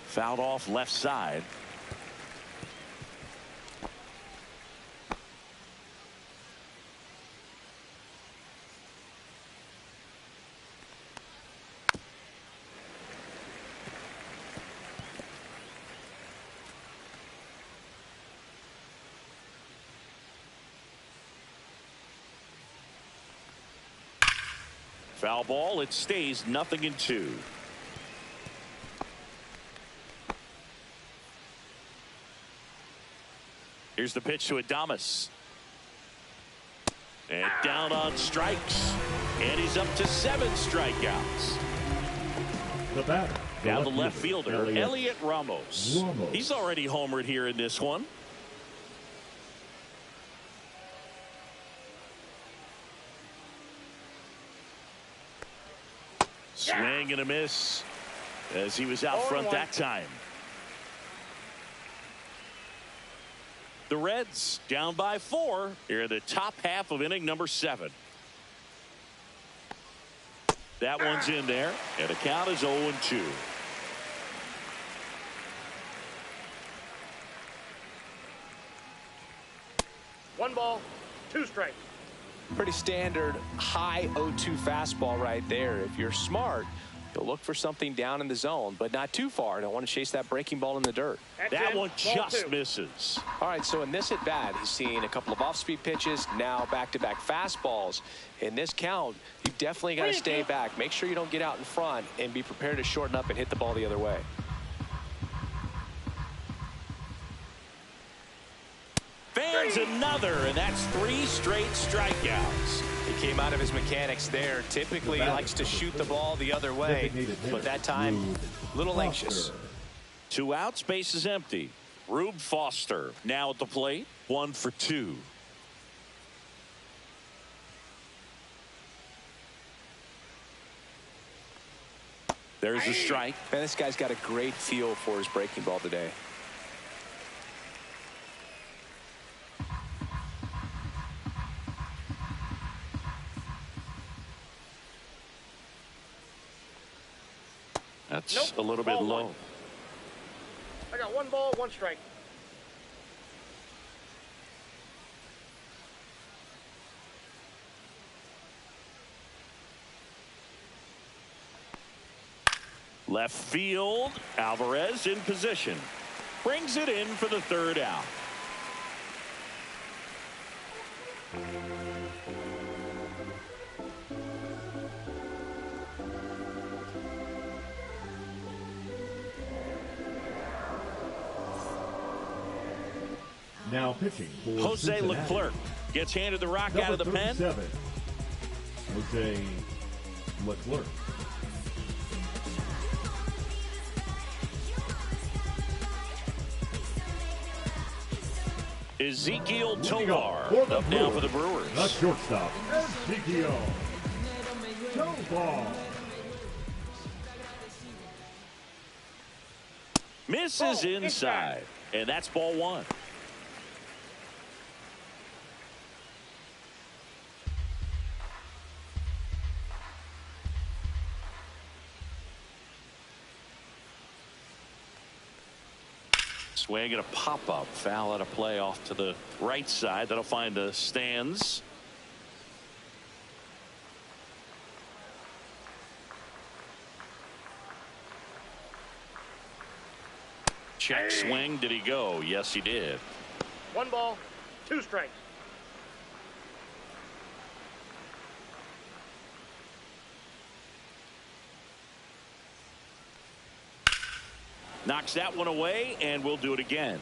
Fouled off left side. Foul ball. It stays 0-2. Here's the pitch to Adames. And down on strikes. And he's up to 7 strikeouts. The batter. Down the left fielder, Elliot Ramos. He's already homered here in this one. Swing and a miss as he was out front that time. The Reds down by 4 here in the top half of inning number 7. That one's in there, and the count is 0-2. One ball, 2 strikes. Pretty standard high 0-2 fastball right there. If you're smart, you'll look for something down in the zone, but not too far. Don't want to chase that breaking ball in the dirt. That one just misses. All right, so in this at bat, he's seen a couple of off-speed pitches, now back-to-back fastballs. In this count, you definitely got to stay back. Make sure you don't get out in front and be prepared to shorten up and hit the ball the other way. Fans another, and that's 3 straight strikeouts. He came out of his mechanics there. Typically, he likes to shoot the ball the other way, but that time, a little anxious. 2 outs, base is empty. Rube Foster now at the plate, 1 for 2. There's a strike. Man, this guy's got a great feel for his breaking ball today. That's a little bit low. I got 1 ball, 1 strike. Left field, Alvarez in position. Brings it in for the 3rd out. Now pitching for Jose Cincinnati. Leclerc gets handed the rock out of the pen. Jose Leclerc. Ezekiel Tovar up now for the Brewers. The shortstop, Ezekiel Tovar. Misses inside, and that's ball 1. Swing and a pop-up foul out of play off to the right side. That'll find the stands. Check swing. Did he go? Yes, he did. 1 ball, 2 strikes. Knocks that one away, and we'll do it again.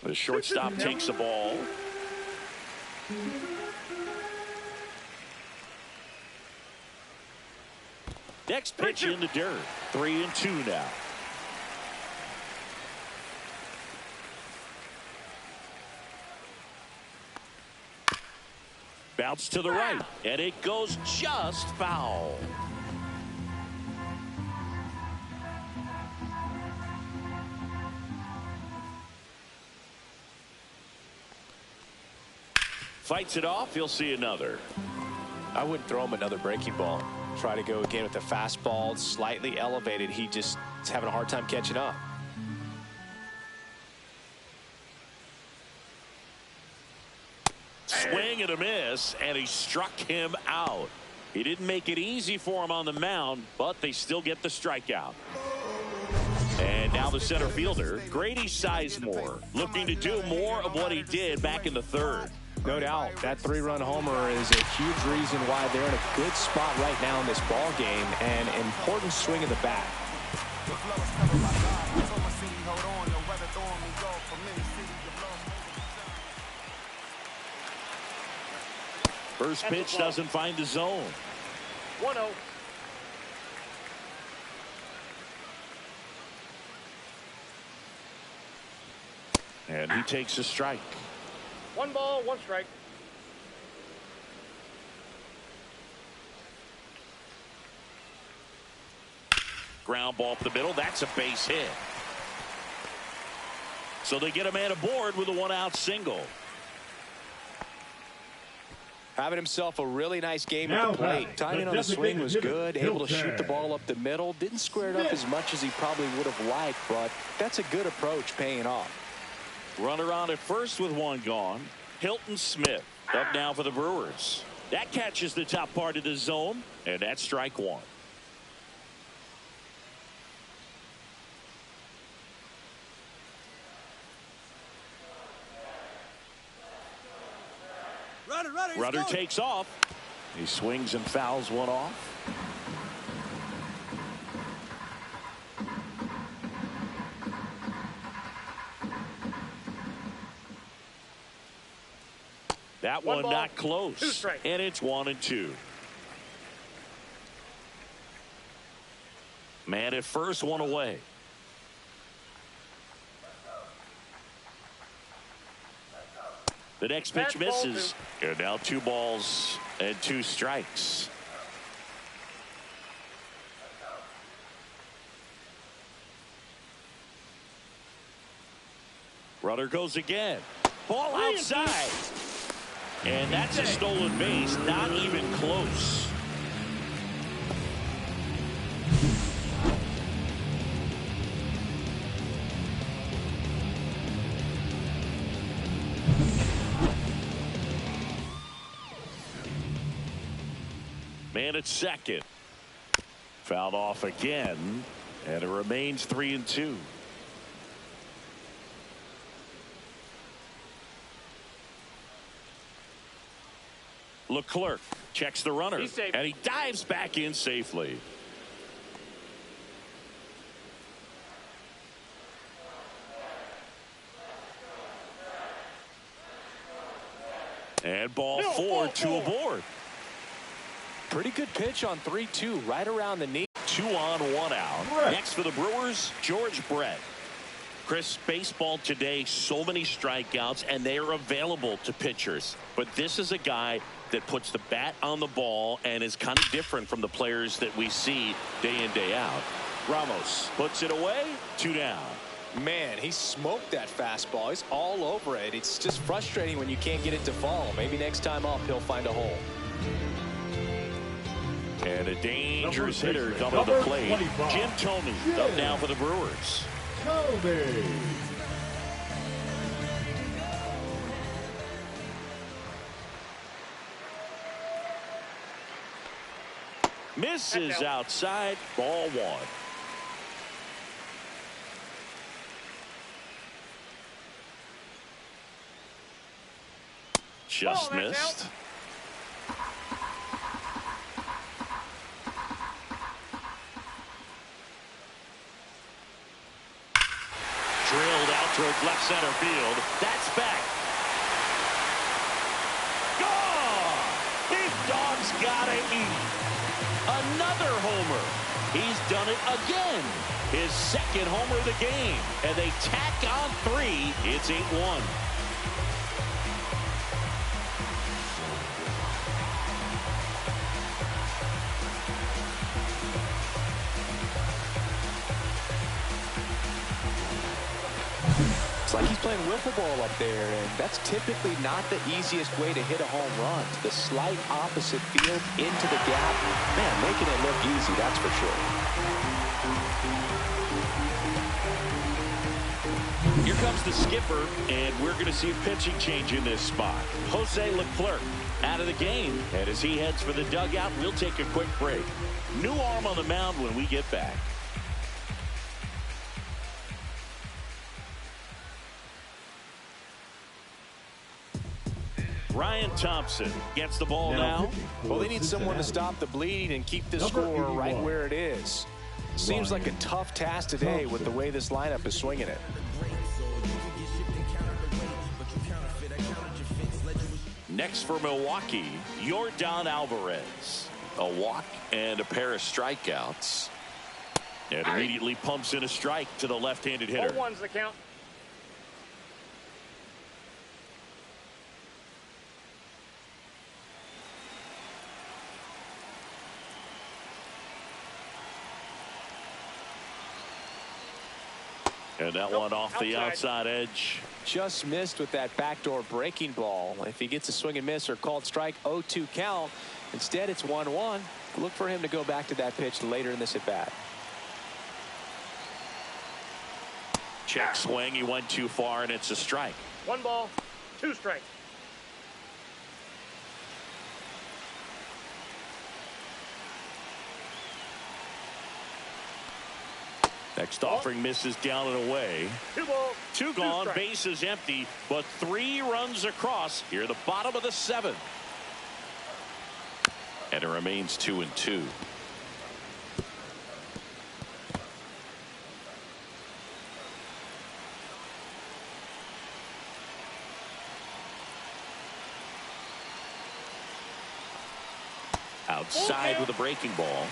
The shortstop takes the ball. Next pitch in the dirt. 3-2 now. Bounce to the right, and it goes just foul. Fights it off. He'll see another. I wouldn't throw him another breaking ball. Try to go again with the fastball, slightly elevated. He just is having a hard time catching up. Swing and a miss, and he struck him out. He didn't make it easy for him on the mound, but they still get the strikeout. And now the center fielder, Grady Sizemore, looking to do more of what he did back in the 3rd. No doubt. That 3-run homer is a huge reason why they're in a good spot right now in this ball game, and an important swing of the bat. First pitch doesn't find the zone. 1-0. And he takes a strike. 1 ball, 1 strike. Ground ball up the middle. That's a base hit. So they get a man aboard with a 1-out single. Having himself a really nice game Now at the plate. batting, Timing the on the swing was designated good. hitter, Able to shoot the ball up the middle. Didn't square it up as much as he probably would have liked, but that's a good approach paying off. Runner on at first with one gone. Hilton Smith up now for the Brewers. That catches the top part of the zone, and that's strike one. Runner takes off. He swings and fouls one off. That one ball, not close. 2 strikes. And it's 1-2. Man at first, one away. The next pitch That's ball misses. And now 2 balls and 2 strikes. Runner goes again. Ball outside. And that's a stolen base. Not even close. Man at second. Fouled off again. And it remains 3-2. Leclerc checks the runner. He's safe. And he dives back in safely. And ball 4, 2 aboard. Pretty good pitch on 3-2, right around the knee. 2 on, 1 out. Brett. Next for the Brewers, George Brett. Chris, baseball today, so many strikeouts, and they are available to pitchers. But this is a guy that puts the bat on the ball and is kind of different from the players that we see day in, day out. Ramos puts it away, 2 down. Man, he smoked that fastball. He's all over it. It's just frustrating when you can't get it to fall. Maybe next time up he'll find a hole. And a dangerous Number hitter 6, coming to the number plate. 25. Jim Thome up now for the Brewers. Kobe. Misses outside, ball 1. Just Ball, that's missed. Drilled out towards left center field. That's back. Gone! Big dog's gotta eat. Another homer. He's done it again. His second homer of the game. And they tack on 3. It's 8-1. It's like he's playing wiffle ball up there, and that's typically not the easiest way to hit a home run. The slight opposite field into the gap. Man, making it look easy, that's for sure. Here comes the skipper, and we're going to see a pitching change in this spot. Jose Leclerc out of the game, and as he heads for the dugout, we'll take a quick break. New arm on the mound when we get back. Ryan Thompson gets the ball now. Well, they need someone to stop the bleeding and keep the score right where it is. Seems like a tough task today with the way this lineup is swinging it. Next for Milwaukee, Yordan Alvarez. A walk and a pair of strikeouts. And immediately pumps in a strike to the left-handed hitter. 0-1's the count. And that one off the outside edge. Just missed with that backdoor breaking ball. If he gets a swing and miss or called strike, 0-2 count. Instead, it's 1-1. Look for him to go back to that pitch later in this at bat. Check swing. He went too far, and it's a strike. 1 ball, 2 strikes. Next offering misses down and away. 2 balls, 2 gone, bases empty, but 3 runs across here at the bottom of the 7th. And it remains 2-2. Outside with a breaking ball.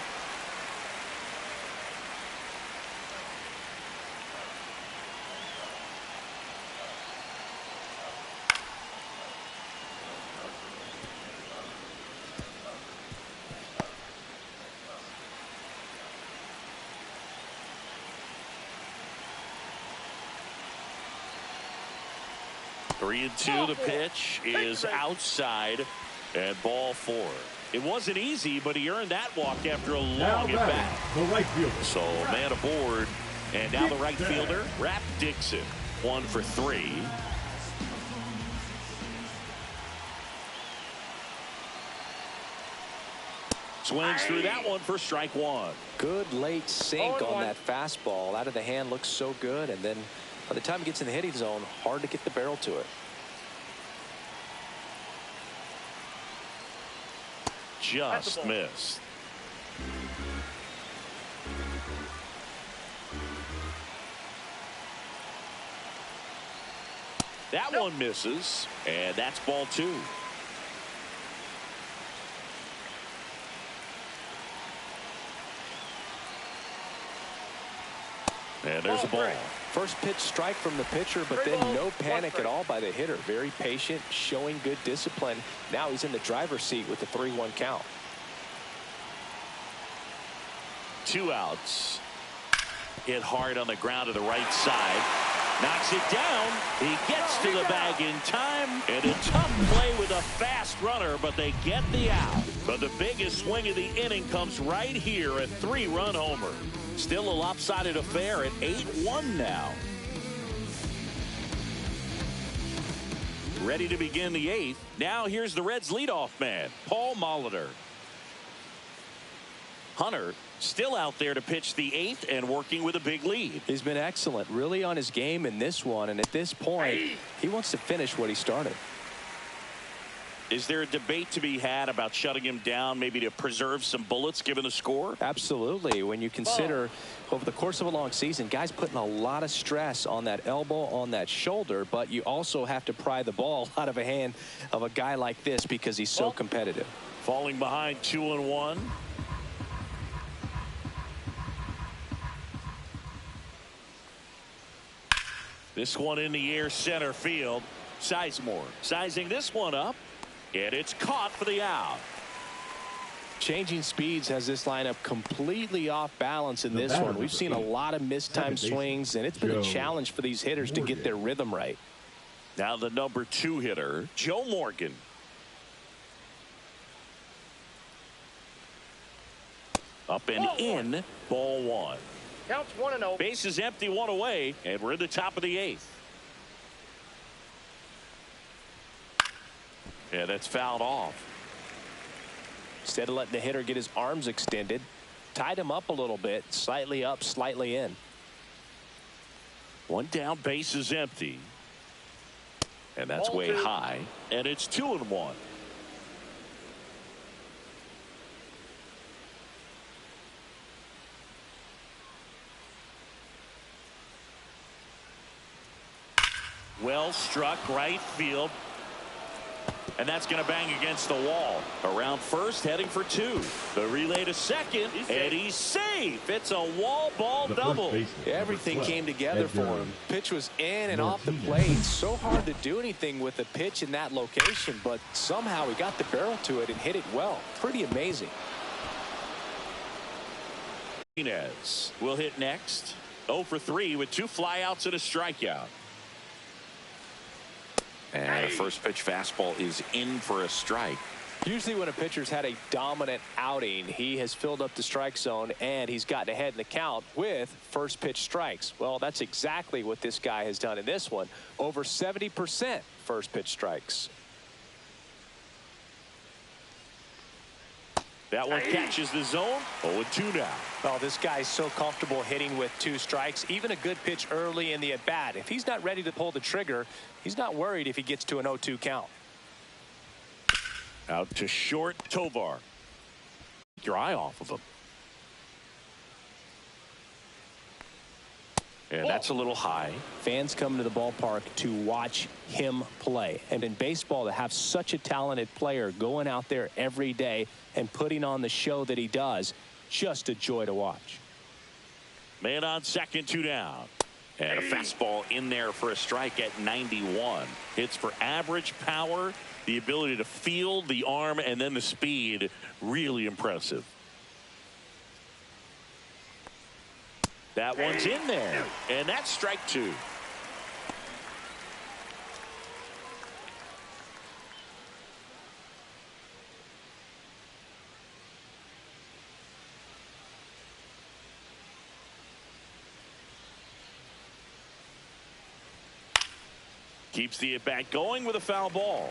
Three and 2. The pitch is outside, and ball 4. It wasn't easy, but he earned that walk after a long at bat. The right fielder. So man aboard, and now the right fielder, Rap Dixon, 1 for 3. Swings through that one for strike 1. Good late sink on that fastball. Out of the hand, looks so good, and then by the time it gets in the hitting zone, hard to get the barrel to it. Just missed. That one misses, and that's ball 2. And there's a ball. First pitch strike from the pitcher, but then no panic at all by the hitter. Very patient, showing good discipline. Now he's in the driver's seat with the 3-1 count. 2 outs. Hit hard on the ground to the right side. Knocks it down. He gets to the bag in time. And a tough play with a fast runner, but they get the out. But the biggest swing of the inning comes right here, a 3-run homer. Still a lopsided affair at 8-1 now. Ready to begin the 8th. Now here's the Reds' leadoff man, Paul Molitor. Hunter still out there to pitch the 8th and working with a big lead. He's been excellent, really on his game in this one, and at this point he wants to finish what he started. Is there a debate to be had about shutting him down, maybe to preserve some bullets given the score? Absolutely. When you consider over the course of a long season, guys putting a lot of stress on that elbow, on that shoulder, but you also have to pry the ball out of a hand of a guy like this because he's so competitive. Falling behind 2-1. This one in the air, center field. Sizemore sizing this one up. And it's caught for the out. Changing speeds has this lineup completely off balance in this one. We've seen a lot of mistimed swings, and it's been a challenge for these hitters to get their rhythm right. Now the number 2 hitter, Joe Morgan. Up and in, ball 1. Counts 1-0. Bases empty, 1 away, and we're in the top of the 8th. Yeah, that's fouled off. Instead of letting the hitter get his arms extended, tied him up a little bit, slightly up, slightly in. 1 down, base is empty. And that's way high. And it's 2-1. Well struck, right field. And that's going to bang against the wall. Around first, heading for 2. The relay to second, and he's safe. It's a wall ball double. Everything came together for him. Pitch was in and off the plate. So hard to do anything with a pitch in that location, but somehow he got the barrel to it and hit it well. Pretty amazing. Martinez will hit next. 0 for 3 with 2 flyouts and a strikeout. And a first pitch fastball is in for a strike. Usually when a pitcher's had a dominant outing, he has filled up the strike zone and he's gotten ahead in the count with first pitch strikes. Well, that's exactly what this guy has done in this one. Over 70% first pitch strikes. That one catches the zone. 0-2 now. Well, this guy's so comfortable hitting with 2 strikes. Even a good pitch early in the at-bat. If he's not ready to pull the trigger, he's not worried if he gets to an 0-2 count. Out to short, Tovar. Take your eye off of him. And that's a little high. Fans come to the ballpark to watch him play. And in baseball, to have such a talented player going out there every day and putting on the show that he does, just a joy to watch. Man on second, 2 down. And a fastball in there for a strike at 91. Hits for average power, the ability to field the arm, and then the speed. Really impressive. That one's in there, and that's strike 2. Keeps the at-bat going with a foul ball.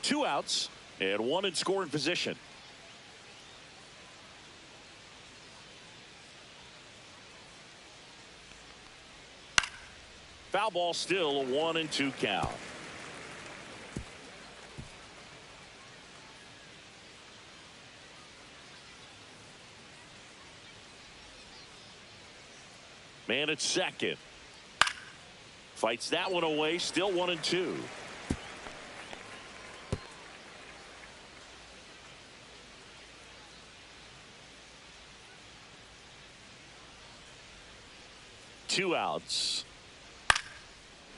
2 outs and 1 in scoring position. Foul ball, still a 1-2 count. Man at second. Fights that one away, still 1-2. Two outs.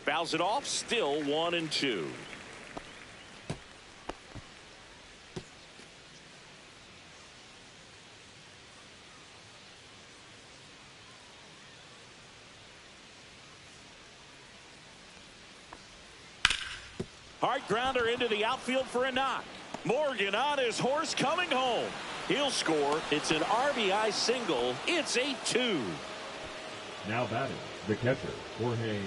Fouls it off, still 1-2. Hard grounder into the outfield for a knock. Morgan on his horse coming home. He'll score. It's an RBI single. It's 8-2. Now batting, the catcher, Jorge.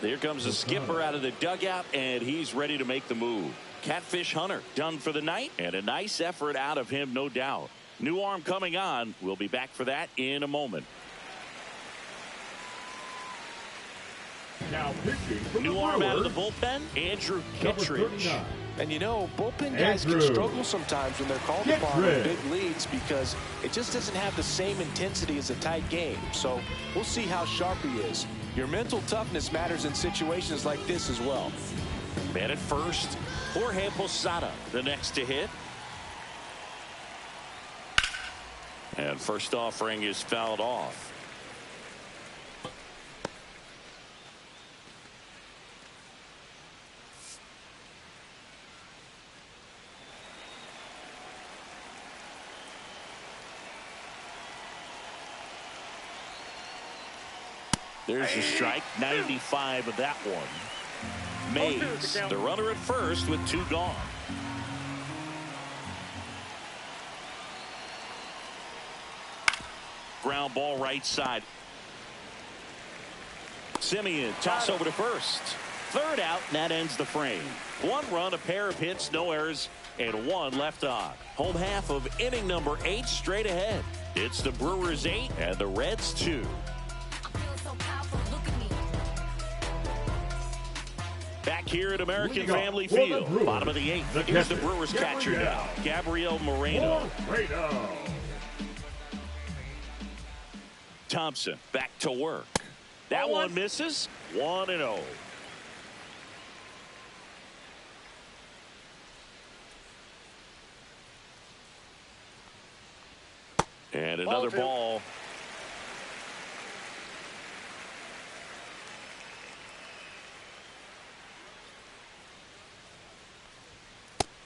Here comes the skipper out of the dugout, and he's ready to make the move. Catfish Hunter done for the night, and a nice effort out of him, no doubt. New arm coming on. We'll be back for that in a moment. Now pitching from New the arm out of the Brewers, bullpen, Andrew number Kittredge. 39. And you know, bullpen guys can struggle sometimes when they're called upon in big leads because it just doesn't have the same intensity as a tight game. So we'll see how sharp he is. Your mental toughness matters in situations like this as well. Man at first, Jorge Posada, the next to hit. And first offering is fouled off. There's a strike, 95 of that one. Mays, the runner at first with 2 gone. Ground ball right side. Simeon, toss over to first. Third out, and that ends the frame. 1 run, a pair of hits, no errors, and 1 left on. Home half of inning number 8 straight ahead. It's the Brewers 8 and the Reds 2. Back here at American Family Field, bottom of the 8th. Here's the Brewers catcher now, Gabriel Moreno. Thompson back to work. That one misses. 1-0. And another ball.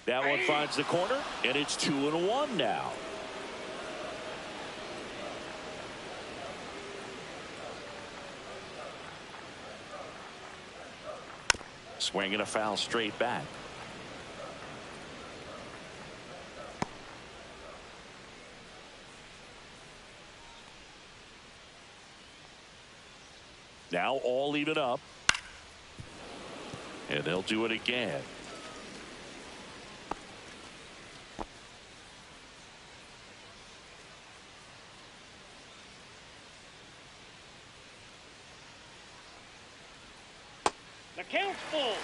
That one finds the corner, and it's 2-1 now. Swinging a foul straight back. Now all even up. And they'll do it again. The count's full.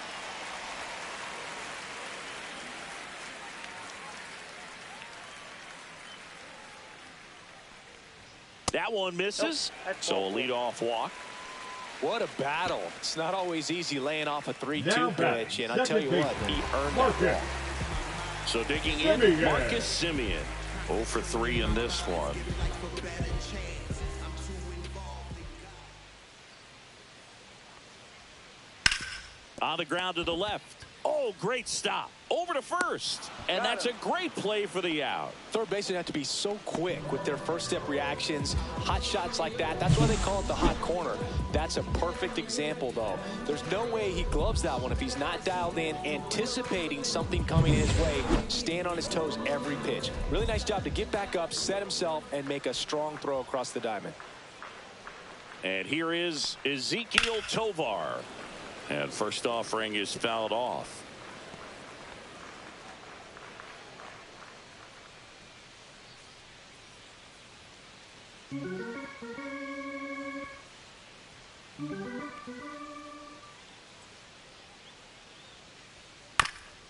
That one misses. Nope, So a leadoff walk. What a battle. It's not always easy laying off a 3-2 Now pitch, and I tell you what, he earned that ball. So digging Simeon. in, Marcus Simeon. 0 for 3 in this one. On the ground to the left. Oh, great stop. Over to first. And that's a great play for the out. Third basemen have to be so quick with their first step reactions. Hot shots like that. That's why they call it the hot corner. That's a perfect example, though. There's no way he gloves that one if he's not dialed in, anticipating something coming his way, stand on his toes every pitch. Really nice job to get back up, set himself, and make a strong throw across the diamond. And here is Ezekiel Tovar. And first offering is fouled off.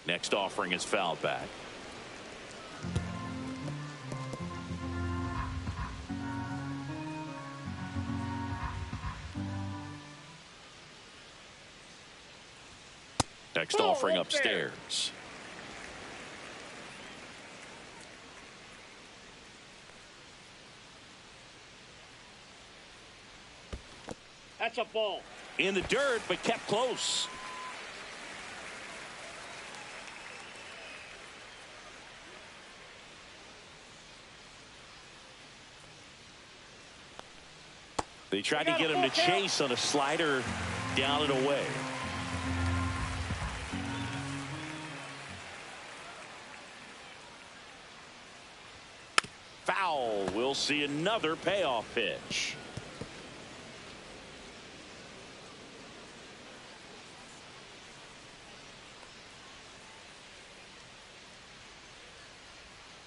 Next offering is fouled back. Next offering upstairs. That's a ball. In the dirt, but kept close. They tried to get him to chase on a slider down and away. Foul. We'll see another payoff pitch.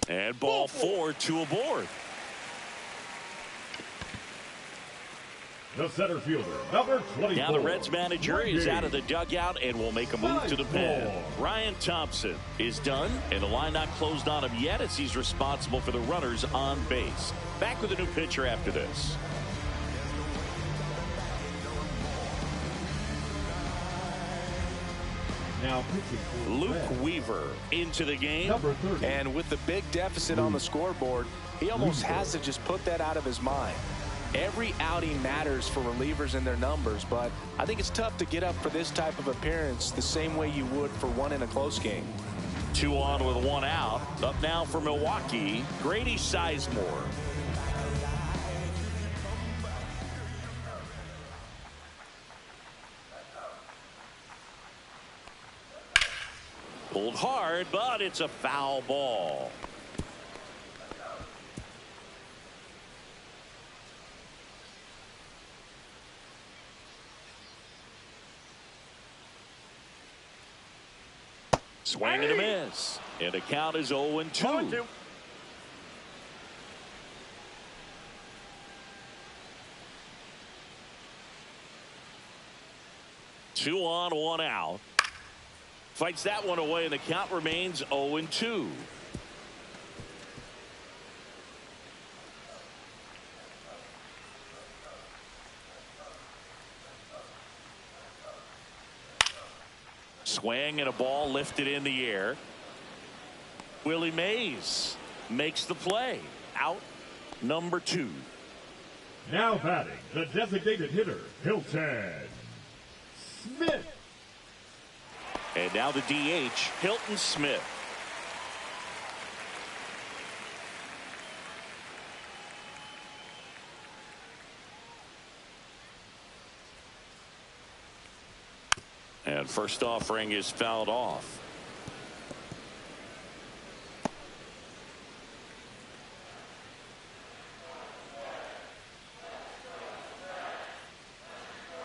And ball 4 to aboard. The center fielder, number 24. Now the Reds manager is out of the dugout and will make a move to the pen. Ryan Thompson is done, and the line not closed on him yet as he's responsible for the runners on base. Back with a new pitcher after this. Now pitching for Luke Reds, Weaver into the game. number 30. And with the big deficit on the scoreboard, he almost has to just put that out of his mind. Every outing matters for relievers and their numbers, but I think it's tough to get up for this type of appearance the same way you would for one in a close game. 2 on with 1 out. Up now for Milwaukee, Grady Sizemore. Pulled hard, but it's a foul ball. Swing and a miss. And the count is 0-2. 0-2. Two on, 1 out. Fights that one away, and the count remains 0-2. Swing and a ball lifted in the air. Willie Mays makes the play. Out number 2. Now batting, the designated hitter, Hilton Smith. And now the DH, Hilton Smith. And first offering is fouled off.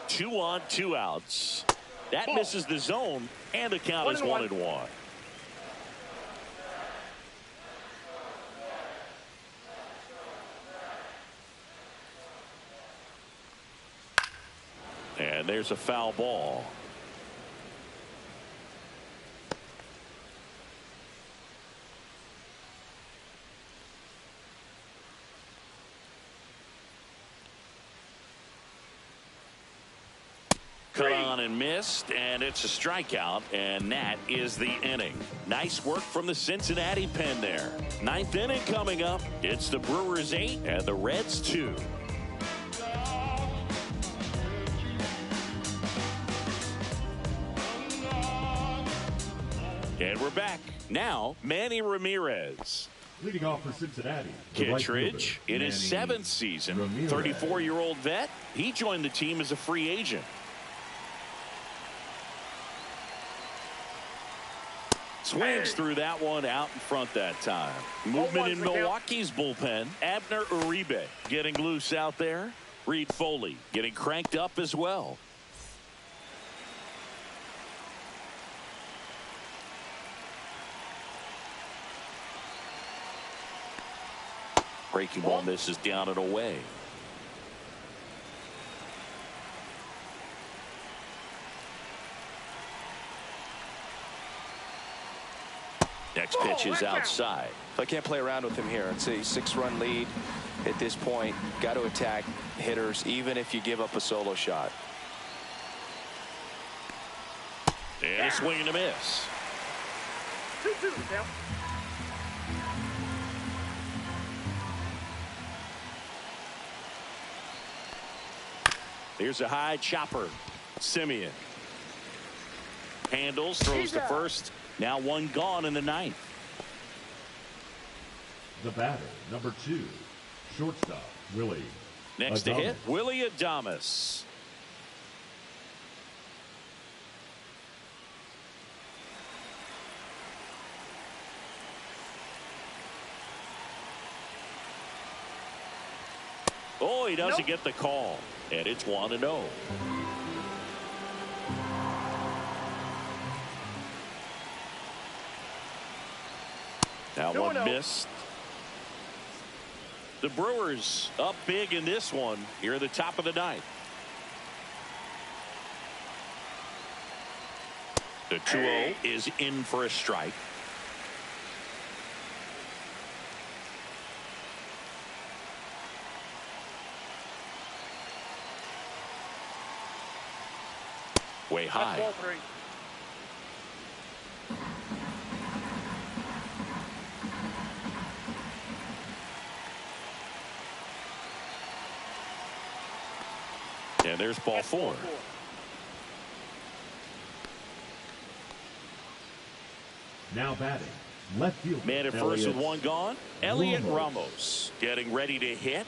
Two on, 2 outs. That misses the zone, and the count is 1-1. And there's a foul ball. Cut on and missed, and it's a strikeout, and that is the inning. Nice work from the Cincinnati pen there. 9th inning coming up. It's the Brewers 8 and the Reds 2. And we're back. Now, Manny Ramirez. Leading off for Cincinnati, Kittredge in his 7th season. 34-year-old vet. He joined the team as a free agent. Swings through that one out in front that time. Movement in Milwaukee's bullpen. Abner Uribe getting loose out there. Reed Foley getting cranked up as well. Breaking ball misses down and away. Next pitch is outside. I can't play around with him here. It's a 6-run lead at this point. Got to attack hitters even if you give up a solo shot. And a swing and a miss. 2-2, Sam. Here's a high chopper. Simeon handles, throws to first. Now one gone in the 9th. The batter, number 2, shortstop, Willie. Next to hit, Willie Adames. Oh, he doesn't get the call. And it's 1-0. Now one missed. The Brewers up big in this one here at the top of the 9th. The 2-0 is in for a strike. Way high. And there's ball 4. Now batting, left field. Man at first with one gone. Elliot Ramos getting ready to hit.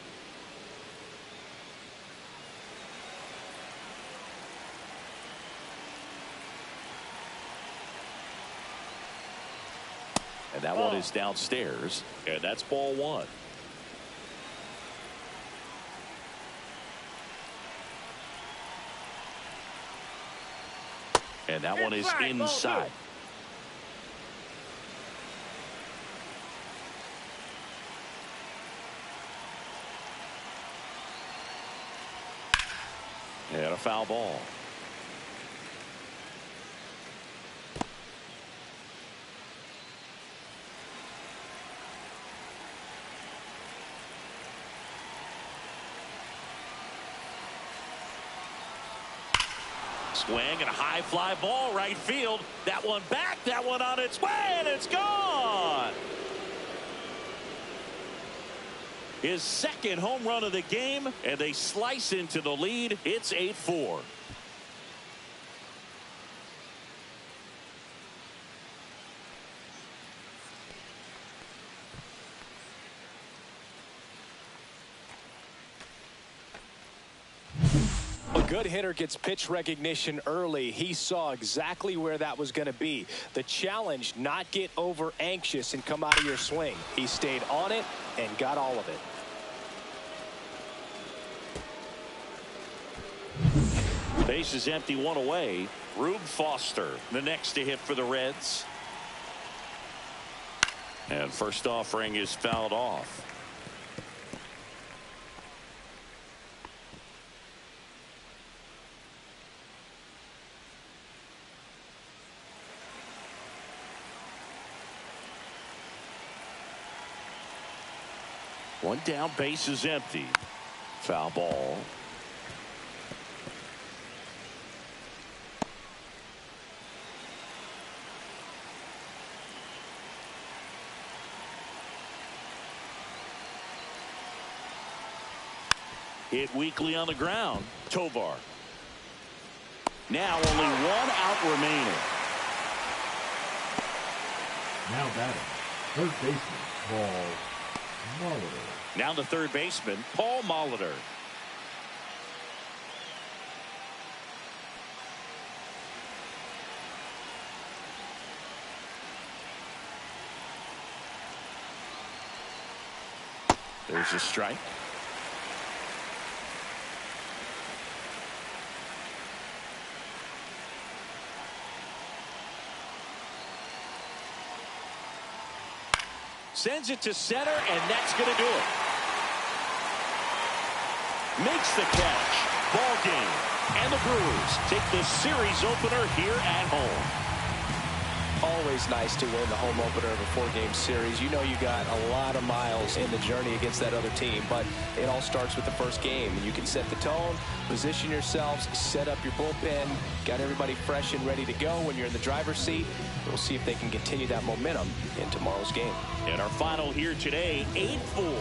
And that one is downstairs, and that's ball 1. And that one is inside. And a foul ball. Swing and a high fly ball right field. That one back, that one on its way, and it's gone. His 2nd home run of the game, and they slice into the lead. It's 8-4. A good hitter gets pitch recognition early. He saw exactly where that was going to be. The challenge, not get over anxious and come out of your swing. He stayed on it and got all of it. Base is empty, one away. Rube Foster, the next to hit for the Reds. And first offering is fouled off. One down, base is empty. Foul ball. Hit weakly on the ground. Tovar. Now only one out remaining. Now batting, third baseman, Paul Molitor. Now the third baseman, Paul Molitor. There's a strike. Sends it to center, and that's going to do it. Makes the catch. Ball game. And the Brewers take the series opener here at home. Always nice to win the home opener of a four-game series. You know you got a lot of miles in the journey against that other team, but it all starts with the first game. You can set the tone, position yourselves, set up your bullpen, got everybody fresh and ready to go when you're in the driver's seat. We'll see if they can continue that momentum in tomorrow's game. And our final here today, 8-4.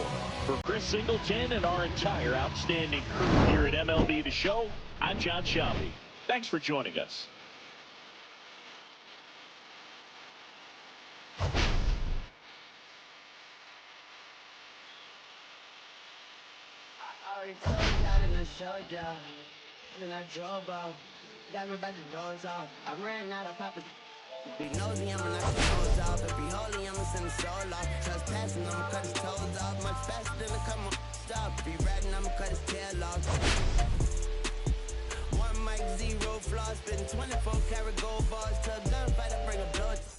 For Chris Singleton and our entire outstanding crew here at MLB The Show, I'm John Shelby. Thanks for joining us. Showdown. Then I drove out. Got me by the doors off. I ran out of poppin'. Be nosy, I'ma knock his toes off. If he holy, I'ma send his soul off. Trust passing, I'ma cut his toes off. Much faster than a come on. Stop. If he ratting, I'ma cut his tail off. One mic, zero flaws. Spitting 24 karat gold bars. To a gunfight, I bring a blow.